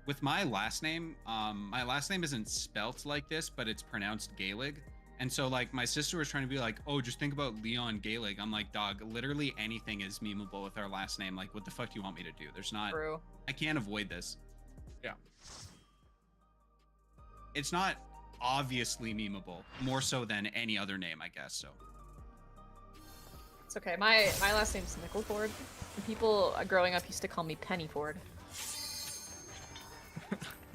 With my last name isn't spelt like this, but it's pronounced Gaelig. And so like my sister was trying to be like, oh, just think about Leon Gaelig. I'm like, dog, literally anything is memeable with our last name. Like, what the fuck do you want me to do? There's not, True. I can't avoid this. Yeah. It's not obviously memeable, more so than any other name, I guess. So It's okay. My last name's Nickelford. And people growing up used to call me Pennyford.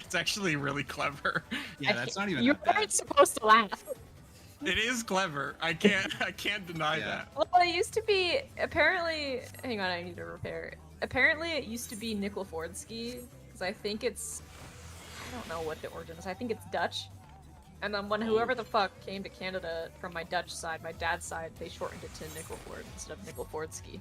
It's actually really clever. yeah, that's not even You that bad. weren't supposed to laugh. It is clever. I can't deny Yeah. that. Well, it used to be apparently. Hang on, I need to repair it. Apparently, it used to be Nickelfordski because I think it's. I don't know what the origin is. I think it's Dutch. And then when whoever the fuck came to Canada from my Dutch side, my dad's side, they shortened it to Nickelford instead of Nickelfordski.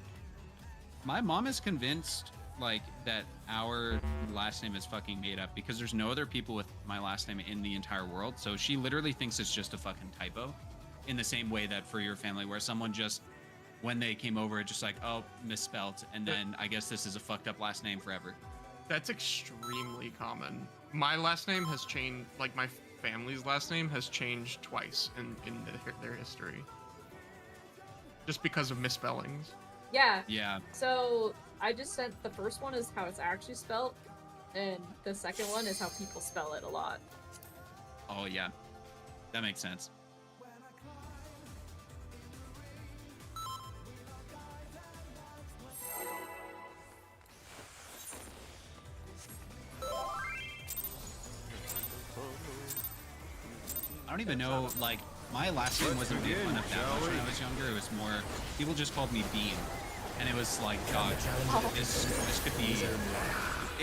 My mom is convinced like that our last name is fucking made up because there's no other people with my last name in the entire world. So she literally thinks it's just a fucking typo, in the same way that for your family, where someone just when they came over, just like, oh, misspelt, and then I guess this is a fucked up last name forever. That's extremely common. My last name has changed. Like my family's last name has changed twice in their history, just because of misspellings. Yeah. Yeah. So I just sent the first one is how it's actually spelled, And the second one is how people spell it a lot. Oh yeah, that makes sense. I don't even know, like, my last name wasn't made fun of that much when I was younger. It was more, people just called me Bean. And it was like, God, this could be,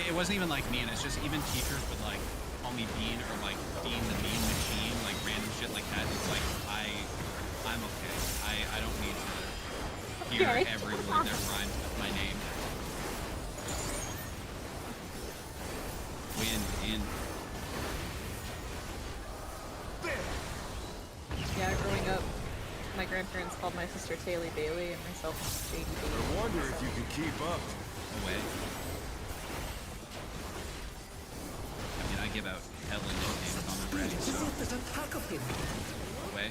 it wasn't even like mean, it's just even teachers would like call me Bean or like Bean the Mean Machine, like random shit like that. It's like, I'm okay. I don't need to hear every word that rhymes with my name. Wind in. Yeah, growing up, my grandparents called my sister Taylor Bailey and myself JD Bailey. I wonder if you can keep up. Away. I mean, I give out hella nicknames on the ready, so. There's a pack of him. Away.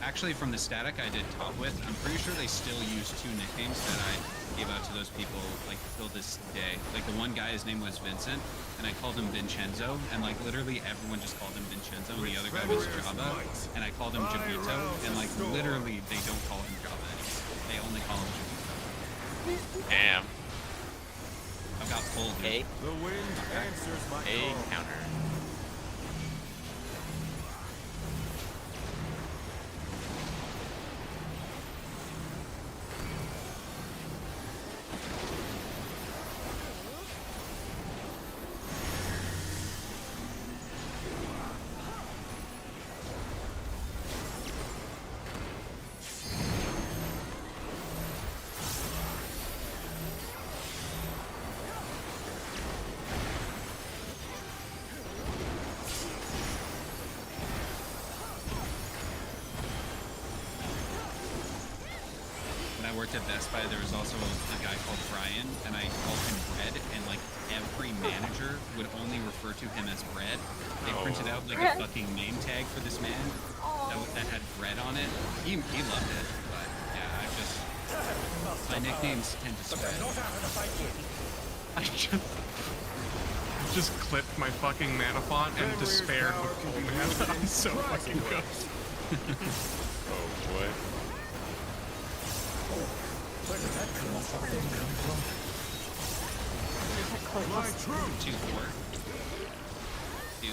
Actually, from the static I did top with, I'm pretty sure they still use 2 nicknames that I gave out to those people, like, till this day. Like, the one guy, his name was Vincent, and I called him Vincenzo, and, like, literally everyone just called him Vincenzo, and the other guy was Java, and I called him Jabito, and, like, literally they don't call him Java anymore. They only call him Jabito. Damn. I've got full, dude. The wind answers my A call. counter. I worked at Best Buy, there was also a guy called Brian, and I called him Bread, and like every manager would only refer to him as Bread. They printed out like a fucking name tag for this man that had bread on it. He loved it, but yeah, I just, my nicknames tend to spread. I just clipped my fucking mana font and despaired with full mana. I'm so fucking good. Oh boy. Where did that colossal thing come from? My troops! 2, 4. 2.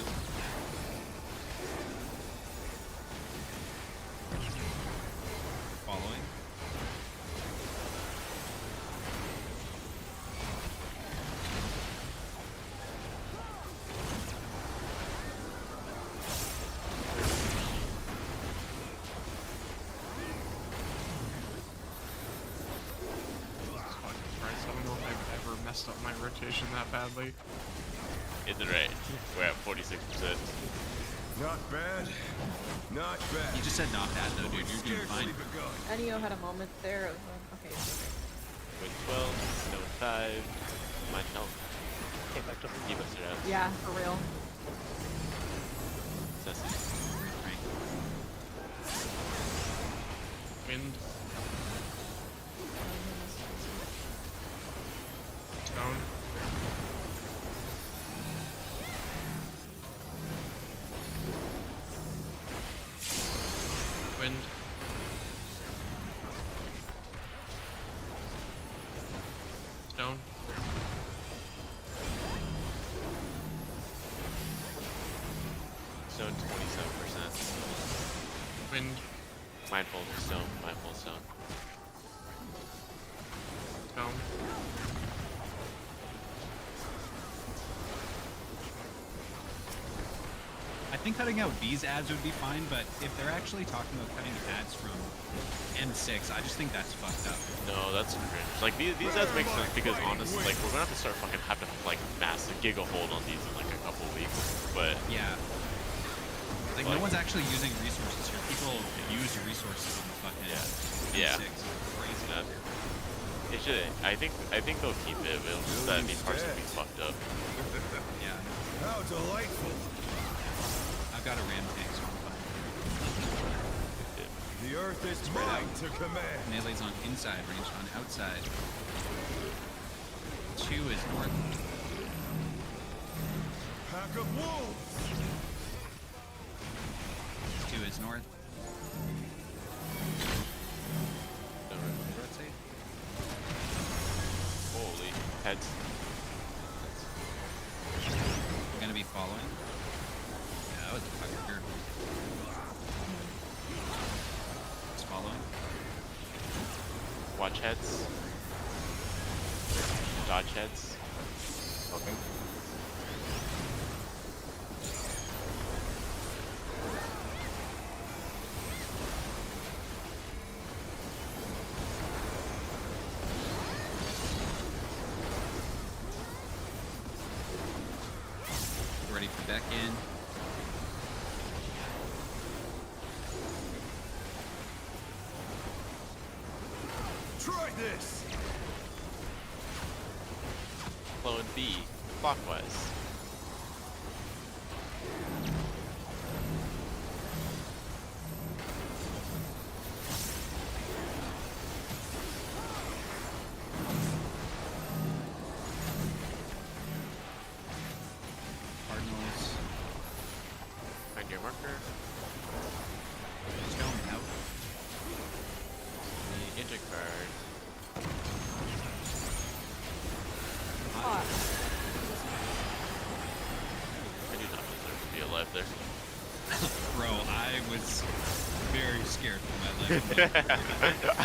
Following. Messed up my rotation that badly. It's right. We're at 46%. Not bad. Not bad. You just said not bad though, dude. You're doing fine. Anio had a moment there of, okay. Win 12, Stone 5, Mind Health. Okay, back to Keep us around. Yeah, for real. Wind. Stone. Wind. Stone. Stone 27%. Wind. Mindful Stone, Mindful Stone. Stone. I think cutting out these ads would be fine, but if they're actually talking about cutting ads from M6, I just think that's fucked up. No, that's cringe. Like these ads make sense because honestly, like we're gonna have to start fucking having like massive giga hold on these in like a couple weeks. But yeah, like no one's actually using resources here. People use resources on the fucking yeah. M6. It's crazy. It should. I think they'll keep it. But it'll just that these parts will be fucked up. Yeah. How delightful. I've got a ram tank, so I'm fine. The The earth is mine to command. Melee's on inside, ranged on outside. 2 is north. Pack of wolves. 2 is north. Let's see. Holy heads. I'm gonna be following. Yeah, that was a fucker. It's following. Watch heads. Dodge heads. Okay. Ready for deck in. Try this. Clone B. Clockwise. Cardinals. Find your marker. Stone out. The intercard. Hot. I do not deserve to be alive there. Bro, I was very scared for my life.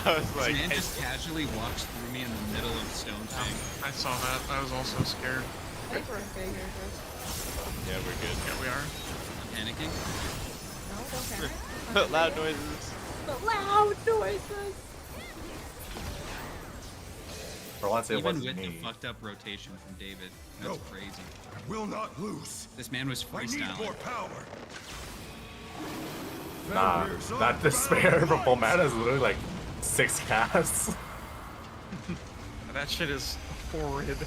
I was This like, man just casually walks through me in the middle of Stone Tank. I saw that. I was also scared. I think we're okay here, Chris. yeah, we're good. Yeah, we are. I'm panicking. No, don't panic. Loud noises. The loud noises. For once, it Even wasn't with the me. fucked up rotation from David. That's No. crazy. I will not lose. This man was I need more freestyling. power. Nah, Fenrir's that on despair fire. from full mana is literally like 6 casts. That shit is horrid.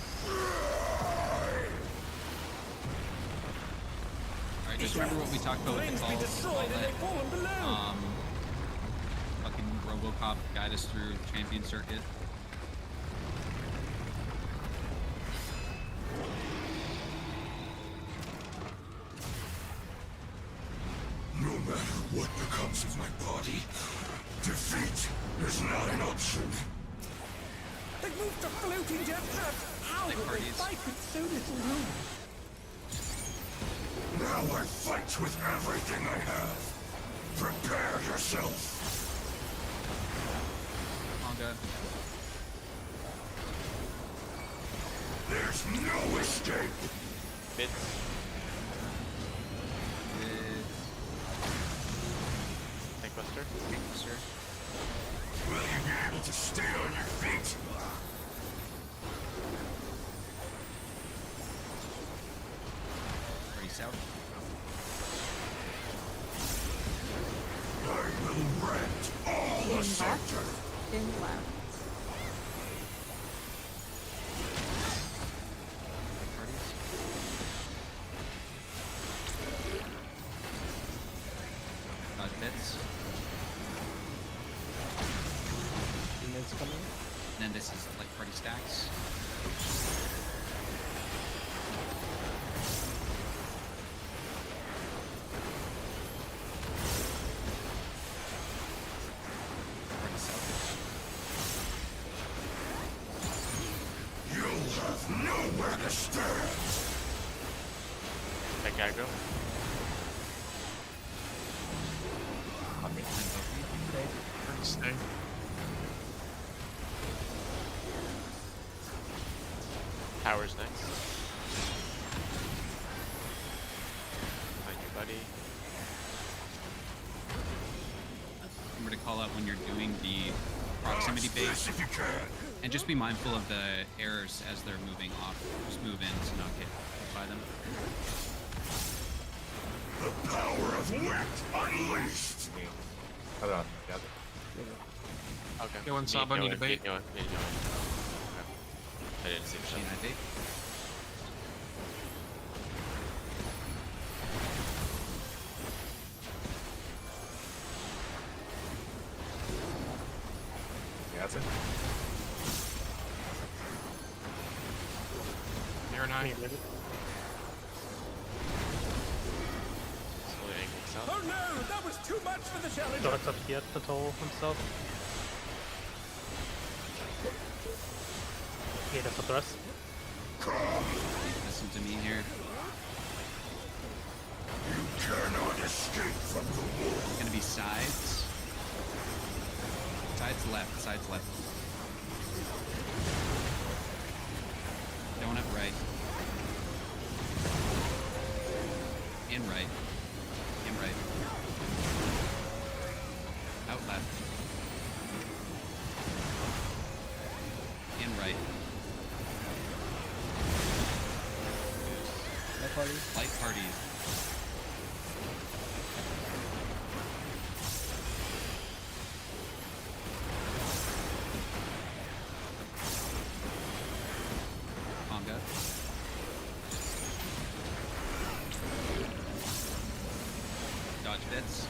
Alright, just remember what we talked about with Planes the be calls. destroyed All and they that, fallen below. fucking Robocop guide us through Champion Circuit. No matter what becomes of my body, defeat is not an option. They moved the floating death trap. How Like did they parties. fight with so little room? Now I fight with everything I have. Prepare yourself. Manga. There's no escape. Mid. Tank buster. Sir. Will you be able to stay on your feet? Pretty south. I will rent all the In sector. left. In left. Parties. Dodge bits. Units coming. And then this is like party stacks. Party south. You'll have nowhere to stand. Tank aggro. And Bofi. Pretty stay. Towers next. Find your buddy. Remember to call out when you're doing the proximity Dodge base, this if you can. and just be mindful of the errors as they're moving off. Just move in to not get hit by them. The power of wit unleashed. Hold on, gather. Okay. Yo, and Saba need to bait. Okay. I didn't see the shot. Machine I think. That's it. Near an eye. Slowly angling south. Oh no, that was too much for the challenge. So it's up here to toll himself. Yeah, that's a thrust. Listen to me here. You cannot escape from the war. It's gonna be sides. Sides left, sides left. Donut right. In right. In right. Out left. In right. Light party. Light party. Conga. Dodge bits.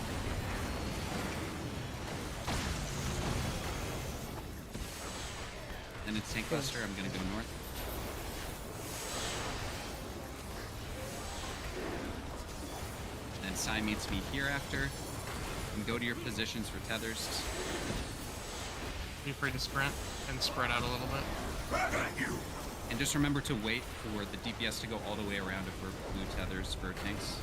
Then it's Tank Buster. I'm gonna go north. Then Sai meets me here after. And go to your positions for tethers. Be free to sprint and spread out a little bit. Back at you. And just remember to wait for the DPS to go all the way around if we're blue tethers for tanks.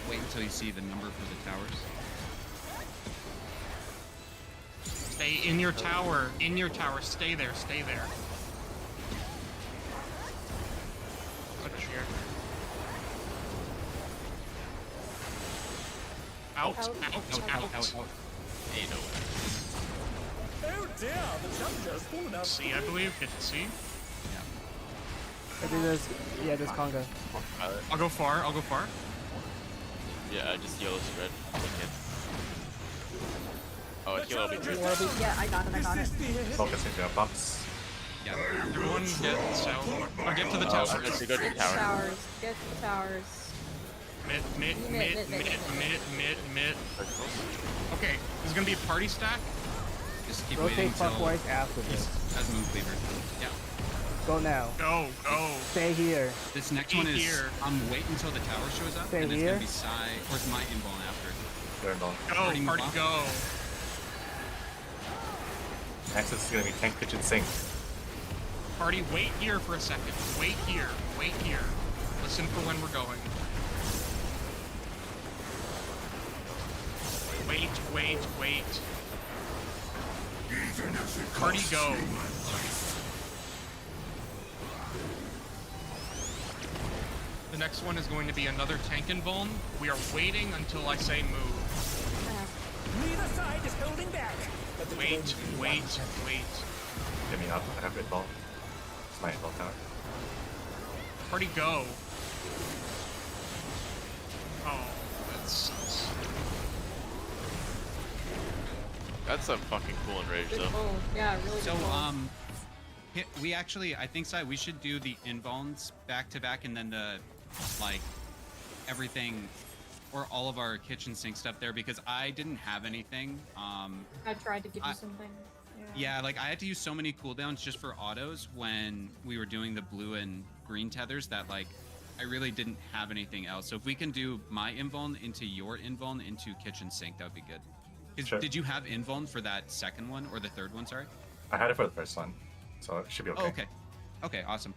Wait until you see the number for the towers. Stay in your tower. In your tower. Stay there. Stay there. Push here. Out. Out. Out. Ain't no way. Oh dear, the challenger's fallen out. C, I believe. Hit C. I think there's, yeah, there's Conga. I'll go far. I'll go far. Yeah, just yellow spread. Oh, it's yellow be good. Yeah, I got it. I got it. Focus into a box. Yeah. Everyone get south. Or get to the Oh, tower. let's go to the Get the tower. towers. Get the towers. Mid. Mid. Okay, this is gonna be a party stack. Just keep waiting Rotate until clockwise after this. as Moon Cleaver. Yeah. Go now. Go. Stay here. This next Stay one is here. wait until the tower shows up, Stay and it's here. gonna be Sai, or it's my inball after. They're involved. Go. Party Party move go. Next is gonna be Tank Kitchen Sink. Party, wait here for a second. Wait here. Listen for when we're going. Wait. Even if it Party costs go. me my life. The next one is going to be another tank invuln. We are waiting until I say move. Neither side is holding back. But the Wait. Get me up. I have involved. It's my involved tower. Party go. Oh, that sucks. That's a fucking cool enrage Good though. pull. Yeah, really So good pull. we actually, I think, Sai, we should do the invulns back to back, and then the like everything or all of our kitchen sink stuff there, because I didn't have anything. I tried to give you something. Yeah, like I had to use so many cooldowns just for autos when we were doing the blue and green tethers that like I really didn't have anything else. So if we can do my invuln into your invuln into kitchen sink, that would be good. Sure. Did you have invuln for that second one or the third one? Sorry. I had it for the first one, so it should be okay. Oh, okay. Okay, awesome.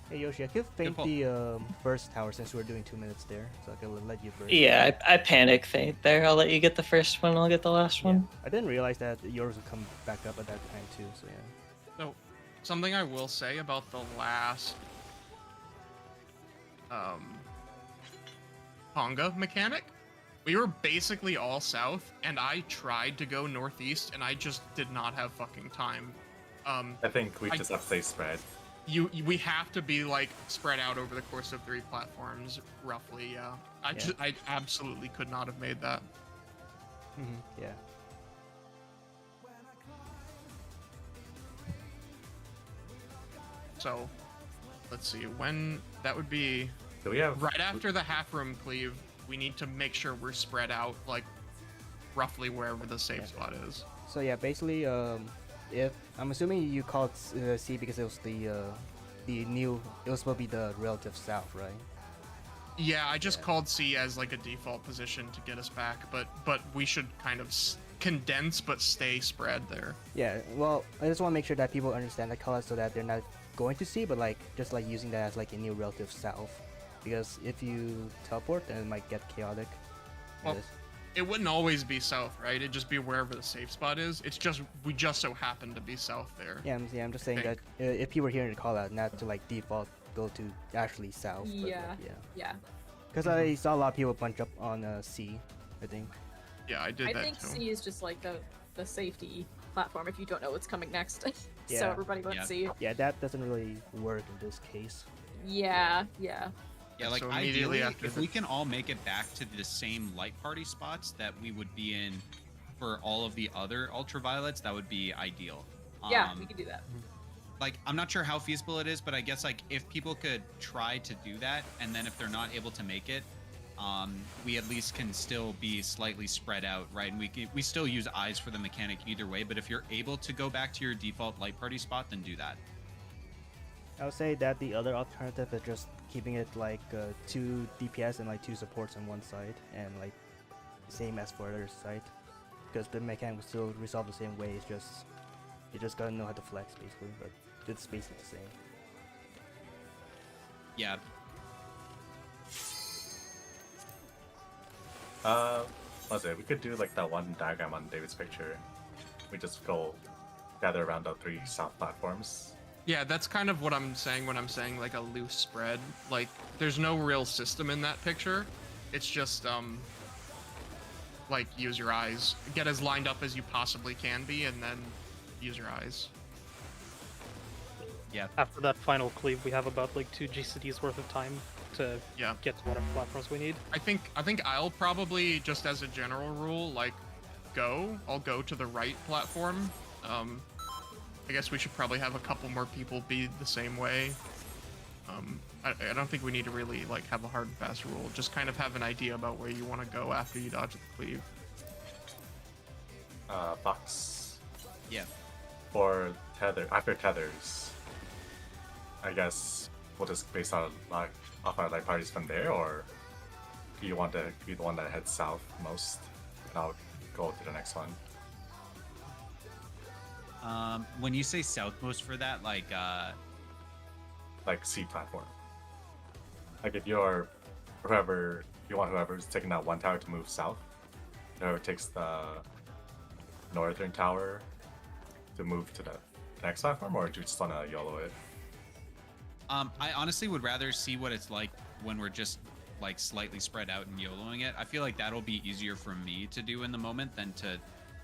Hey Yoshi, I could feint pull. the burst tower since we're doing 2 minutes there, so I can let you burst. Yeah, I panic feint there. I'll let you get the first one. I'll get the last one. I didn't realize that yours would come back up at that time too, so yeah. So, something I will say about the last Honga mechanic, we were basically all south, and I tried to go northeast, and I just did not have fucking time. I think we just have to stay spread. We have to be like spread out over the course of 3 platforms, roughly. Yeah, I absolutely could not have made that. Yeah. So, let's see, when that would be Do we have right after the half room cleave. We need to make sure we're spread out, like roughly wherever the safe spot is. So yeah, basically, if I'm assuming you called C because it was the new, it was supposed to be the relative south, right? Yeah, I just called C as like a default position to get us back, but we should kind of condense but stay spread there. Yeah. Well, I just want to make sure that people understand the color so that they're not going to C, but like just like using that as like a new relative south, because if you teleport, then it might get chaotic. Well, it wouldn't always be south, right? It'd just be wherever the safe spot is. It's just we just so happen to be south there. Yeah, I'm just saying that if people are hearing the call out, not to like default go to actually south. But, Yeah. like, Yeah. Because I saw a lot of people bunch up on C, I think. Yeah, I did I that think too. C is just like the safety platform if you don't know what's coming next. Yeah. So everybody went C. Yeah, that doesn't really work in this case. Yeah. Yeah, like So ideally, immediately after if we can all make it back to the same light party spots that we would be in for all of the other ultraviolets, that would be ideal. Yeah, we can do that. Like, I'm not sure how feasible it is, but I guess like if people could try to do that, and then if they're not able to make it, we at least can still be slightly spread out, right? And we still use eyes for the mechanic either way. But if you're able to go back to your default light party spot, then do that. I would say that the other alternative is just keeping it like 2 DPS and like 2 supports on one side, and like same as for the other side, because the mechanic will still resolve the same way. It's just you just gotta know how to flex basically, but it's basically the same. Yeah. What's it? We could do like that one diagram on David's picture. We just go gather around the 3 south platforms. Yeah, that's kind of what I'm saying when I'm saying like a loose spread. Like, there's no real system in that picture. It's just like use your eyes, get as lined up as you possibly can be, and then use your eyes. Yeah. After that final cleave, we have about like 2 GCDs worth of time to get to whatever platforms we need. I think I'll probably, just as a general rule, like I'll go to the right platform. I guess we should probably have a couple more people be the same way. I don't think we need to really like have a hard and fast rule. Just kind of have an idea about where you want to go after you dodge the cleave. Fox. Yeah. For after tethers, I guess we'll just base on off our light parties from there, or do you want to be the one that heads south most, and I'll go to the next one. When you say southmost for that, like C platform. Like if you're whoever's taking that one tower to move south, whoever takes the northern tower to move to the next platform, or do you just want to YOLO it? I honestly would rather see what it's like when we're just like slightly spread out and YOLOing it. I feel like that'll be easier for me to do in the moment than to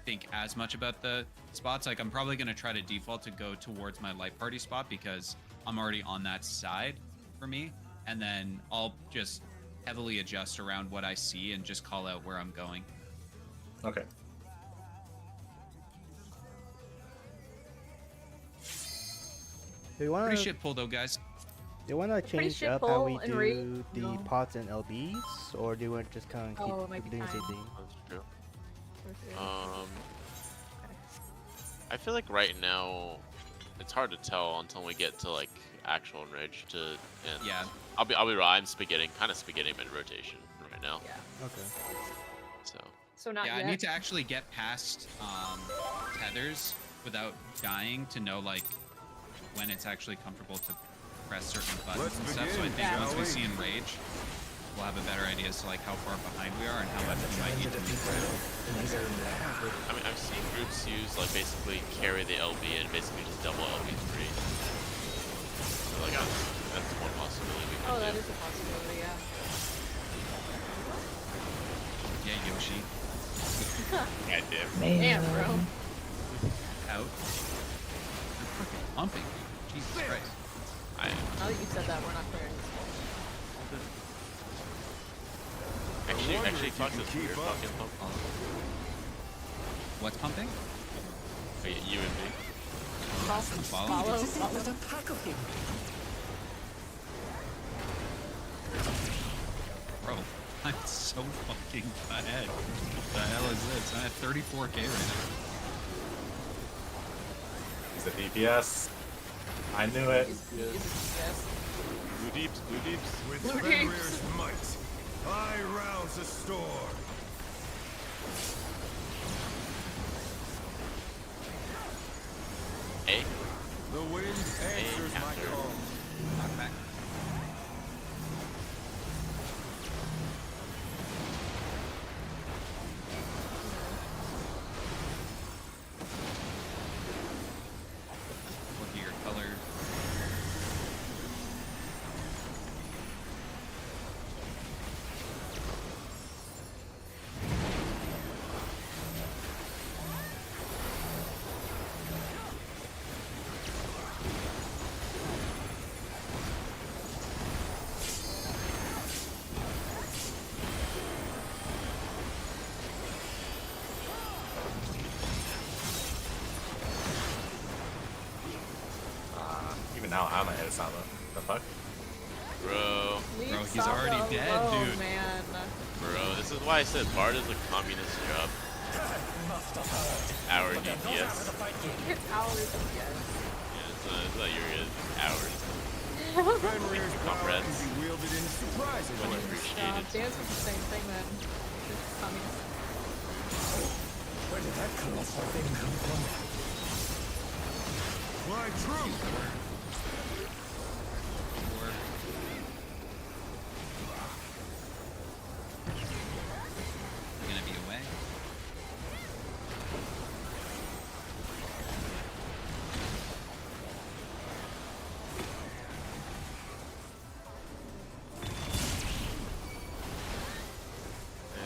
think as much about the spots. Like, I'm probably going to try to default to go towards my light party spot because I'm already on that side for me, and then I'll just heavily adjust around what I see and just call out where I'm going. Okay. Do you wanna, Pretty shit pull though, guys. Do you want to Pretty change shit up how we pull and do the no. pots and LBs, or do you want to just kind of Oh, it might keep be doing the same time. thing? That's true. I feel like right now it's hard to tell until we get to like actual enrage and Yeah. I'll be real, I'm kind of spaghetti mid rotation right now. Yeah. Okay. So not Yeah, yet. I need to actually get past tethers without dying to know like when it's actually comfortable to press certain buttons and stuff. So I think once we see enrage, we'll have a better idea as to like how far behind we are and how much we might need to move around. I mean, I've seen groups use like basically carry the LB and basically just double LB3. So like that's one possibility we could that do. is a possibility, yeah. Yeah, Yoshi. Yeah, damn. Damn, bro. Out. They're fucking pumping. Jesus Christ. Now that you said that, we're not clearing this wall. Actually, Fox is weird fucking pump. What's pumping? You and me. Follow. There's a pack of him. Bro, I'm so fucking ahead. What the hell is this? I'm at 34k right now. He's a DPS. I knew it. Blue deeps, blue deeps. With Blue Fenrir's might, I rouse a storm. Hey. The wind answers my counter. call. Knockback. Look at your color. Even now, I'm ahead of Saba. The fuck? Bro. Leave Bro, he's Saba already dead, alone, dude. Man. Bro, this is why I said Bard is a communist job. Our DPS. It's hours of yes. Yeah, it's not your hours. Fenrir's power Comrades. can be wielded in surprising Much ways. appreciated. Dance was the same thing then. Just communist. Where did that colossal thing come from? My truth. Four. Gonna be away.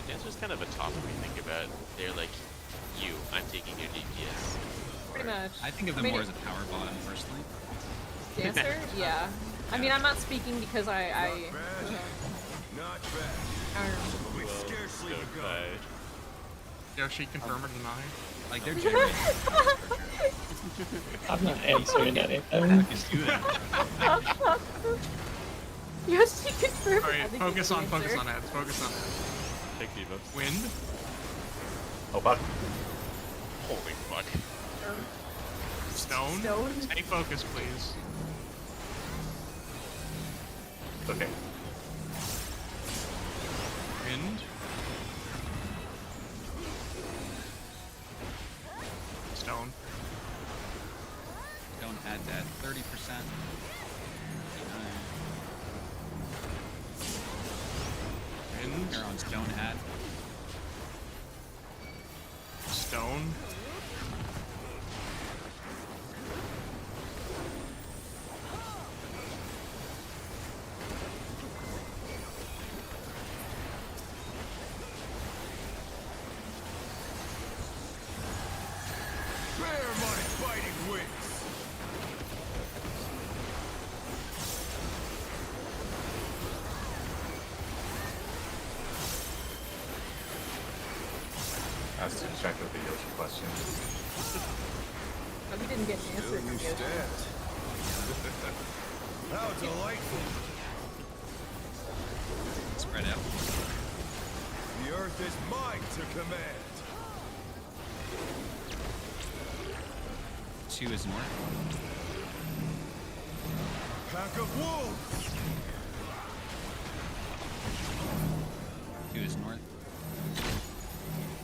Dancer's kind of a top when you think about it. They're like, I'm taking your DPS. Pretty much. I think of them more as a power bottom, personally. Dancer? Yeah. I mean, I'm not speaking because I Not bad. don't know. We've scarcely begun. Yoshi, confirm or deny? Like, they're generating. I'm not answering anything. Just do that. Yes, you confirm. Alright, focus on ads. Focus on ads. Take debuffs. Wind. Oh fuck. Holy fuck. Stone. Stone. Stay focused, please. Okay. Wind. Stone. Don't add that 30%. Wind. They're on stone add. Stone. Bear my fighting wings. I was too distracted with the Yoshi question. Oh, we didn't get an answer Still from you you. stand. How delightful. Spread out. The earth is mine to command. 2 is north. Pack of wolves. 2 is north.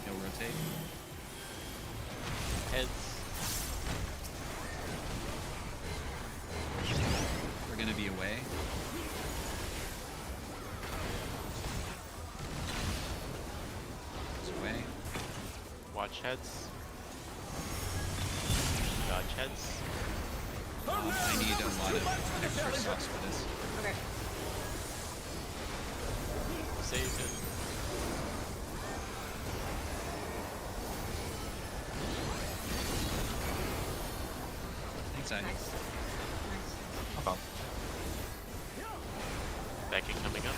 He'll rotate. Heads. We're gonna be away. It's away. Watch heads. Dodge heads. I need a lot of extra sauce for this. Okay. Save it. Thanks, I. Nice. Oh, Becky coming up.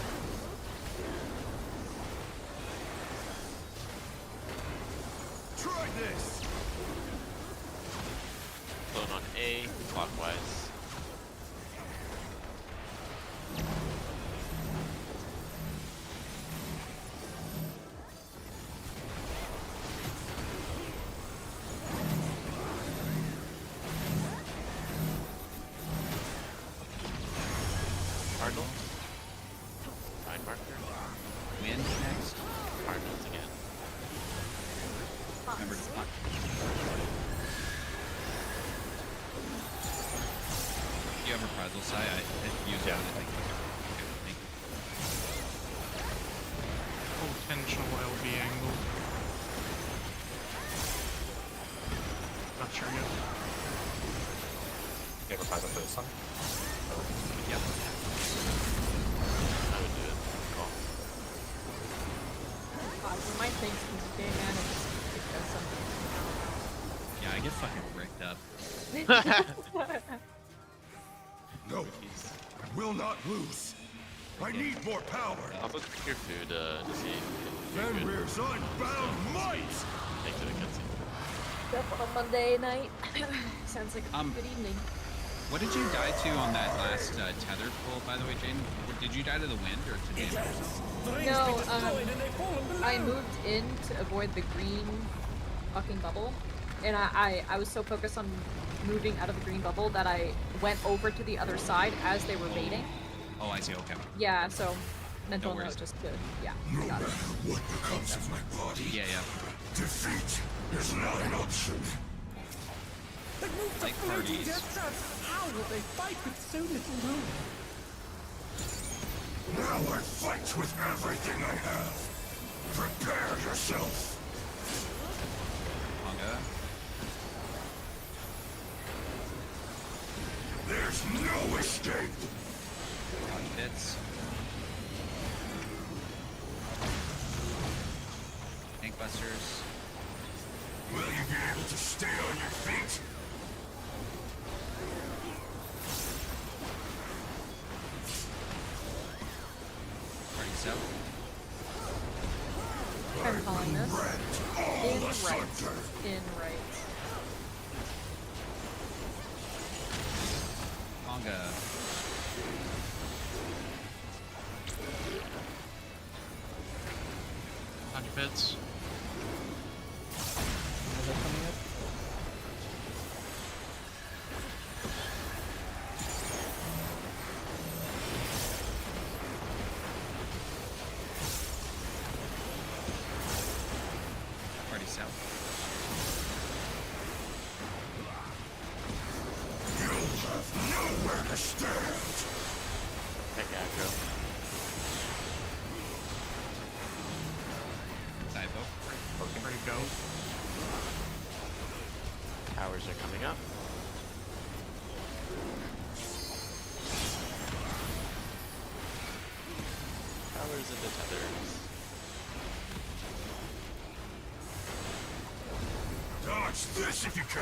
Try this. zone on A, clockwise. Cardinal. Mind marker. Wind next. Cardinals again. Remember to block. Do you have reprisal Sai? I use it. I think. Okay, thank you. Potential LB angle. Not sure yet. You have a present for this one? Yep. I would do it. Call. God, when my thing's moving, man, it does something. Yeah, I get fucking bricked up. No, I will not lose. I need more power. Also check your food to see if you're good. Fenrir's unbound might! Thanks for the cutscene. Up on a Monday night. Sounds like a good evening. What did you die to on that last tether pull, by the way, Jane? Did you die to the wind or to damage or something? No, I moved in to avoid the green fucking bubble. And I was so focused on moving out of the green bubble that I went over to the other side as they were baiting. Oh, I see, okay. Yeah, so mental No worries. note just to, yeah, No I got matter it. what becomes of my body, Yeah, yeah. defeat is not an option. They moved the Like floating parties. death traps. How will they fight with so little room? Now I fight with everything I have. Prepare yourself. Manga. There's no escape. Dodge bits. Tank busters. Will you be able to stay on your feet? Party south. I'm calling this. In right. asunder. In right. Manga. Bits. Is that coming up? Party south. You'll have nowhere to stand. Heck aggro. Typo. Ready to go. Towers are coming up. Towers into tethers. Dodge this if you can.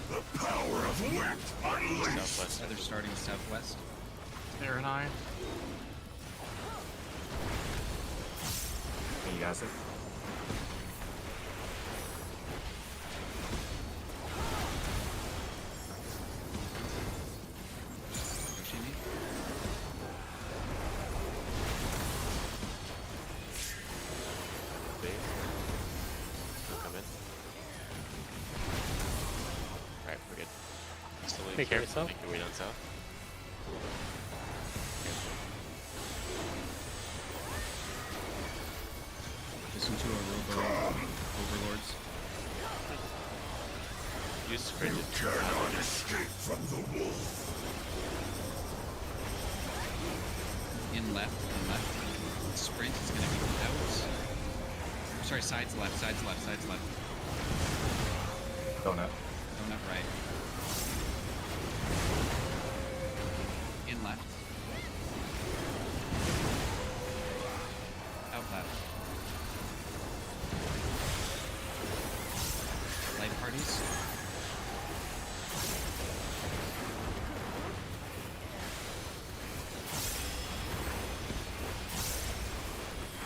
The power of wind unleashed. Southwest. They're starting southwest. There and I. Can you guys it? Yoshimi. Base. Don't come in. Alright, we're good. Still in Take care of yourself. Make your way down south. Listen to a robo overlords. Use sprint You to cannot escape from the wolf. In left. Sprint is gonna be out. Sorry, sides left. Donut. Donut right. In left. Out left. Light parties.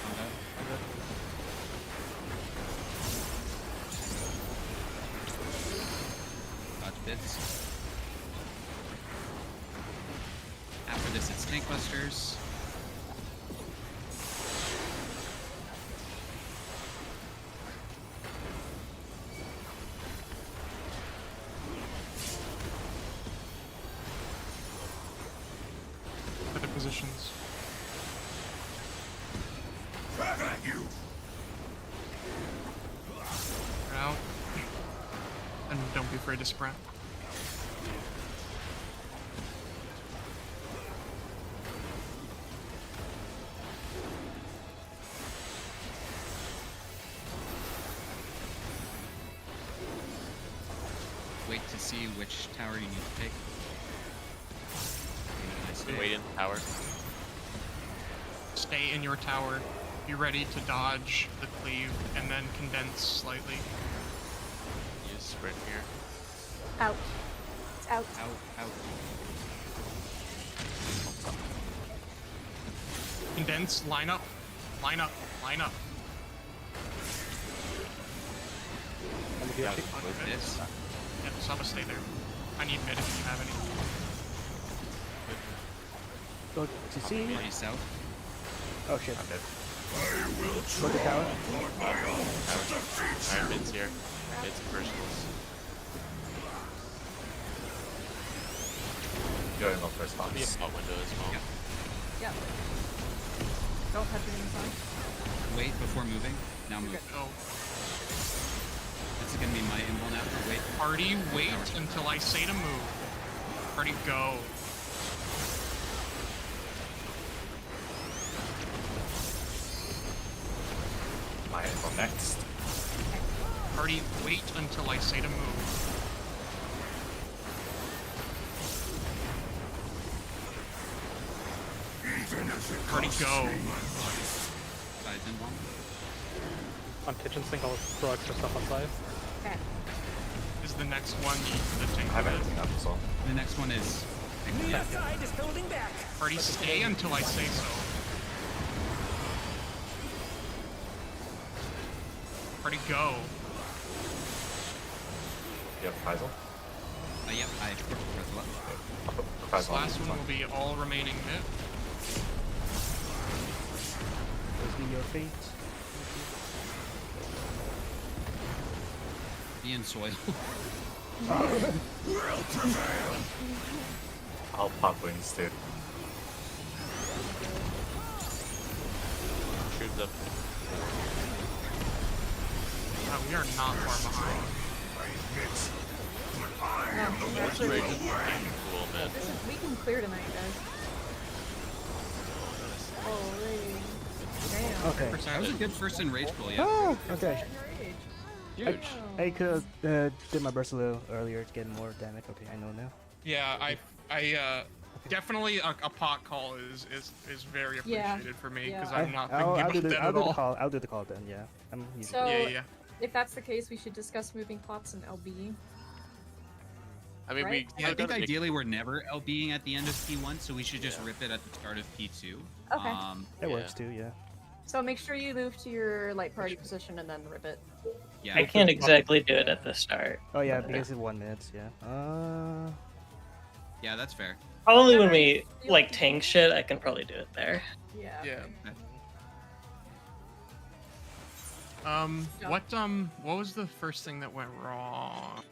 Manga. Ghostbusters. Other positions. Have at you! You're out. And don't be afraid to sprint. Wait to see which tower you need to take. Wait in the tower. Stay in your tower. Be ready to dodge the cleave and then condense slightly. Use sprint here. Out. It's out. Out. Condense, line up. Line up. Line up. Yeah, With this. Yep, Saba, stay there. I need mid if you have any. Go to C. Party south. Oh shit. I'm dead. Go to tower. Alright, mid's here. Mid's personals. You're in the first box. Be a spot window as well. Yep. Don't touch anything, son. Wait before moving. Now move. Oh. This is gonna be my invul now. Wait. Party, wait until I say to move. Party, go. My info next. Party, wait until I say to move. Party, go. Sides invul. On kitchen sink, I'll throw extra stuff on side. Okay. Is the next one the tank? I have anything up, so. The next one is. Near side is holding back. Party, stay until I say so. Party, go. You have Faisal? Yep. I press left. I'll put This Faisal on last this one will be all remaining mid. Those be your fate. Be in soil. I'll pop wings too. Troops up. We are not far behind. No, What's actually, rage? Cool, man. we can clear tonight, guys. Holy. Damn. Okay. That was a good first in rage pool, yeah. Oh, okay. Huge. I could have did my burst a little earlier to get more damage. Okay, I know now. Yeah, I definitely a pot call is very Yeah. appreciated for me Yeah. because I'm not I'll thinking do about the that at all. call. I'll do the call then. Yeah. I'm usually. So, Yeah. if that's the case, we should discuss moving pots and LB. I mean, Right? we. Yeah, I think ideally we're never LBing at the end of P1, so we should just rip it at the start of P2. Okay. That works too. Yeah. So make sure you move to your light party position and then rip it. Yeah. I can't exactly do it at the start. Oh yeah, because it's 1 minute. Yeah. Yeah, that's fair. Probably when we like tank shit, I can probably do it there. Yeah. Yeah. Yeah. What was the first thing that went wrong?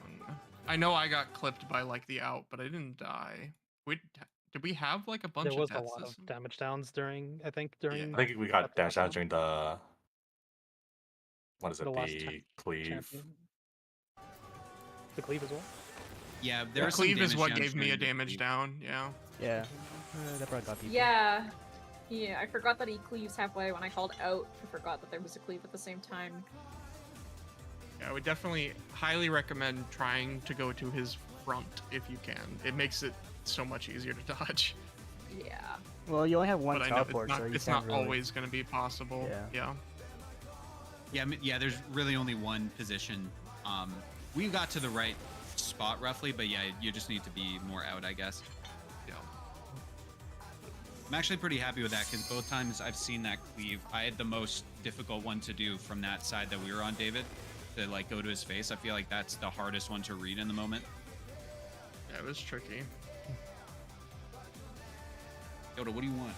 I know I got clipped by like the out, but I didn't die. Did we have like a bunch There was of a deaths lot this- of damage downs during, I think, during. I think we got dashed out during the. What is it? The last The cleave. champion. The cleave as well. Yeah, there The was some cleave is damage what downs gave me a during the damage cleave. down, yeah. Yeah. That probably got people. Yeah. Yeah, I forgot that he cleaves halfway when I called out. I forgot that there was a cleave at the same time. Yeah, I would definitely highly recommend trying to go to his front if you can. It makes it so much easier to dodge. Yeah. Well, you only have one But I know teleport, so you it's can't not really... always going to be possible. Yeah. Yeah, there's really only one position. We got to the right spot roughly, but yeah, you just need to be more out, I guess. Yeah. I'm actually pretty happy with that because both times I've seen that cleave, I had the most difficult one to do from that side that we were on, David, to like go to his face. I feel like that's the hardest one to read in the moment. Yeah, it was tricky. Yoda, what do you want?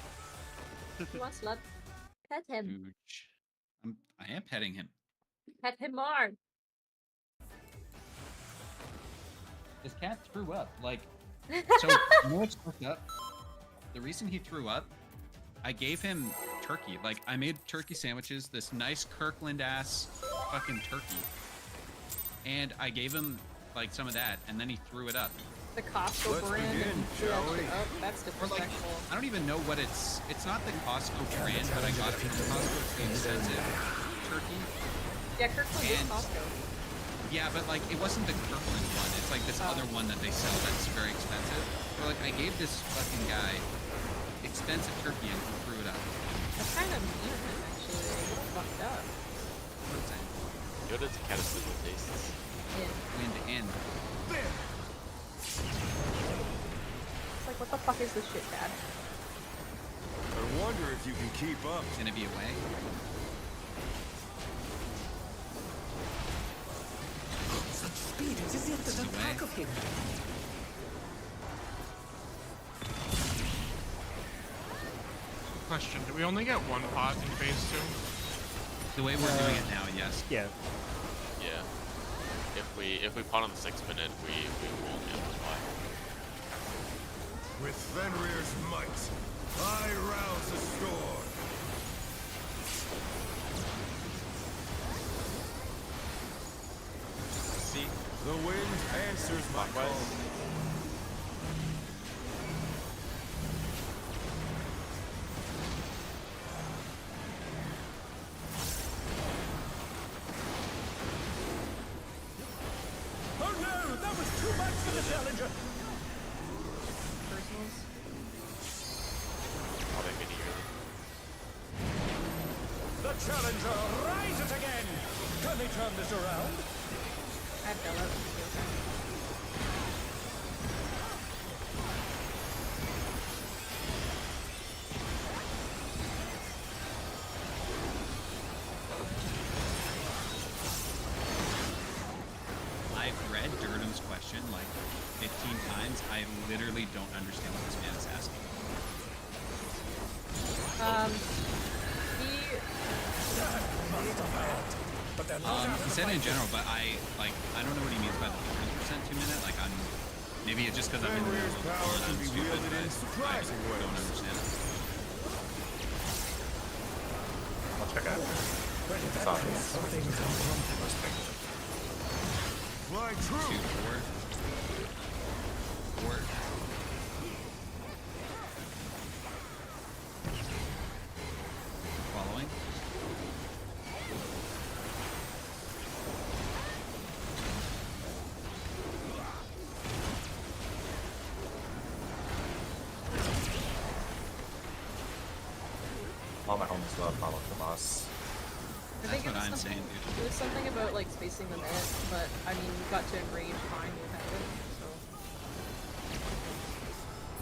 He wants love. Pet him. Gooch. I am petting him. Pet him more. His cat threw up. Like, so you know what's fucked up? The reason he threw up, I gave him turkey. Like, I made turkey sandwiches, this nice Kirkland ass fucking turkey, and I gave him like some of that, and then he threw it up. The Costco brand. That's disrespectful. I don't even know what it's. It's not the Costco brand, but I got it from Costco. It's the expensive turkey. Yeah, Kirkland is Costco. Yeah, but like it wasn't the Kirkland one. It's like this other one that they sell that's very expensive. So like I gave this fucking guy expensive turkey and he threw it up. That's kind of mean of him, actually. It's fucked up. What I'm saying. Yoda's a cat of simple tastes. Wind in. It's like, what the fuck is this shit, Dad? I wonder if you can keep up. Gonna be away. Such speed, it is yet the back of him. Question, do we only get one pot in phase 2? The way we're doing it now, yes. Yeah. Yeah. If we pot on the 6 minute, we won't amplify. With Fenrir's might, I rouse the storm. See? The wind answers my call. Oh no, that was too much for the challenger. Personals. I'll make mini early. The challenger rises again. Can they turn this around? I have Bella. I've read Durden's question like 15 times. I literally don't understand what this man is asking. He said in general, but I don't know what he means by the 30% 2 minute. Like maybe it's just because I'm in the middle of Power and can I'm be stupid, wielded in but surprising I ways. don't understand it. I'll check out. It's obvious. Fly true. 2, 4. 4. Following. All my homies love follow from us. That's what I'm saying, dude. It was something about like spacing the minute, but I mean, you got to enrage fine without it, so.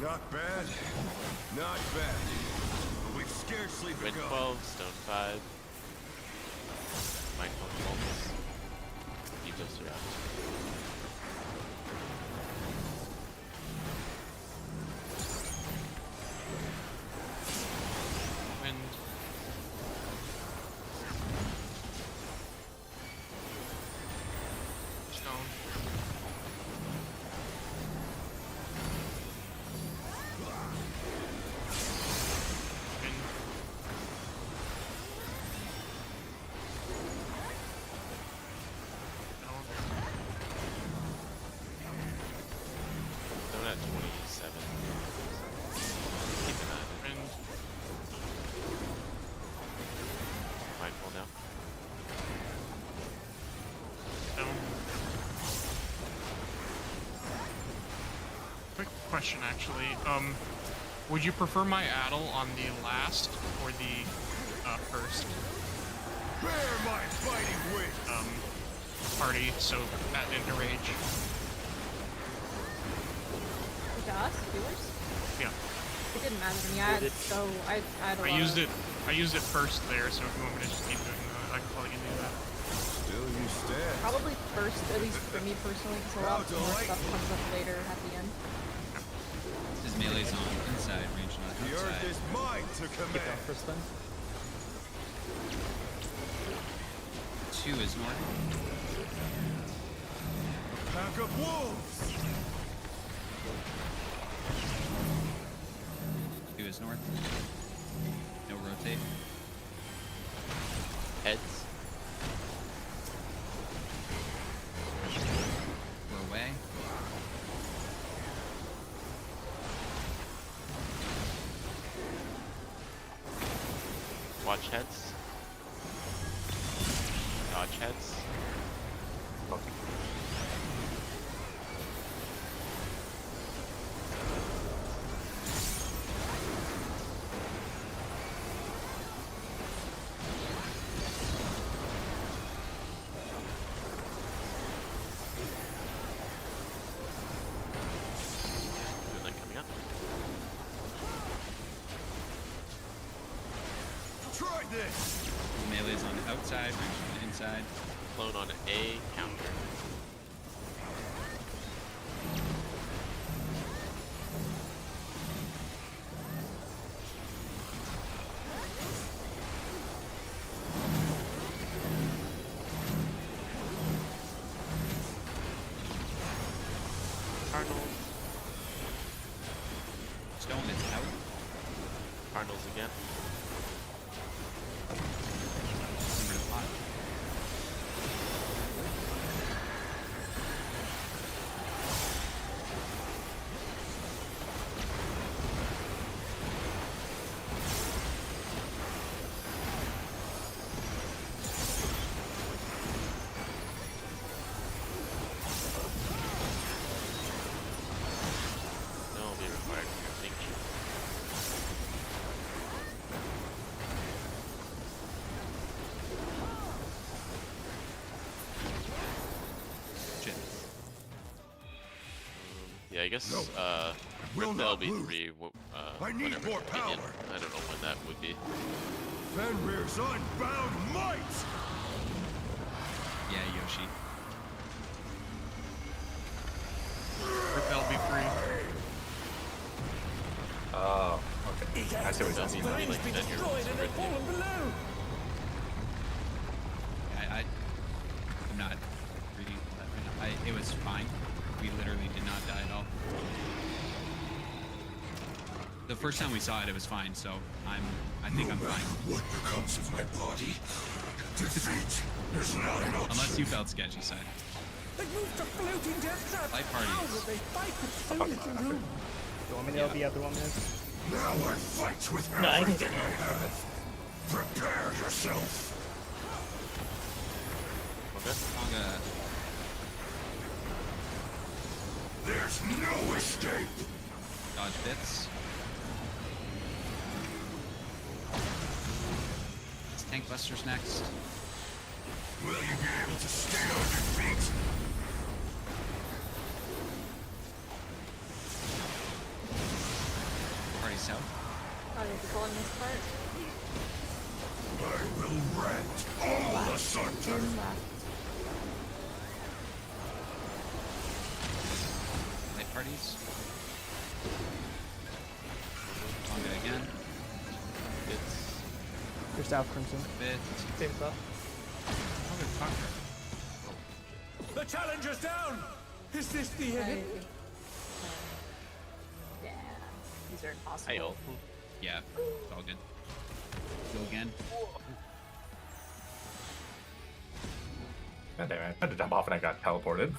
Not bad. Not bad. But we've scarcely Wind begun. 12, stone 5. Mindful Pulse. Keeps us around. Wind. Stone. Wind. Stone at 27. Keep an eye on it. Wind. Mindful now. Stone. Quick question, actually. Would you prefer my addle on the last or the first Bear my fighting wings. party? So at Interrage. To us, viewers? Yeah. It didn't matter to me. I had a lot I of- used it first there, so if you want me to just keep doing that, I can probably do that. Still you stand. Probably first, at least for me personally, because a lot more stuff comes up later at the end. This is Melee's on inside, range on The outside. earth is mine to Get down command. first then. 2 is north. Pack of wolves. 2 is north. No rotate. Heads. We're away. Watch heads. Dodge heads. Okay. And then coming up. Try this. Melee's on the outside, range on the inside. Clone on a counter. Cardinals. Stone is out. Cardinals again. Number to pot. No will be required for your thinking. Shit. Yeah, I guess No, will with not the lose. LB3, I need whenever more it's convenient. power. I don't know when that would be. Fenrir's unbound might. Yeah, Yoshi. Repel be free. Oh, okay. I see what That'll you're be saying. like be 10 years destroyed and they've right fallen below. I'm not reading that right now. It was fine. We literally did not die at all. The first time we saw it, it was fine. So I think I'm fine. What becomes of my body? Defeat is not an option. Unless you felt sketchy side. They moved to floating death traps. Light How parties. will they fight with so little room? You want me to LB after 1 minute? Now I fight with No, I can everything get I have. Prepare yourself. Okay. Tonga. There's no escape. Dodge bits. It's Tank Busters next. Will you be able to stay on your feet? Party south. Oh, you're pulling this part? I will rend all asunder. In left. Light parties. Tonga again. It's You're south, Crimson. Bit. Same stuff. Motherfucker. The challenger's down. Is this the I end? think, yeah, these are impossible. Hail. Yeah, it's all good. Go again. God damn it. I had to jump off and I got teleported.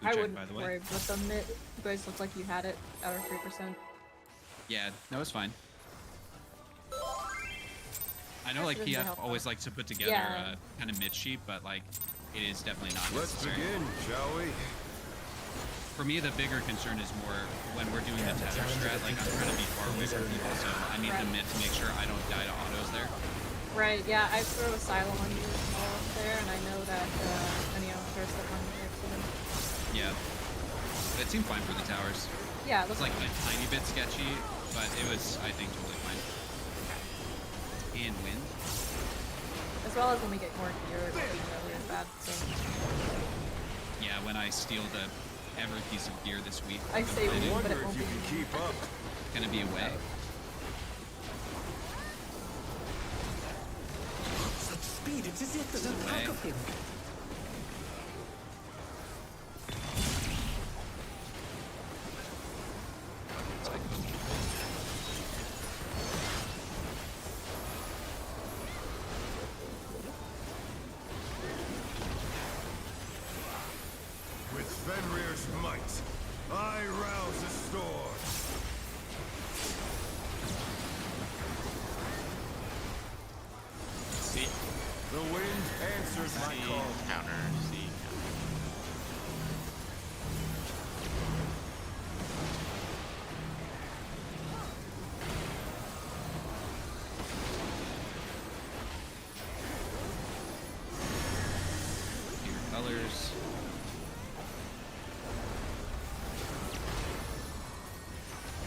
I check, wouldn't by the way. worry with them. It, you guys looked like you had it out of 3%. Yeah, no, it's fine. I know, like, This is PF helpful. always likes to put together Yeah. kind of mid sheet, but like, it is definitely not Let's necessary. begin, shall we? For me, the bigger concern is more when we're doing the tether strat. Like, I'm trying to be far away from people, so I need the Right. mid to make sure I don't die to autos there. Right, yeah, I threw Asylum on you as well there, and I know that Anio throws that one next to them. Yeah. But it seemed fine for the towers. Yeah, It it was looks like a tiny bit sketchy, but it was, I think, totally fine. And wind. as well as when we get more gear being earlier. bad, so Yeah, when I steal every piece of gear this week, I say completed, we, but it Wonder won't if you be can keep up. it's gonna be away. Such speed, it's as if there's a pack of him. With Fenrir's might, I rouse the storm. See? The wind answers my See call. counter. See counter. Your colors.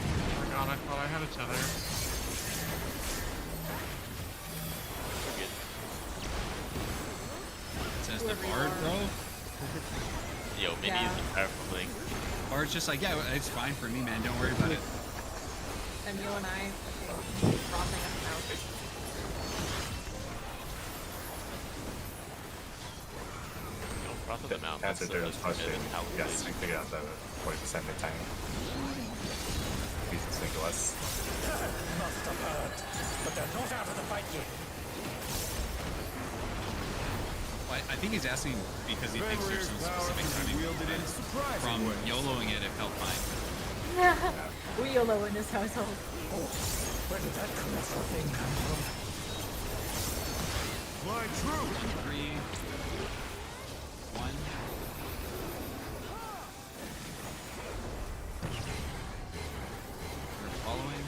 Oh my god, I thought I had a tether. We're good. It says the bard, bro. Yo, maybe Yeah. it's powerful link. Bard's just like, yeah, it's fine for me, man. Don't worry about it. and you and I fucking frothing at the mouth. Don't froth at the mouth. Answer That's Daryl's so question. good. How Yes, big. we figured out the 40% mid time. He's listening to us. Must have heard. But they're not out of the fight yet. Well, I think he's asking because he thinks there's some Fenrir's power specific can be timing wielded in surprising from ways. YOLOing it if help fine. We YOLO in this household. Oh, where did that colossal thing come from? Fly true. 3, 1. We're following.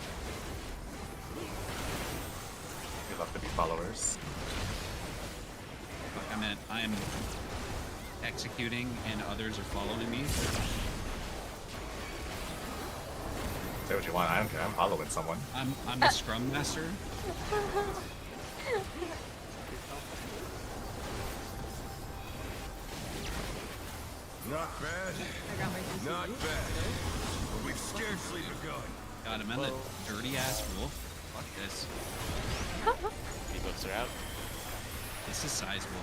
We love to be followers. Fuck, I meant I'm executing and others are following me. Say what you want. I don't care. I'm following someone. I'm the scrum master. Not bad. I got my GCU. Not bad. But we've scarcely begun. God, am I the dirty ass wolf? Fuck this. Debuffs are out. This is sizable.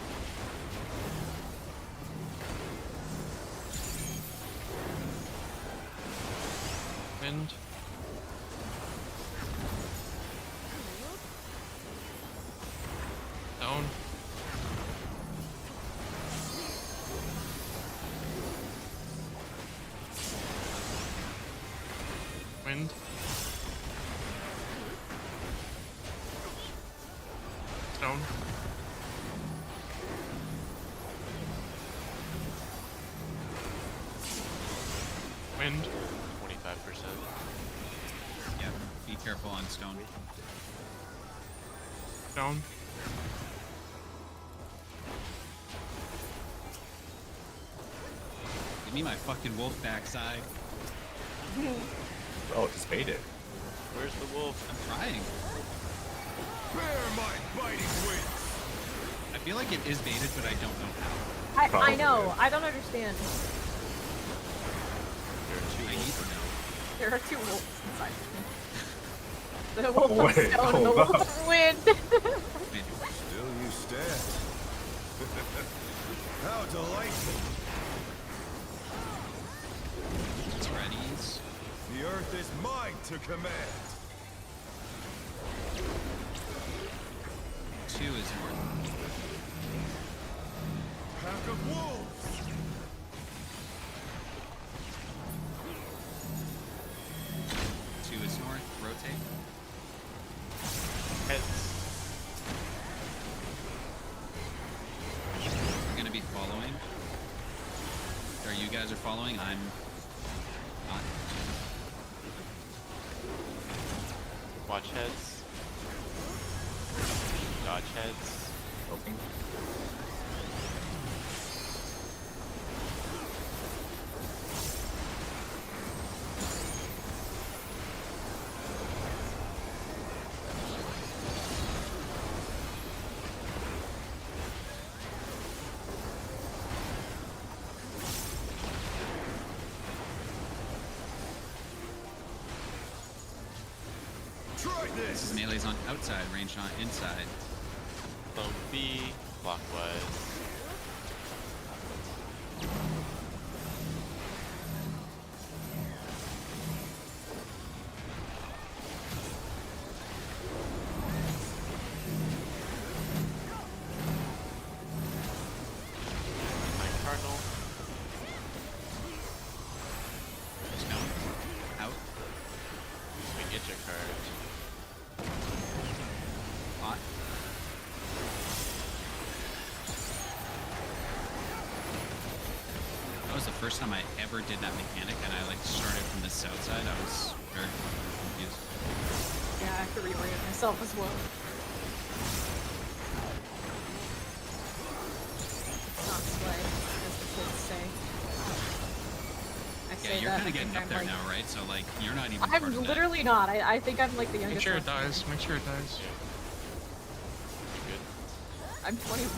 Wind. Down. Wind. Stone. Wind. 25%. Yeah, be careful on stone. Stone. Give me my fucking wolf backside. Oh, just baited. Where's the wolf? I'm trying. Bear my biting wings. I feel like it is baited, but I don't know how. I know. I don't understand. I need to know. There are two wolves inside me. The wolf of Wait, stone and the hold wolf up. of wind. Still you stand. How delightful. It's readies. The earth is mine to command. 2 is north. Pack of wolves. 2 is north. Rotate. Heads. We're gonna be following. Or you guys are following. I'm not. Watch heads. Dodge heads. Open. Try This is melee's on outside, range on inside. Zone B, clockwise. My cardinal. Stone. Out. Swing itch a card. Hot. That was the first time I ever did that mechanic, and I like started from the south side. I was very confused. Yeah, I have to reorient myself as well. It's not slay, as the kids say. I Yeah, say you're that, kind of I getting think up I'm there like, now, right? So like, you're not even. part I'm of that. literally not. I think I'm like the Make youngest sure it one. dies. Make sure it dies. Good. I'm 21.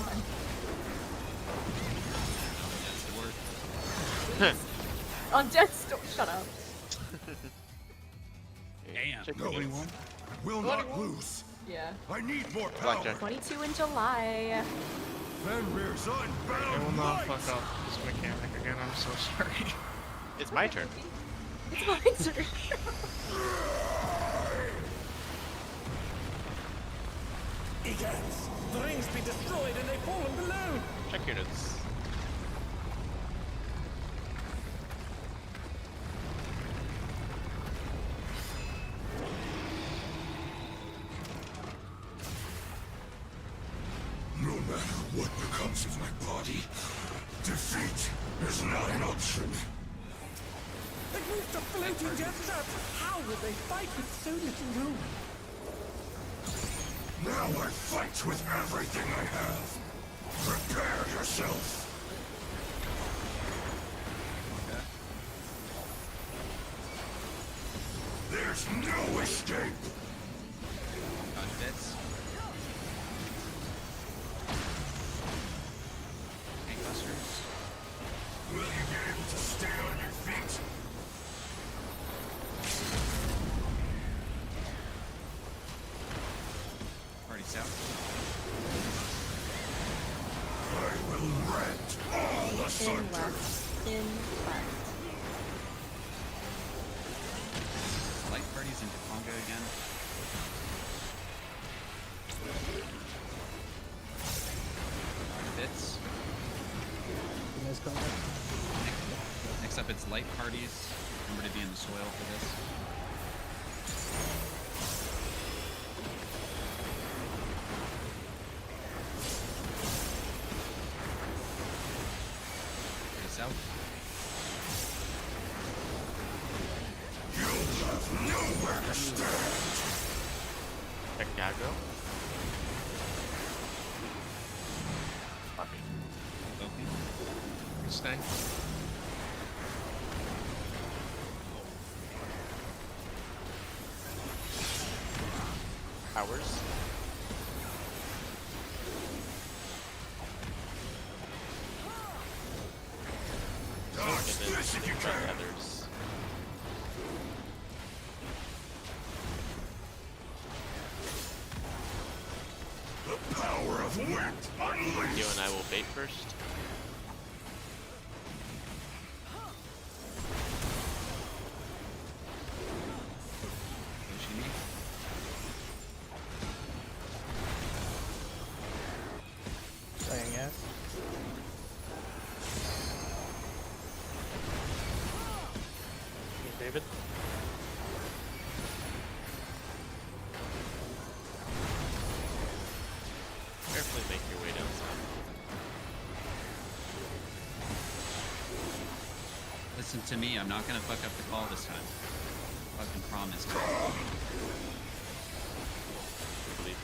That's the word. On Death's Door. Shut up. Damn. Check No. your Will not lose. Yeah. I need more power. Blackjack. 22 in July. Fenrir's I will unbound not might. fuck up this mechanic again. I'm so sorry. It's my turn. It's my turn. Egads! The ring's been destroyed and they've fallen below! Check your notes. No matter what becomes of my body, defeat is not an option. They've moved to floating death traps! How will they fight with so little room? Now I fight with everything I have. Prepare yourself. There's no escape. Dodge bits. Gangbusters. Will you be able to stay on your feet? Party south. I will rent all In asunder. left. In left. Light parties into Conga again. Dodge bits. You guys come back? Next up, it's light parties. Remember to be in the soil for this. Party south. You'll have nowhere to stand. Check Gago. Loki. Stay. Powers. Dodge And then this if you try can. others. The power of wit unleashed. You and I will bait first. Yoshimi. Saying yes. King David. Carefully make your way down south. Listen to me, I'm not gonna fuck up the call this time. Fucking promise. Believe.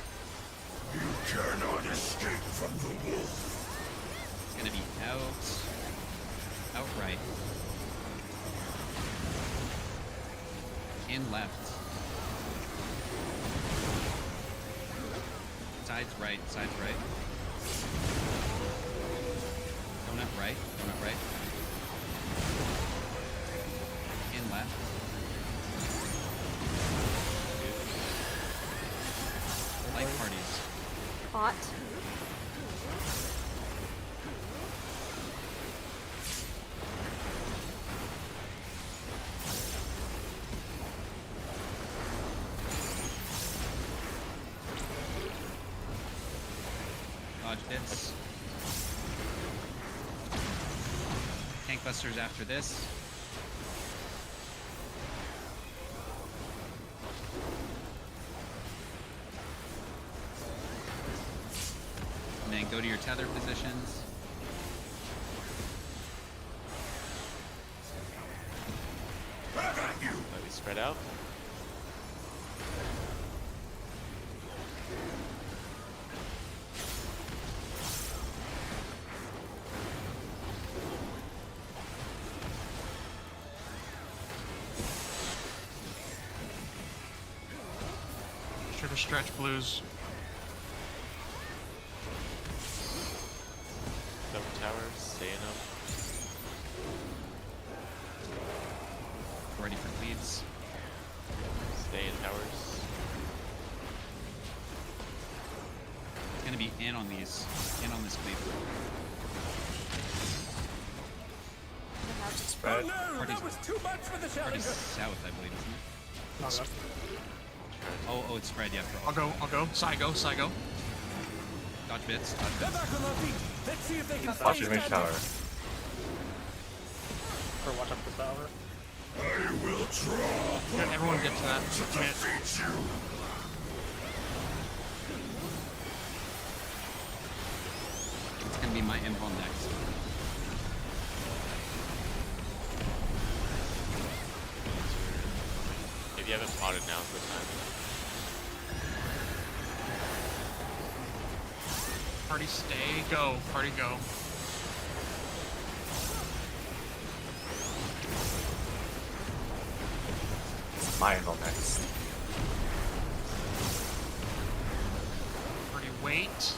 You cannot escape from the wolf. It's gonna be outright. In left. Sides right, Donut right. In left. pot. Dodge hits. Tank busters after this. And then go to your tether positions. Let me spread out. Sure to stretch blues. Double towers, staying up. Ready for leads. Stay in towers. It's gonna be in on these. In on this cleave. Spread. Oh no, Party's- that was too much for the Party's challenger. south, I believe, isn't it? Not enough. Oh, it's spread, yeah. I'll go. Psygo. Dodge bits. They're back on their feet. Let's see if they can Watch stay your mage standing. tower. Or watch out for the tower. I will draw Yeah, everyone get to that. to defeat you. It's gonna be my invul next. If you haven't potted, now's the time. Party stay, go. Party go. It's my anvil next. Party wait.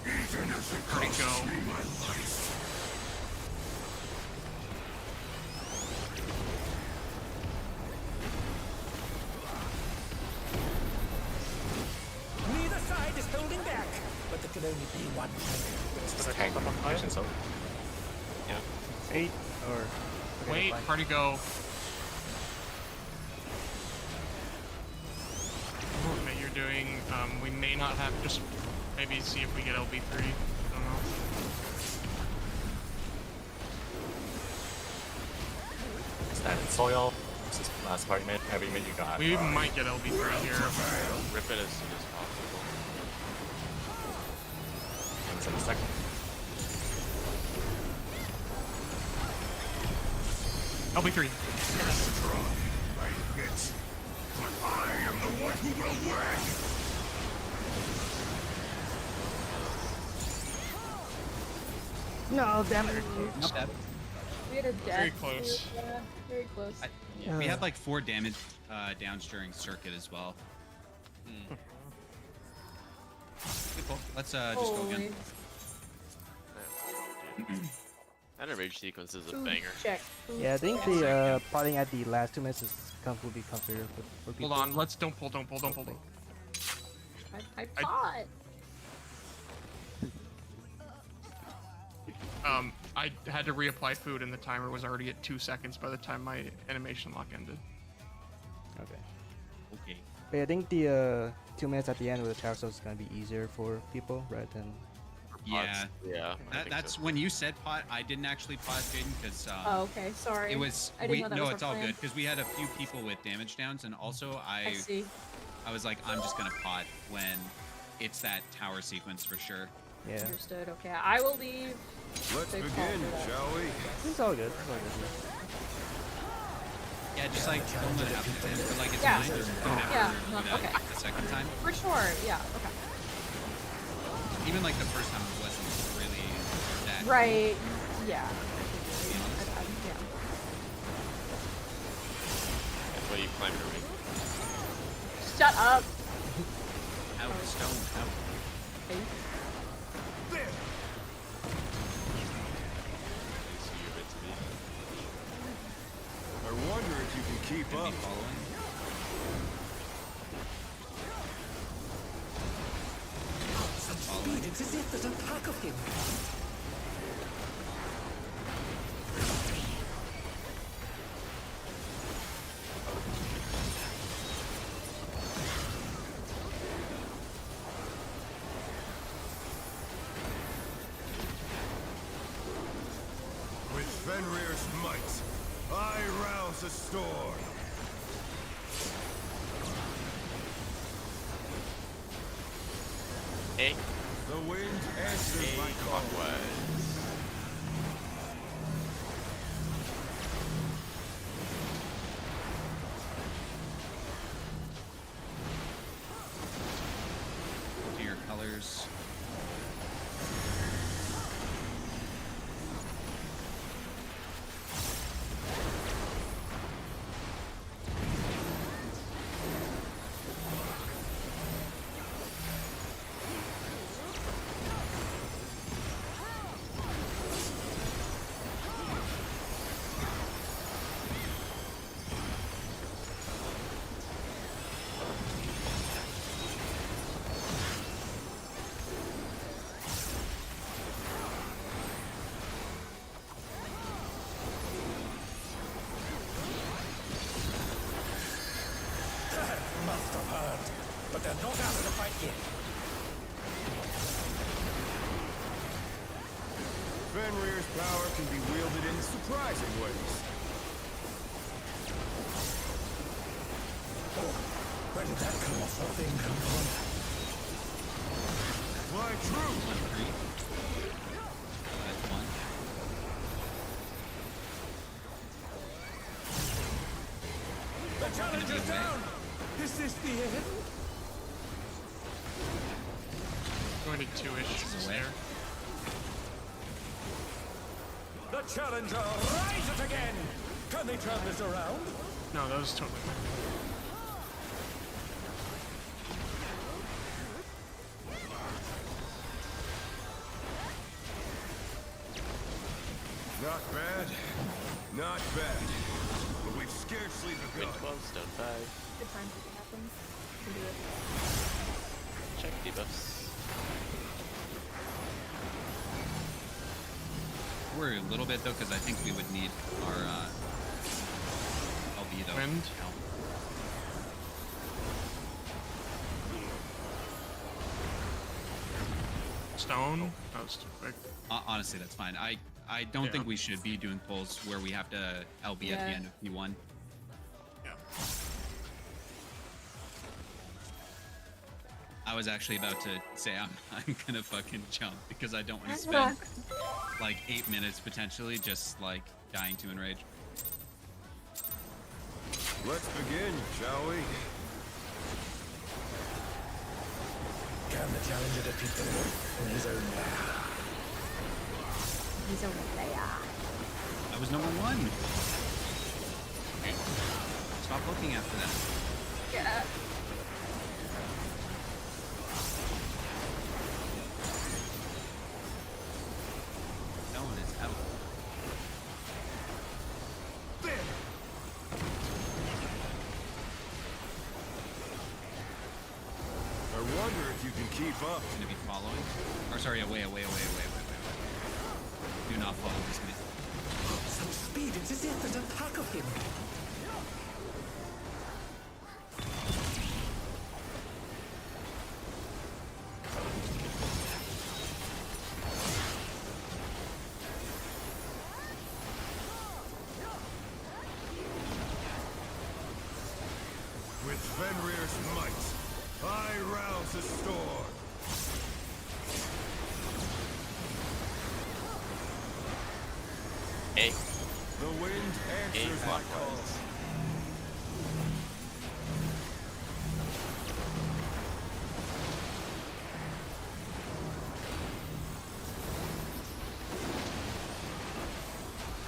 Even if it Party costs go. me my life. Neither side is holding back, but there can only be one trigger. It's just tank action, so. Yeah. 8 or Wait, party go. What you're doing, we may not have, just maybe see if we get LB3. I don't know. Standard soil. This is last party mid. Heavy mid you got. We might get LB3 here. Rip it as soon as possible. Hands in a second. LB3. I hit. But I am the one who will win. No, damn it. Not bad. We had a death. Very close. Yeah, very close. We had like 4 damage downs during circuit as well. Okay, cool. Let's just go again. That rage sequence is a Food banger. check. Food Yeah, I think check. the potting at the last 2 minutes is will be comfortable for people. Hold on, let's don't pull. I pot. I had to reapply food and the timer was already at 2 seconds by the time my animation lock ended. Okay. Okay. But yeah, I think the 2 minutes at the end with the tower is gonna be easier for people rather than. Yeah. Yeah. I think That's so. when you said pot. I didn't actually pot, Jaden, because Oh, okay. Sorry. it was. I didn't know that No, was it's our all plan. good because we had a few people with damage downs, and also I see. I was like, I'm just gonna pot when it's that tower sequence for sure. Yeah. Understood. Okay, I will leave. Let's They called begin, it out. shall we? It's all good. It's all good. Yeah, just like don't let it happen to him, but like it's Yeah. fine. Just don't have Yeah, to do no, that okay. the second time. For sure. Yeah. Okay. Even like the first time it wasn't really that. Right. Yeah. To be honest. Yeah. That's why you climb a ring. Shut up. Out, stone, out. Hey. I wonder if you can keep Could be up. following. if there's a pack of him. With Fenrir's might, I rouse a storm. Hey. The wind answers my call. Do your colors. Must have heard, but they're not out of the fight yet. Fenrir's power can be wielded in surprising ways. Oh, where did that colossal thing come from? Fly true! That's one. The challenge is down! Is this the end? Going to 2-ish there. The challenger, rise it again! Can they turn this around? No, that was totally fine. Not bad. Not bad. But we've scarcely begun. Win 12, stone 5. Good times if it happens. You can do it. Check debuffs. We're a little bit though, because I think we would need our LB though. Wind. Help. Stone. That was too quick. Honestly, that's fine. I don't think we should be doing pulls where we have to LB at the Yeah. end of P1. Yeah. I was actually about to say I'm gonna fucking jump because I don't want to spend like 8 minutes potentially just like dying to enrage. Let's begin, shall we? Can the challenger defeat the wolf in his own lair? He's over there. I was number 1. Okay. Stop looking after that. Yeah. No one is out. I wonder if you can keep up. Gonna be following. Or sorry, away. Do not follow this man. Such speed, it's as if there's a pack of him. With Fenrir's might, I rouse a storm. Hey. The wind answers my call.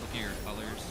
Look at your colors.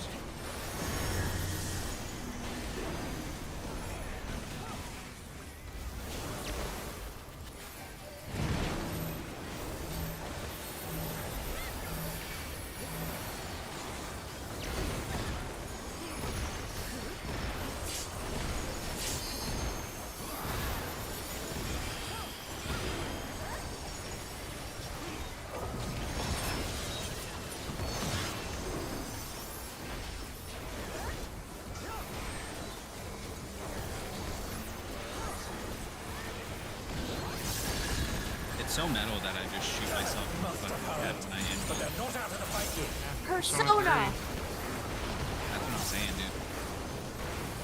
It's so metal that I just shoot myself in the fucking head when I But aim. they're not out of the fight yet. Persona! That's what I'm saying, dude.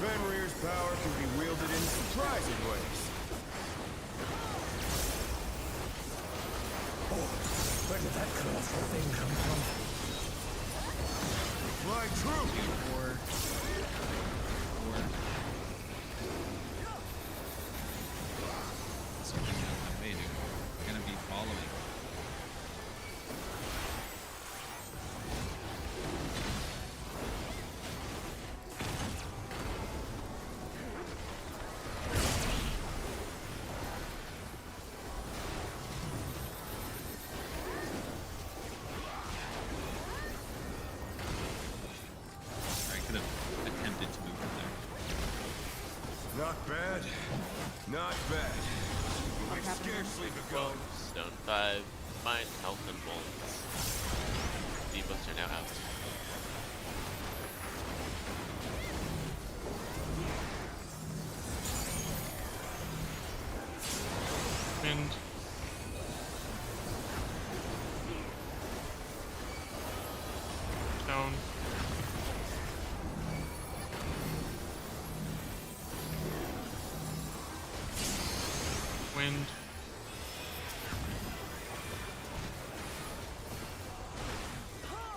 Fenrir's power can be wielded in surprising ways. Oh, where did that colossal thing come from? Fly true! Four. Something out of my way, dude. I'm gonna be following. I could have attempted to move from there. Not bad. Not bad. What happened? Scarcely 12, begun. stone 5, mind, health, and bones. Debuffs are now out. Wind. Stone. Wind.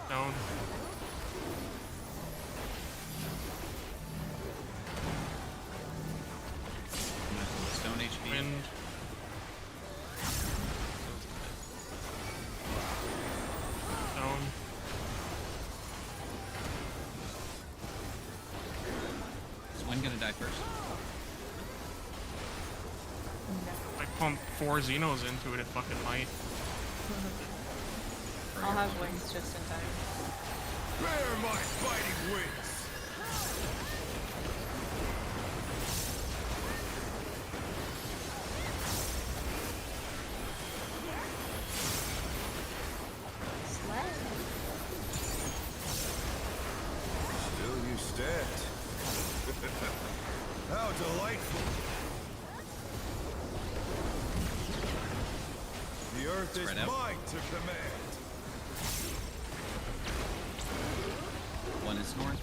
Stone. I'm gonna pull stone HP. Wind. Stone. Is one gonna die first? I pumped 4 Xenos into it, it fucking might. I'll have wings just in time. Bear my fighting wings! Slay. Still you stand. How delightful! The earth Spread is out. mine to command. One is north.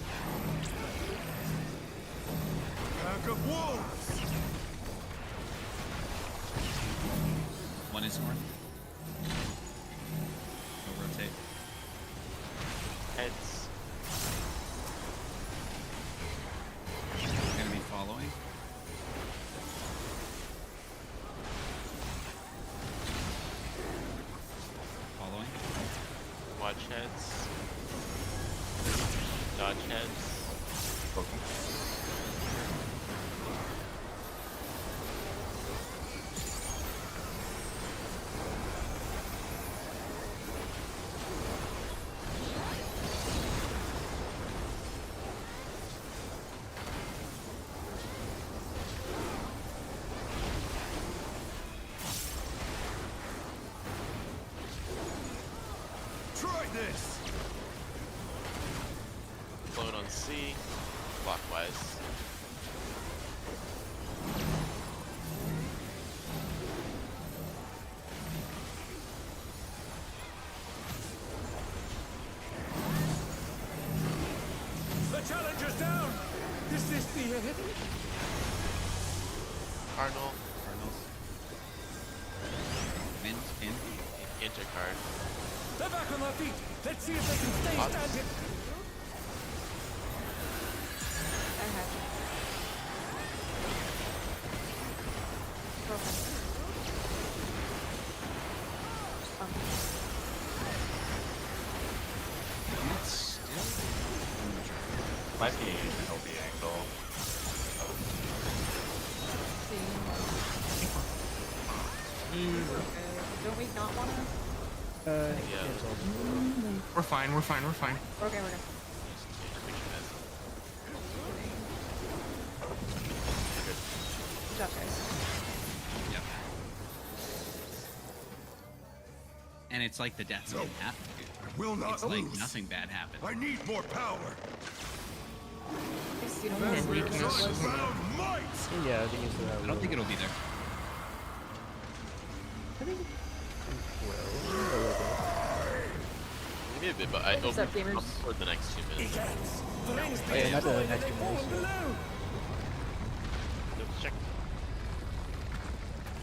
Pack of wolves! One is north. Go rotate. Heads. Gonna be following. Following. Watch heads. Dodge heads. Try this! Float on C. Clockwise. The challenger's down! Is this the end? Cardinal. Cardinals. Wind. Pin. Intercard. They're back on their feet! Let's see if they can stay Lots. standing! I have it. Perfect. It's still. Might be an OB angle. Don't we not want to? Yeah. We're fine, we're fine, we're fine. Okay, we're good. Good job, guys. Yep. And it's like the deaths didn't happen, dude. I will not It's like lose. nothing bad happened. I need more power. Guess you don't And want weakness. Unbound might! Yeah, I think it's I don't think it'll be there. Maybe a bit, but I What's up, gamers? for the next 2 minutes. Oh, yeah, not the next 2 minutes. Let's check.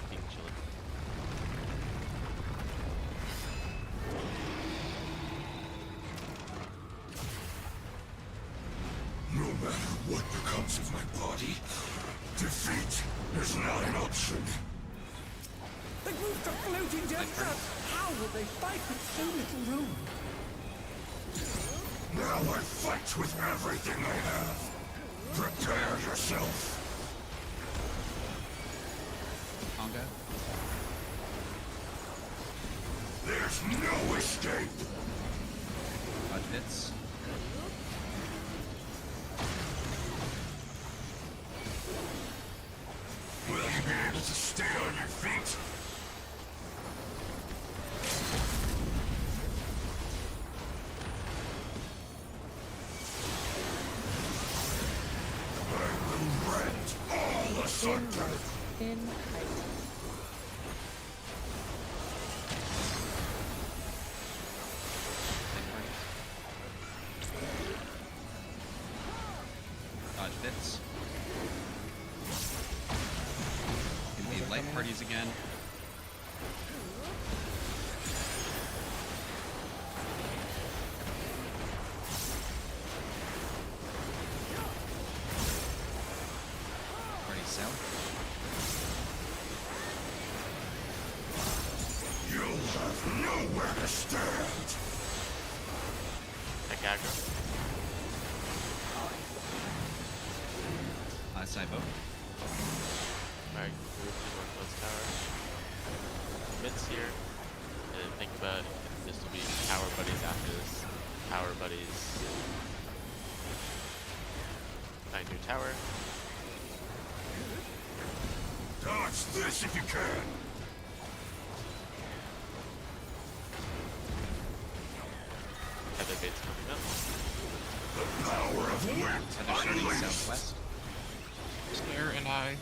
Being chilling. No matter what becomes of my body, defeat is not an option. They moved to floating death traps. How will they fight with so little room? Now I fight with everything I have. Prepare yourself. Conga. There's no escape. Dodge hits. Will you be able to stay on your feet? I will rend all asunder. In height. Dodge hits. Can be light parties again. Party south. You'll have nowhere to stand. Check aggro. Cybo. Alright, move to Northwest Tower. Mids here. And think about this will be power buddies after this. Power buddies. Find your tower. Dodge this if you can. Tether bait's coming up. The power of wind Tether starting unleashed. southwest. Snare and I.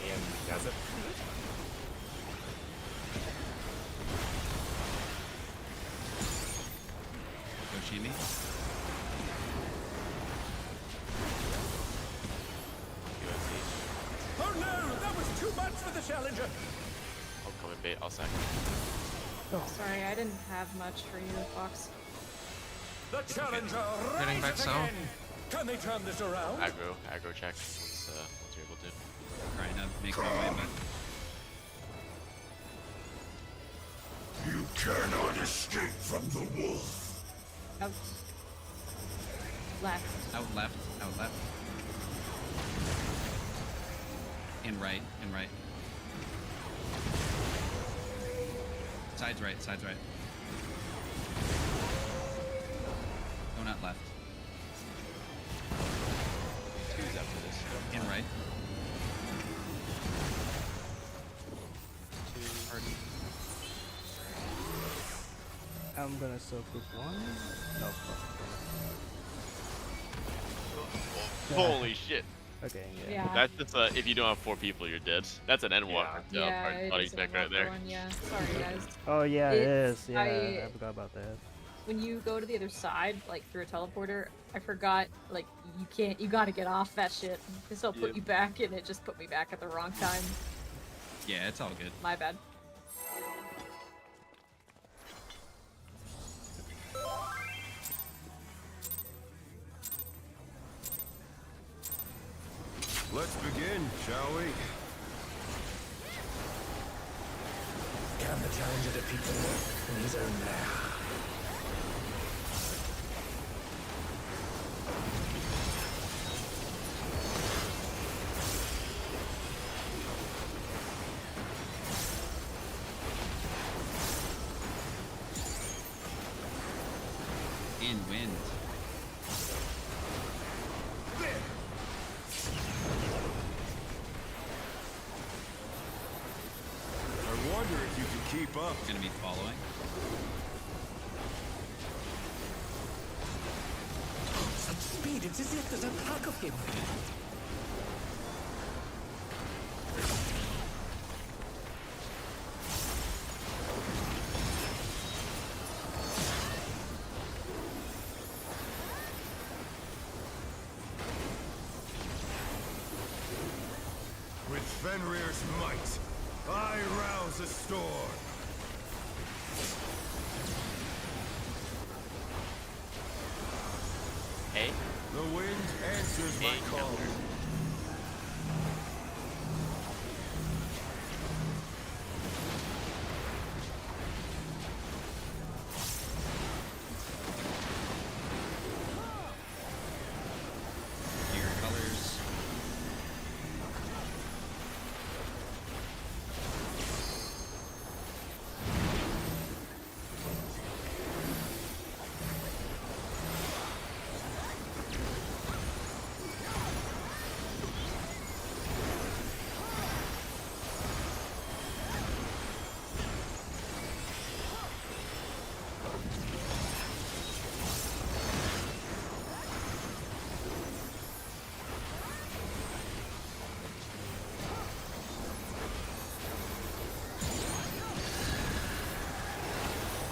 And does it? Yoshimi. USC. Oh no, that was too much for the challenger. I'll come and bait, I'll sack. Sorry, I didn't have much for you, Fox. The challenger Getting back rises south. again. Can they turn this around? Aggro check once you're able to. Trying to make my way, but You cannot escape from the wolf. Out. Left. out left. In right. Sides right. Donut left. Two's after this. In right. Two. I'm gonna soak group 1. No, fuck. Holy shit. Okay, Yeah. That's just if you don't have 4 people, you're dead. That's an Endwalker Yeah, it body is an check right unlocked there. one, yeah. Sorry, guys. Oh yeah, it is. Yeah, I I forgot about that. When you go to the other side, like through a teleporter, I forgot, like, you gotta get off that shit. Because they'll put Yep. you back, and it just put me back at the wrong time. Yeah, it's all good. My bad. Let's begin, shall we? Can the challenger defeat the wolf in his own lair? In wind. I wonder if you can keep up. Gonna be following. Such speed, it's as if there's a pack of him. Fenrir's might. I rouse a storm. Hey. The wind answers my call. Your colors.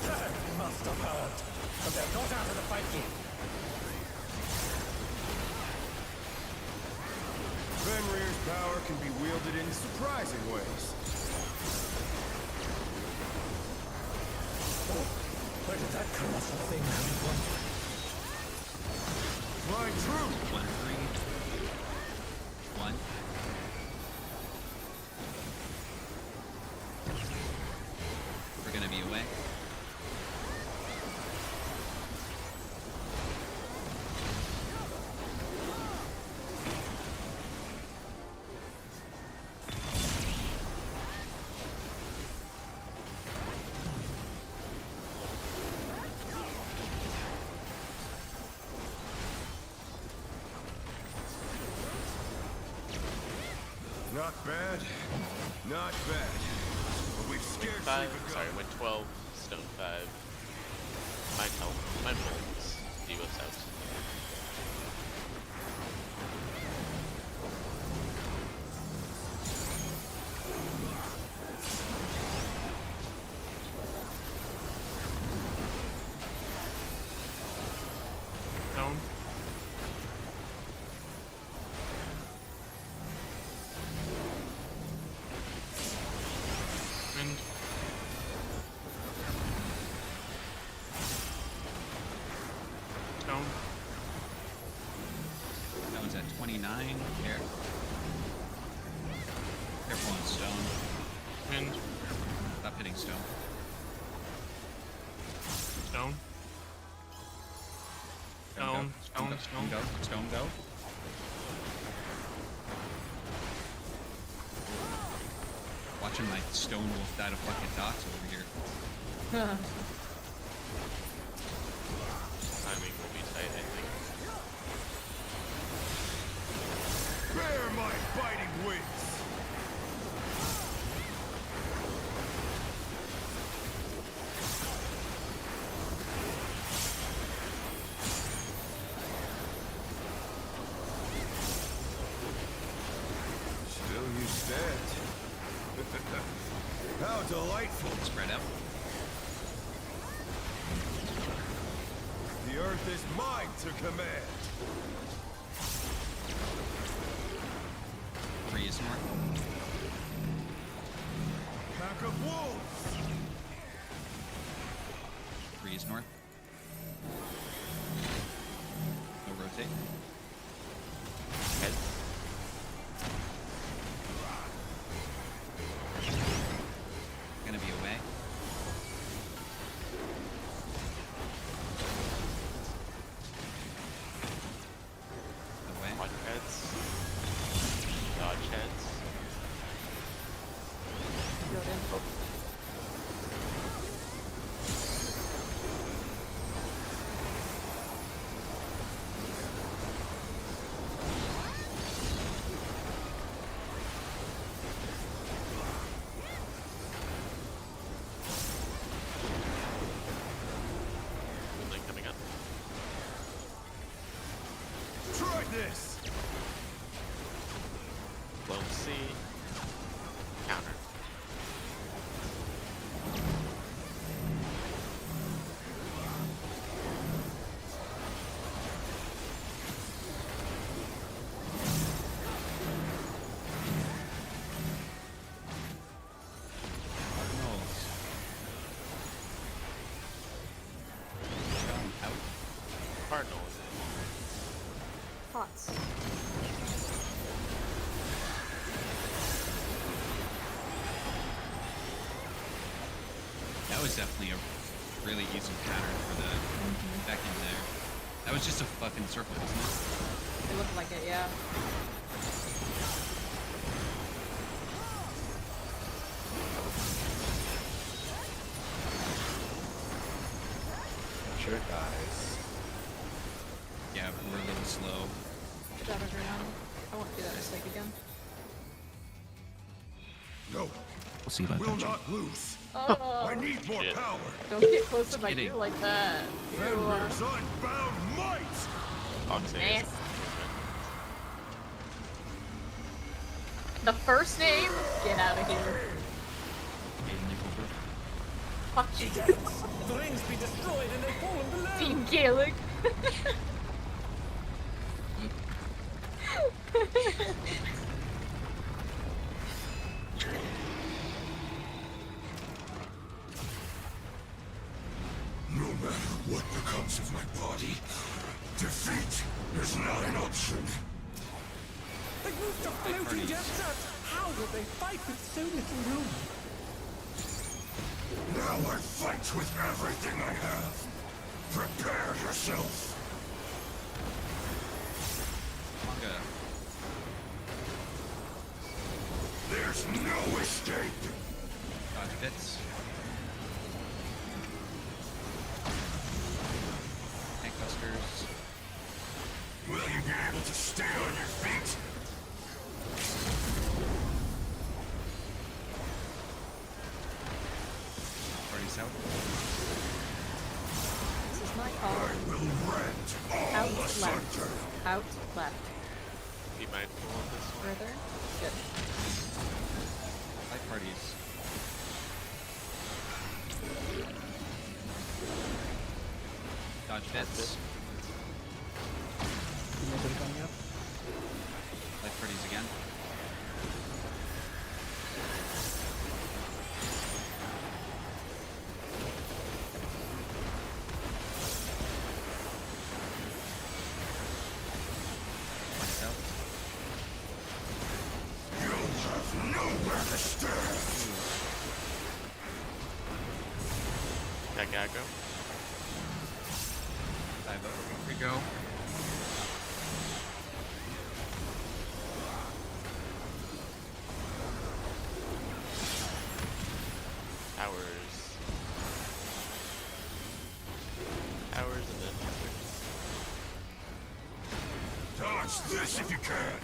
They must have heard, but they're not out of the fight yet. Fenrir's power can be wielded in surprising ways. Where did that colossal thing come from? My truth! 1, 3. 1. We're gonna be away. Not bad. Not bad. But we've scarcely 5. begun. Sorry, went 12. Stone 5. Mine health. Mine holds. Devo's out. Stone. Wind. Stone. That was at 29. Careful on stone. Wind. Stop hitting stone. Stone. Stone. Stone. Stone Stone. go. Stone go. Watching my stone wolf die to fucking dots over here. Timing will be tight, I think. Bear my biting wings! Still you stand. How delightful! Spread out. The earth is mine to command. 3 is north. Pack of wolves! 3 is north. No rotate. Head. Gonna be away. Away. Watch heads. Dodge heads. Building coming up. Try this! Lone C. Counter. was definitely a really easy pattern for the back in there. That was just a fucking circle, wasn't it? It looked like it, yeah. Sure, guys. Yeah, we're a little slow. Good job, everyone. I won't do that mistake again. No, We'll see about will that. not lose. Oh, I need more Shit. power. don't get close to my kidding. gear like that. Ew. Fenrir's unbound might. Fox Nasty. Ace. The first name? Get out of here. Fuck you. The rings be destroyed and they fallen below. Team Gaelic. No matter what becomes of my body, defeat is not an option. They moved to floating death traps. How did they fight with so little room? Now I fight with everything I have. Prepare yourself. Manga. There's no escape. Dodge bits. Tank busters. Will you be able to stay on your feet? Party's out. This is my call. I will rend all Out left. asunder. Out left. Be mindful of this one. Further. Good. Light parties. Dodge bits. Light parties again. Lights out. You'll have nowhere to stand. That Gaggo. 5-0. Here we go. Towers. Towers and then towers. Dodge this if you can.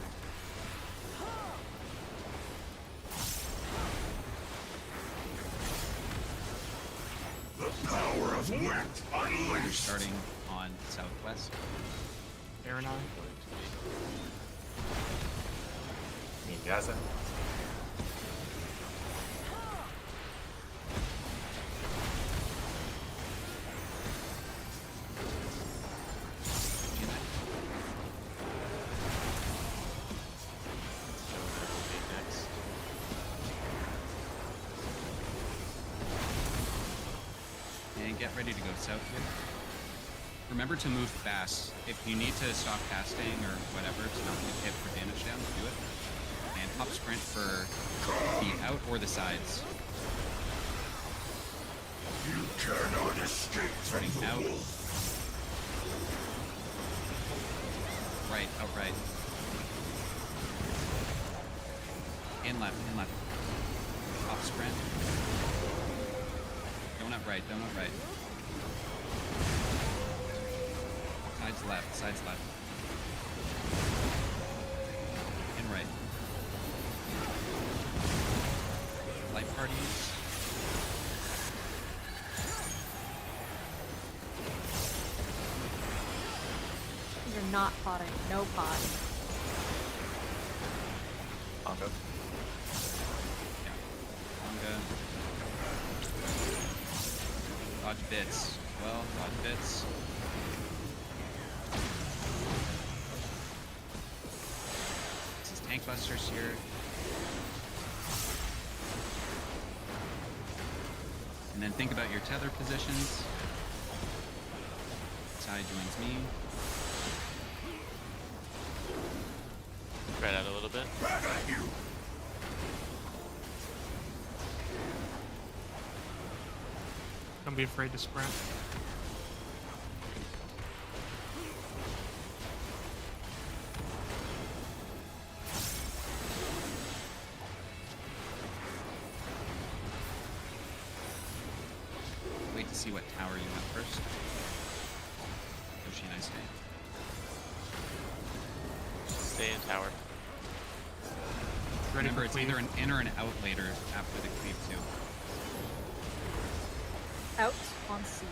The power of wind unleashed. Starting on southwest. Aaron on. Miyasa. Next. And get ready to go south here. Remember to move fast. If you need to stop casting or whatever to not get hit for damage down, do it. And hop sprint for the out or the sides. You cannot escape from Starting the out. wolf. Right, outright. In left, in left. Hop sprint. Donut right, donut right. Sides left, sides left. In right. Light parties. You're not potting. No pot. Pongo. Yeah. Manga. Dodge bits. Well, dodge bits. This is tank busters here. And then think about your tether positions. Side joins me. Spread out a little bit. Back at you. Don't be afraid to sprint. Wait to see what tower you have first. Yoshi, nice day. Stay in tower. Ready Remember, for it's cleave. either an in or an out later after the cleave too. Out on C.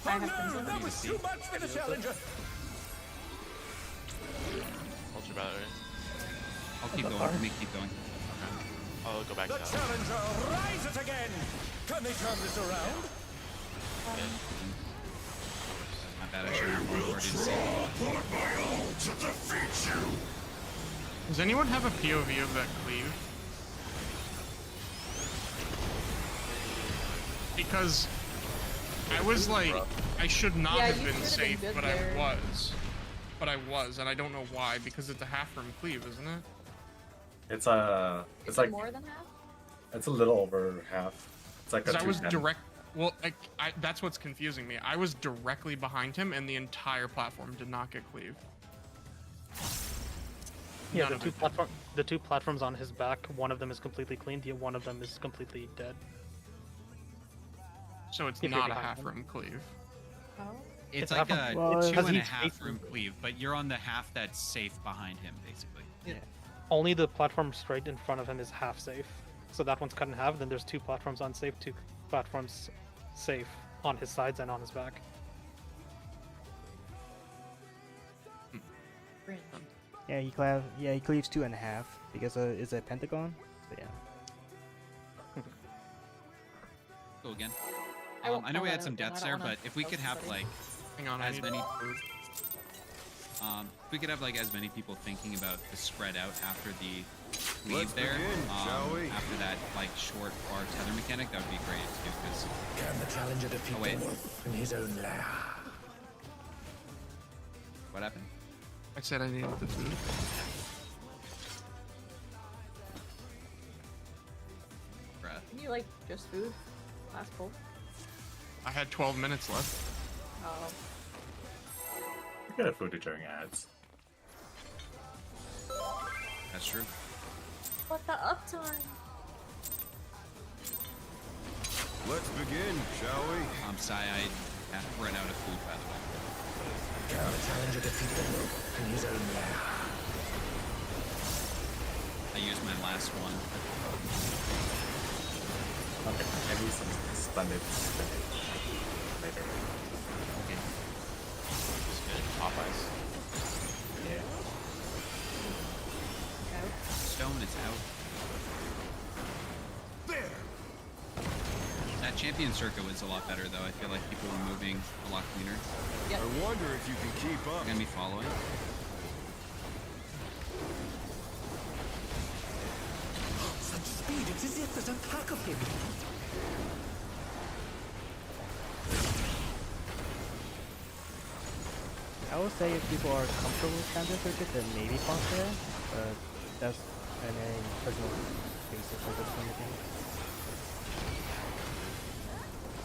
I Oh have things no, on that me. was too much for the challenger. Ultra Battery. I'll keep going. Let me keep going. I'll go back The to that. challenger rises again. Can they turn this around? My bad, I should have more to see. Put my all to defeat you. Does anyone have a POV of that cleave? Because I was like, I should not Yeah, have you been should've safe, been good but there. I was. But I was, and I don't know why, because it's a half room cleave, isn't it? It's Is it like more than half? it's a little over half. It's like a Because I was 210. direct. Well, that's what's confusing me. I was directly behind him, and the entire platform did not get cleaved. Yeah, None the of it. the two platforms on his back, one of them is completely clean, the one of them is completely dead. So it's If you're not a behind half him. room cleave. Oh. It's It's like half a Well, two because and a he's half facing- room cleave, but you're on the half that's safe behind him, basically. Yeah. Only the platform straight in front of him is half safe. So that one's cut in half, then there's two platforms unsafe, two platforms safe on his sides and on his back. Cringe. Yeah, he cleaves 2.5 because it's a pentagon. So yeah. Go again. I won't I know call we that had some out then, deaths I there, don't wanna but if we kill could have somebody. like Hang on, I as need many food. if we could have like as many people thinking about the spread out after the Let's leave there, begin, shall we? after that like short bar tether mechanic, that would be great too. Because Can the challenger defeat Oh, wait. the wolf in his own lair? what happened? I said I needed the food. Bruh. Can you like just food? Last pull. I had 12 minutes left. Oh. You get a food during ads. That's true. What the uptime? Let's begin, shall we? Sai, I ran out of food, by the way. Can the challenger defeat the wolf in his own lair? I used my last one. Okay, maybe some splendid spinach later. Okay. Spinach Popeyes. Yeah. Out. Stone, it's out. There. That champion circuit was a lot better, though. I feel like people were moving a lot cleaner. Yep. I wonder if you can keep up. They're gonna be following. Such speed, it's as if there's a pack of him. I would say if people are comfortable with transit circuit, then maybe pause there. But that's an personal basis for this kind of thing.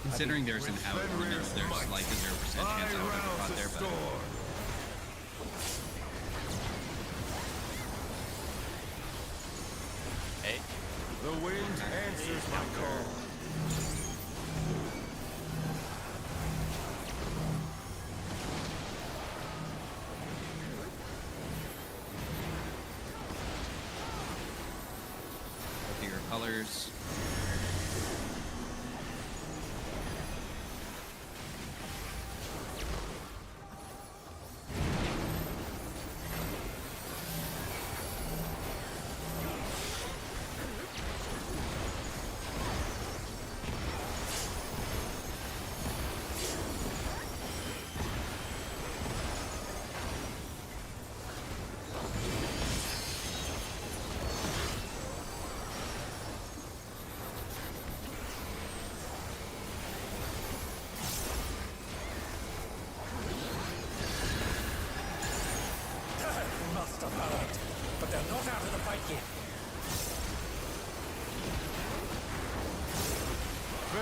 Considering there's an out, and there's like a 0% chance I would have rouse caught the there, but storm. Hey, The wind answers my call. look at your colors.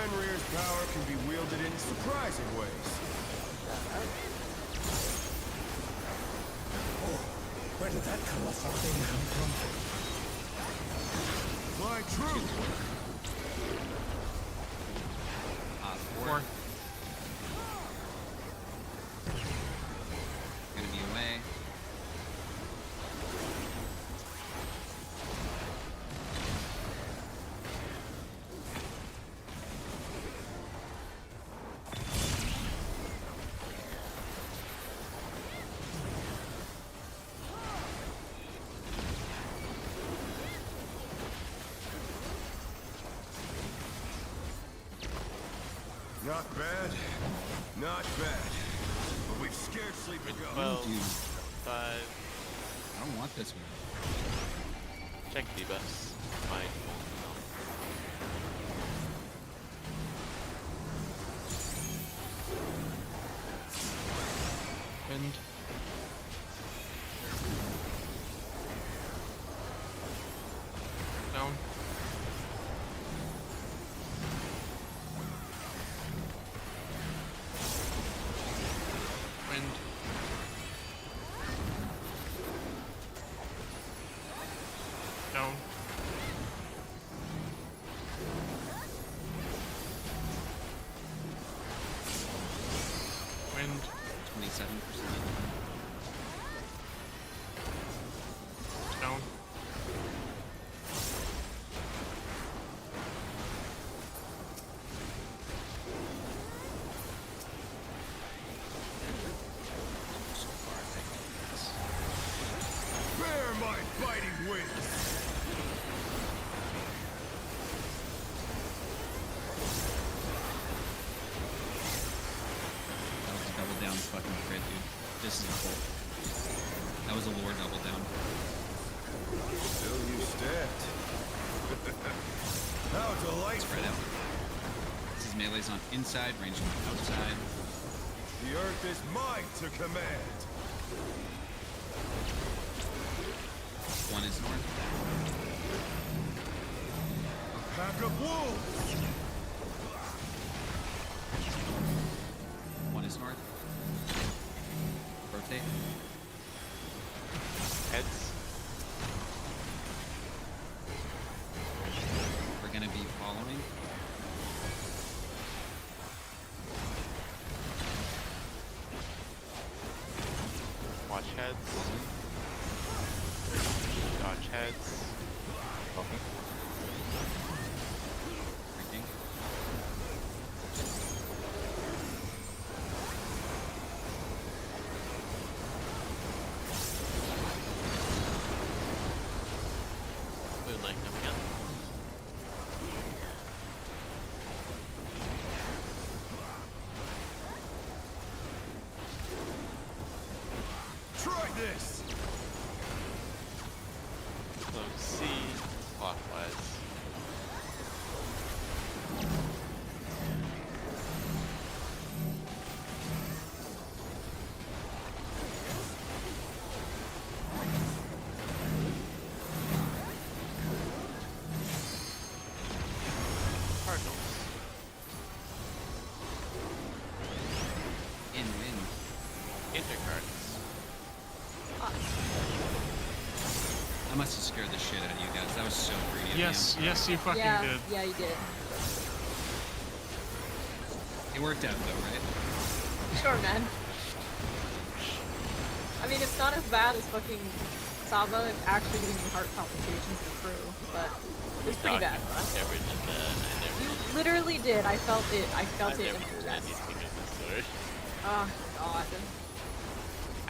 Fenrir's power can be wielded in surprising ways. Oh, where did that colossal thing come from? My truth! Four. Gonna be away. Not bad. Not bad. But we've scarcely begun. 12, Dude, 5. I don't want this one. Check debuffs. Fine. And down. Wind. Down. Wind. 27%. Down. Bear my biting wings! That was a double down fucking crit, dude. This is a full. That was a lore double down. Still you stand. How delightful! Spread out. This is melee's on inside, range on outside. The earth is mine to command. One is north. A pack of wolves! One is north. Rotate. Heads. We're gonna be following. Watch heads. Dodge heads. Freaking. Moonlight coming up. Try this! Close C. Clockwise. Cardinals. In wind. Intercards. I must have scared the shit out of you guys. That was so greedy. of me. Yes, yes, you fucking Yeah, did. yeah, you did. It worked out though, right? Sure, man. I mean, it's not as bad as fucking Saba. It's actually giving me heart palpitations and crew, but it's pretty bad. Average and I never. You literally did. I felt it. I felt I it in never my did chest. anything of the sort. Oh god.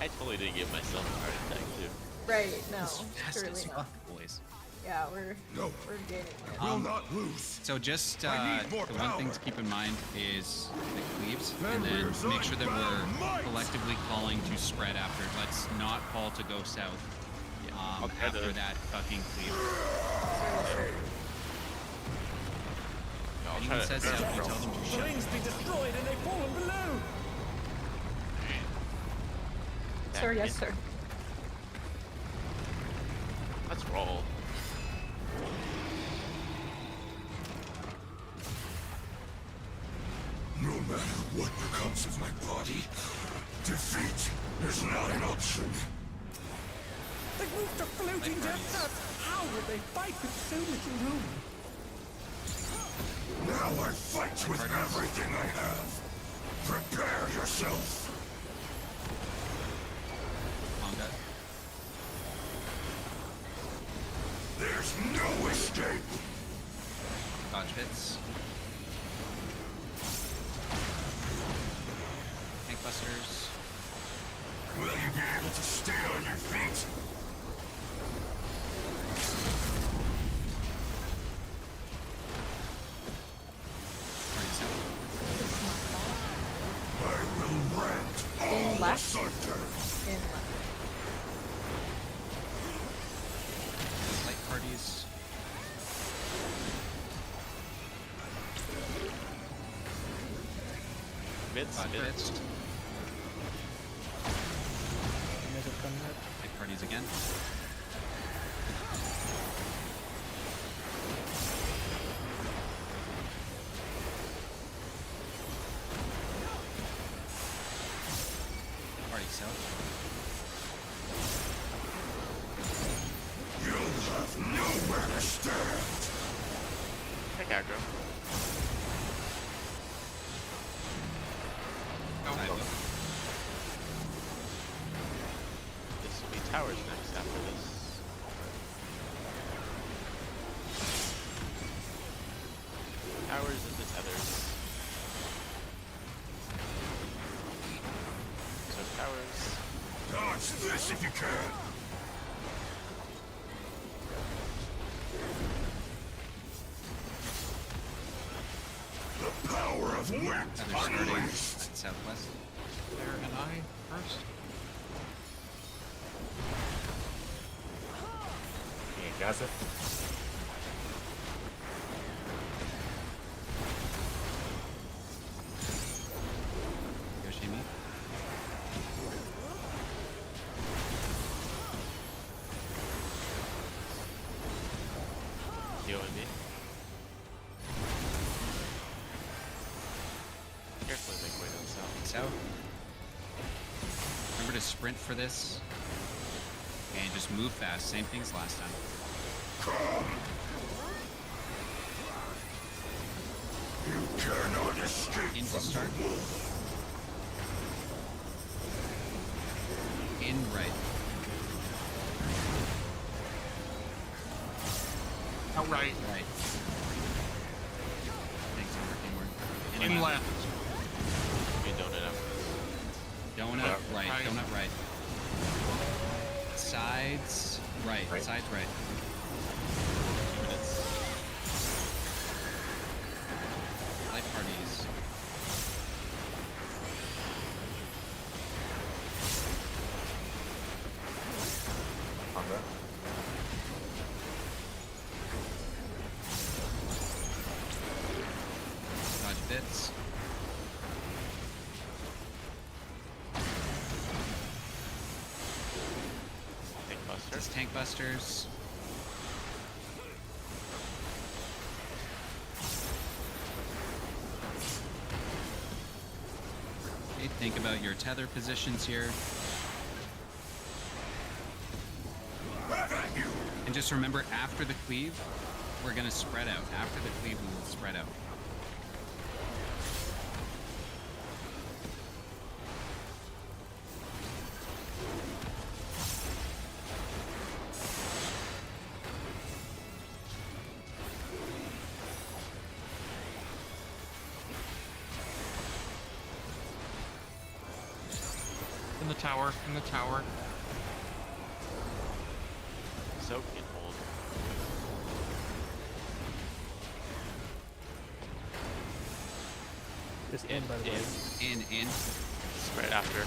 I totally didn't give myself a heart attack too. Right? No. It's fast Surely as not. fuck, boys. Yeah, we're No. gaining it. Will not lose. So just I need more the one thing to power. keep in mind is the cleaves, and then Fenrir's make sure that unbound we're might. collectively calling to spread after. Let's not call to go south Okay, after then. that fucking cleave. I'll Anyone try says to. south, you tell them to The shut. rings be destroyed and they've fallen below! Sir, yes, sir. Let's roll. comes of my body, defeat is not an option. They moved to floating death. How will they fight with so little room? Now I fight with everything I have. Prepare yourself. Manga. There's no escape. Dodge hits. Tank busters. Will you be able to stay on your feet? I will rent all the left? thunder. In left. Light parties. Mids, Dodge mids. hits. Mids have come out. Light parties again. Party south. You'll have nowhere to stand. Take aggro. Side whip. This will be towers next after this. Towers and the tethers. So towers. Dodge this if you can. The power of wind Feather starting unleashed. at southwest. There and I first. Can't gas it. Yoshimi. Healing me. Carefully make way to the south. South. Remember to sprint for this. And just move fast. Same things last time. You cannot escape In to from start. the wolf. In right. Outright. Right. Thanks for working more. In left. Be donut after this. Donut right. Right. Donut right. Sides right. Right. Sides right. 2 minutes. Light parties. Combat. Dodge bits. Tank buster. Just tank busters. Okay, think about your tether positions here. And just remember, after the cleave, we're gonna spread out. After the cleave, we will spread out. In the tower. In the tower. Soak and hold. Just in, by the way. In. Spread after.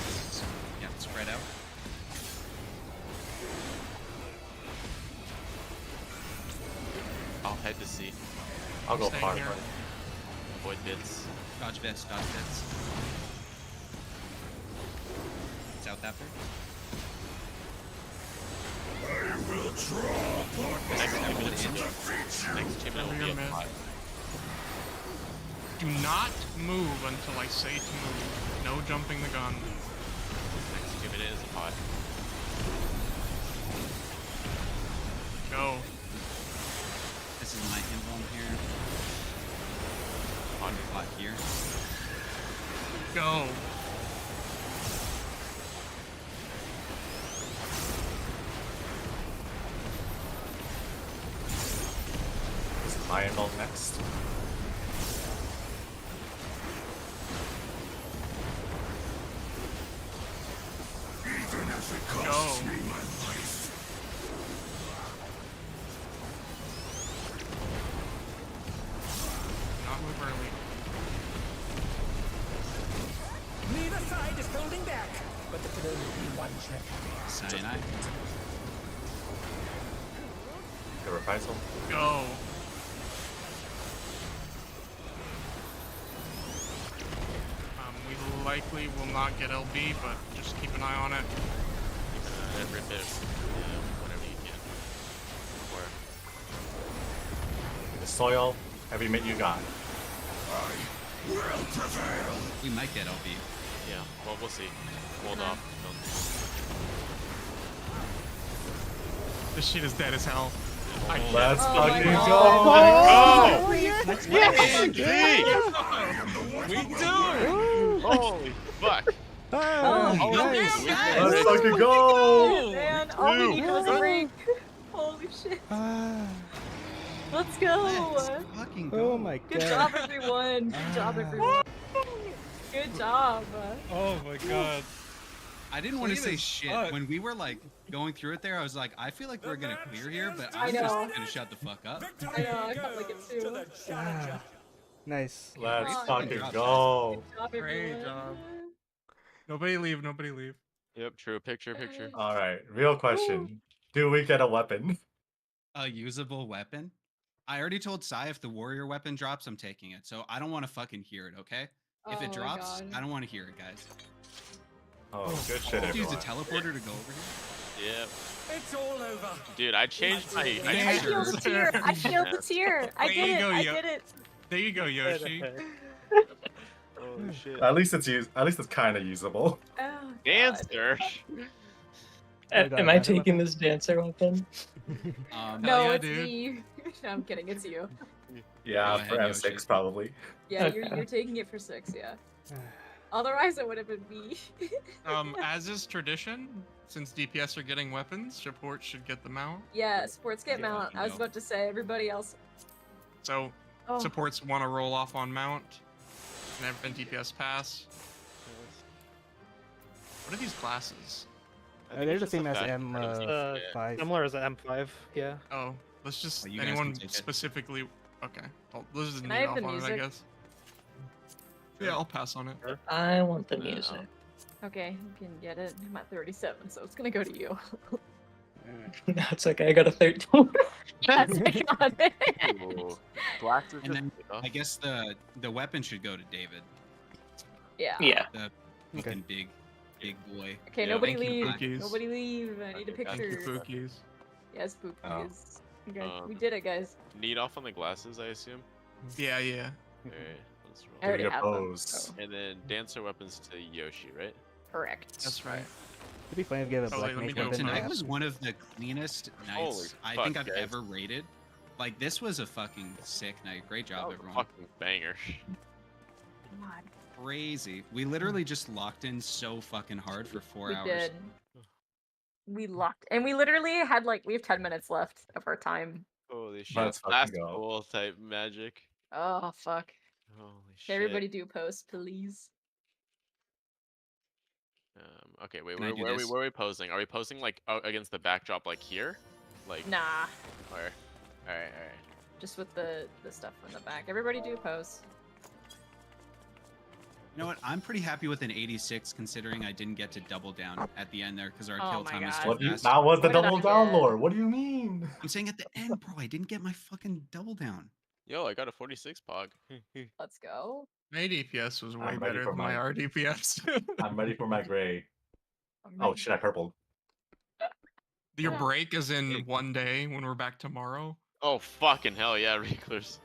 Yeah, spread out. I'll head to C. I'll go Staying far. here. Avoid bits. Dodge bits, dodge bits. South after. I will draw upon Next 2 myself minutes to will be, defeat you. next 2 minutes will Remember be your a man. plot. Do not move until I say to move. No jumping the gun. Next, give it as a pot. Go. This is my invuln here. On your pot here. Go. This is my invuln next. Even if it Go. costs me my life. Not move early. Neither side is holding back, but there could only be one trick. Cyanide. The reprisal. Go. We likely will not get LB, but just keep an eye on it. Every bit of whatever you can. Where? The soil. Every minute you got. I will prevail. We might get LB. Yeah, well, we'll see. Hold off. This shit is dead as hell. Let's Oh my fucking God. go! Oh, We do! Holy fuck. Oh, nice. Let's fucking go! man, all we needed was a break. Holy shit. Let's go. Let's fucking go. Oh my Good god. job, everyone. Good job, everyone. Good job. Oh my god. I didn't want to Clean say as shit. fuck. When we were like going through it there, I was like, I feel like we're gonna clear here, but I I'm just know. gonna shut the fuck up. I know, I felt like it too. Ah, nice. Let's Oh, fucking good job, go! Good job, Great everyone. job. Nobody leave, nobody leave. Yep, true. Picture. Alright, real question. Do we get a weapon? A usable weapon? I already told Sai if the warrior weapon drops, I'm taking it. So I don't want to fucking hear it, okay? If Oh it my drops, God. I don't want to hear it, guys. Oh, good shit, Just use a everyone. teleporter to go over here. Yep. It's all over. Dude, I changed my. I Yeah. killed the tier. I killed the tier. I There did you it. go, I Yo- did it. There you go, Yoshi. Holy shit. At least it's kind of usable. Oh, God. Dancer. Am I taking this dancer weapon? No, yeah, it's dude. me. No, I'm kidding. It's you. Yeah, Go for ahead, M6 Yoshi. probably. Yeah, you're taking it for 6. Yeah. Otherwise, it would have been me. As is tradition, since DPS are getting weapons, support should get the mount. Yeah, sports get Yeah, mount. I was no. about to say everybody else. So Oh, supports want to roll off on mount, and DPS pass. What are these classes? They're the same as M5. Similar as an M5, yeah. Oh, let's just Oh, you guys can anyone take it. specifically. Okay, well, let's just Can need I have off the on it, I music? guess. Yeah, I'll pass on it. I want the music. okay, you can get it. I'm at 37, so it's gonna go to you. No, it's okay. I got a 13. That's I got it. Ooh. Glasses And then just I guess the weapon should go to David. Yeah. Yeah. The fucking big boy. Okay, Yeah, nobody thank you, leave. Pookies. Nobody leave. I need a Okay, Thank you, picture. Pookies. Yes, spookies. Oh. Okay, we did it, guys. need off on the glasses, I assume. Yeah, yeah. Alright, let's I roll. already your have them. pose. So. And then dancer weapons to Yoshi, right? Correct. That's right. It'd be funny if you have a Oh, black wait, let me mage go weapon. tonight. Tonight was one of the cleanest Holy nights I fuck, think I've guys. ever rated. Like this was a fucking sick night. Great job, Oh, everyone. fucking banger. God, Crazy. We literally just locked in so fucking hard for 4 we hours. did. We locked, and we literally had we have 10 minutes left of our time. Holy shit. Let's fucking Fast go. pool type magic. Oh fuck! Holy Okay, shit. everybody do post, please. Okay, wait, Can I do where this? are we posing? Are we posing like against the backdrop like here? Like Nah, where? Alright. just with the stuff in the back. Everybody do post. You know what? I'm pretty happy with an 86 considering I didn't get to double down at the end there because our Oh kill my time is God. too What do you, fast. that was the What did I double down get? lore. What do you mean? I'm saying at the end, bro. I didn't get my fucking double down. Yo, I got a 46 pog. Let's go. My DPS was way I'm ready better for than my mine. RDPS. I'm ready for my gray. I'm Oh ready. shit, I purpled. Your Yeah. break is in one day when we're back tomorrow. Oh fucking hell yeah, Recluse.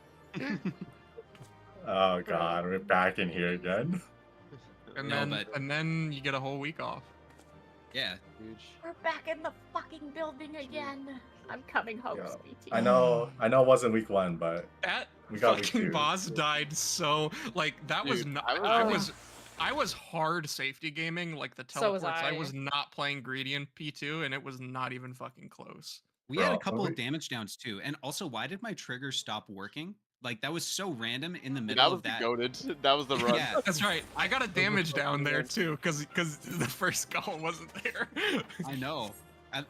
Oh god, we're back in here again. And No, then but- and then you get a whole week off. Yeah. Huge. We're back in the fucking building again. I'm coming home, Yeah. sweetie. I know it wasn't week 1, but That we got week fucking 2. boss died so like that was Dude, not. I I was hard safety gaming like the So was teleports. I I. was not playing greedy in P2, and it was not even fucking close. We had a Bro, couple when of damage downs too. And also, why did my trigger stop working? Like that was so random in the That middle was of the that. goated. That was the run. Yeah. That's right. I got a damage down there too, because the first goal wasn't there. I know.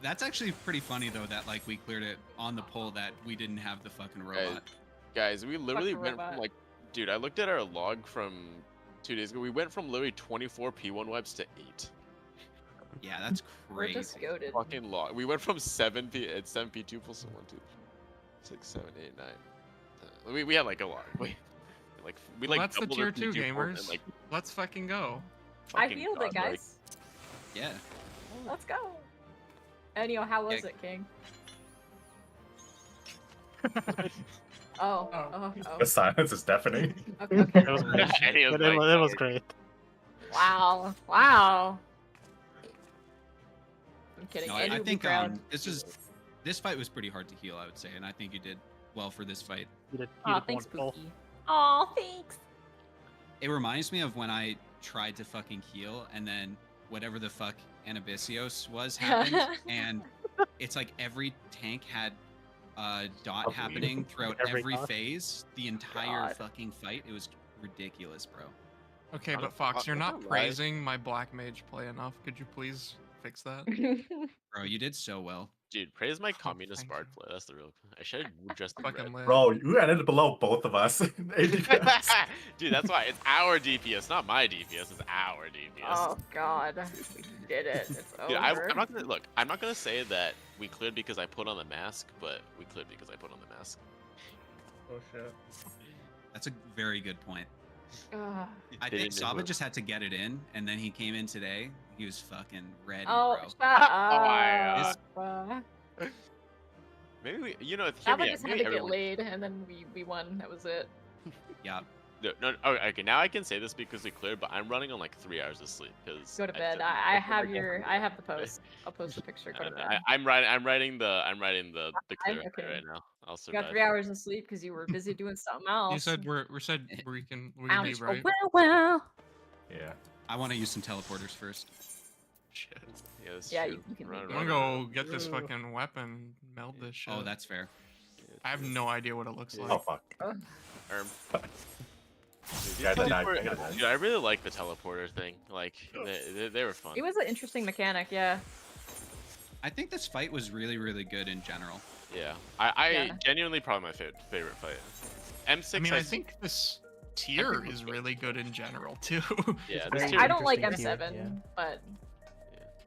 That's actually pretty funny though that like we cleared it on the pole that we didn't have the fucking robot. Guys, we literally Fucking went from robot. like, dude, I looked at our log from 2 days ago. We went from literally 24 P1 wipes to 8. Yeah, that's We're crazy. just goaded. Fucking log. We went from 7 P2 plus 1, 2, 6, 7, 8, 9. We had like a lot. We Well, like that's the doubled tier our 2 P2 port and, gamers. like, Let's fucking go. I fucking feel it, godlike. guys. Yeah. Let's go. Anyway, how was Yeah. it, King? Oh. The silence is deafening. Okay. It was great. Any of It my was powers. great. Wow. I'm kidding. No, Andy I will be think proud. this fight was pretty hard to heal, I would say, and I think you did well for this fight. You did Aw, thanks, wonderful. Pookie. Aw, thanks. It reminds me of when I tried to fucking heal and then whatever the fuck Anabisios was happened, and it's like every tank had a dot Oh, happening throughout Every every dot. phase, the entire God. fucking fight. It was ridiculous, bro. Okay, I but don't- Fox, you're I not don't lie. praising my black mage play enough. Could you please fix that? Bro, you did so well. Dude, praise my Oh, communist thank bard you. play. That's the real. I should have just been Fucking red. lit. Bro, you ended below both of us. in ADPS. Dude, that's why it's our DPS, not my DPS. It's our DPS. Oh God, we did it. It's Dude, over. I'm not gonna look. I'm not gonna say that we cleared because I put on the mask, but we cleared because I put on the mask. Oh shit. That's a very good point. Ugh. I They think didn't Saba move. just had to get it in, and then he came in today. He was fucking ready, Oh, bro. shut yeah. up. Maybe we, you know, hear Saba me out. just had Maybe to get everyone. laid, and then we won. That was it. Yeah. No, okay, now I can say this because we cleared, but I'm running on like 3 hours of sleep because. Go to bed. I have the post. I'll post the picture. Go to bed. I'm writing the clear okay. right now. I'll You survive. got 3 hours of sleep because you were busy doing something else. You said we can Ouch. leave, right? Well. Yeah. I want to use some teleporters first. Shit. Yeah, that's Yeah, true. you can Run, leave. I'm run, gonna run. go get this fucking weapon, meld this shit. Oh, that's fair. I have no idea what it looks like. Oh fuck. Dude, Guys, dude, I really like the teleporter thing. Like, they were fun. It was an interesting mechanic, yeah. I think this fight was really, really good in general. Yeah, I Yeah. genuinely probably my favorite fight. M6. I mean, I think this tier is really good in general too. Yeah, Very this tier. I don't like interesting M7, tier, yeah. but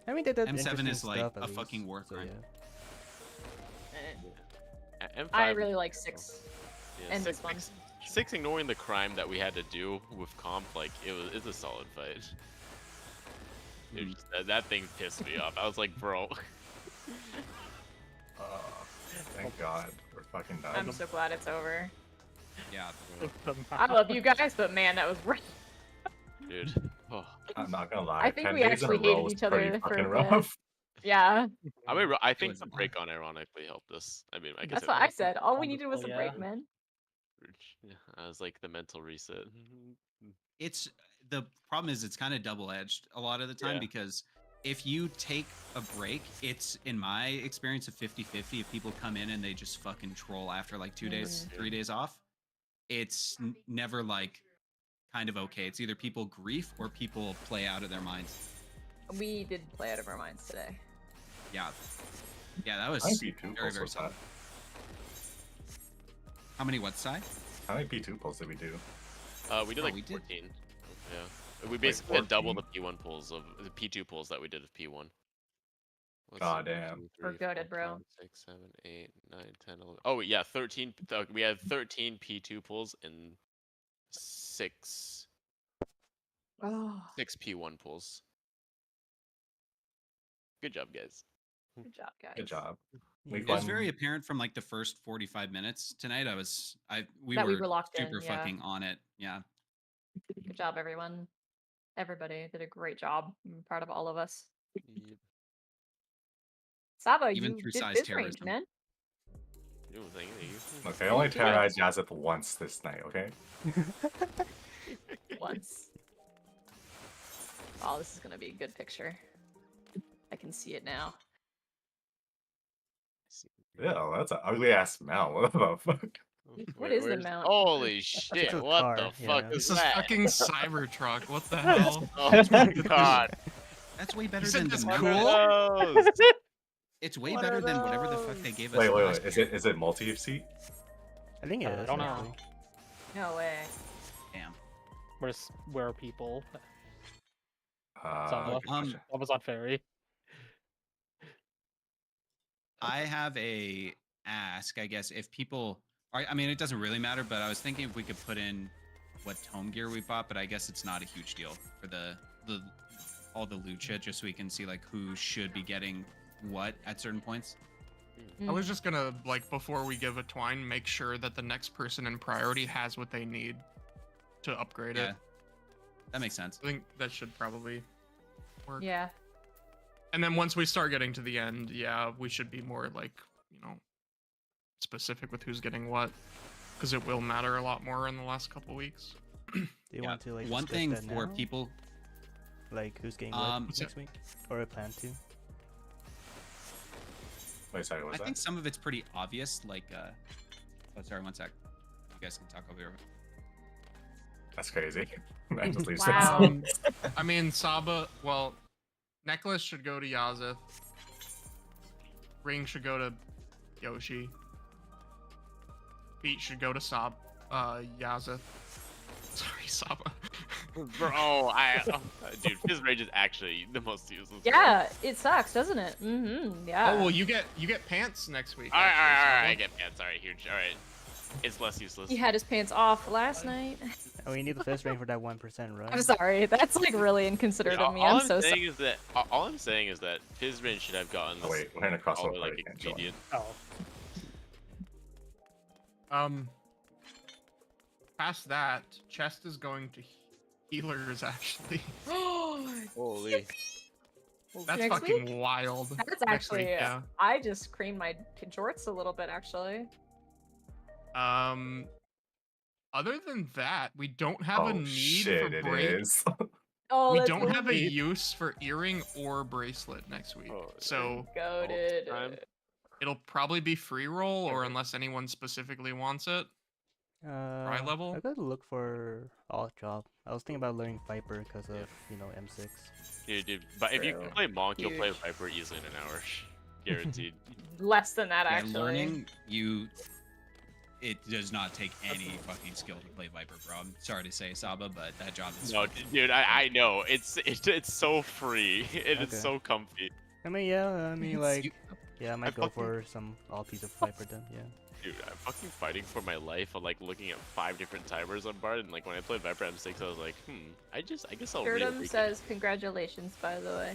I mean, they did M7 interesting is like stuff, at a least, fucking war so crime. eh. M5, I really like 6 yeah, and six, this one. six, ignoring the crime that we had to do with comp, like it's a solid fight. It just, that thing pissed me off. I was like, bro. Thank God. We're fucking done. I'm so glad it's over. Yeah. I love you guys, but man, that was rough. Dude. Oh. I'm not gonna lie. I think 10 we days in a actually row hated was each other pretty for fucking a bit. rough. Yeah, I think was- the break on ironically helped us. I mean, I guess that's what I said. All we needed was a Wonderful, break, man. Yeah, I was like the mental reset. It's the problem is it's kind of double-edged a lot of the time Yeah. because if you take a break, it's in my experience a 50-50. If people come in and they just fucking troll after like 2 days, 3 days off, it's never like kind of okay. It's either people grief or people play out of their minds. We did play out of our minds today. Yeah. Yeah, that was How many P2 very, pulls very was solid. that? How many what side? How many P2 pulls did we do? We did Oh, like we did. 14. Yeah. We basically had double the P1 pulls of the P2 pulls that we did of P1. God damn. We're goated, bro. 6, 7, 8, 9, 10, 11. Oh, yeah, 13. We had 13 P2 pulls and 6 Oh, P1 pulls. Good job, guys. good job, guys. Good job. Week It was one. very apparent from like the first 45 minutes tonight. We That we were were locked in, super yeah. fucking on it. Yeah. Good job, everyone. Everybody did a great job. I'm proud of all of us. Saba, Even you through did size fizz range, terrorism. man. Thank you. Okay, I only terrorized Yazeth once this night, okay? Once. Oh, this is gonna be a good picture. I can see it now. Yeah, that's an ugly ass mount. What the fuck? What is the mount? Holy That's shit! a What car, the yeah. fuck This is is that? fucking Cybertruck. What the hell? Oh my god! That's way better You said than the that's mount. cool? It's way better than whatever the fuck they gave us. Wait, last wait. year. Is it multi-seat? I think it I is. don't know. actually. No way. Damn. Where are people? Good question. Saba's on ferry. I have a ask, I guess, if people are, I mean, it doesn't really matter, but I was thinking if we could put in what tome gear we bought, but I guess it's not a huge deal for the all the loot shit, just so we can see like who should be getting what at certain points. I was just gonna, like, before we give a twine, make sure that the next person in priority has what they need to upgrade Yeah, it. that makes sense. I think that should probably work. Yeah. And then once we start getting to the end, yeah, we should be more, like, you know, specific with who's getting what. Because it will matter a lot more in the last couple weeks. Do you want to like one discuss thing that for now? people, Like who's getting Um, what next week, or a plan to? Wait, sorry, what's I that? think some of it's pretty obvious. Like, oh, sorry, one sec. You guys can talk over here. That's crazy. I just leave Wow. I mean, Saba, well, necklace should go to Yazeth. Ring should go to Yoshi. Feet should go to Yazeth. Sorry, Saba. Bro, dude, fizz range is actually the most useless. Yeah, it sucks, doesn't it? Mm-hmm. Yeah. Oh well, you get pants next week. All right, actually, I get pants. All right, huge. All right, it's less useless. He had his pants off last night. Oh, you need the first rank for that 1%, right? I'm sorry. That's like really inconsiderate of me. I'm so sorry. All I'm saying is that fizz range should have gotten Oh, this wait, we're in a crossover all the, like party, can't join. expedient. Oh. Past that, chest is going to healers actually. Holy. That's Next fucking week? wild. That's Next actually. week, yeah. I just creamed my jorts a little bit, actually. Other than that, we don't have a need shit, for it break. is. Oh, We that's don't have a neat. use for earring or bracelet next week. Oh, So Goated. it'll probably be free roll, or unless anyone specifically wants it. Try level? I gotta look for alt job. I was thinking about learning Viper because of M6. Dude, but if you True. can play Monk, you'll play Huge. Viper easily in an hour. Guaranteed. Less than that, Yeah, actually. learning it does not take any fucking skill to play Viper, bro. I'm sorry to say, Saba, but that job is. No, dude, I know. It's so free. It is Okay. so comfy. I mean, yeah. I mean, like, yeah. I might go fucking- for some alt piece of Viper then. Yeah. Dude, I'm fucking fighting for my life. I'm like looking at 5 different timers on Bard, and like when I played Viper M6, I was like, I guess I'll Durdum read says congratulations, by the way.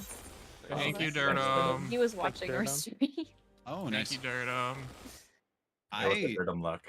Thank you, That's- Durdum. He was watching our Durdum. stream. Oh, Thank nice. you, Durdum. With the rhythm luck.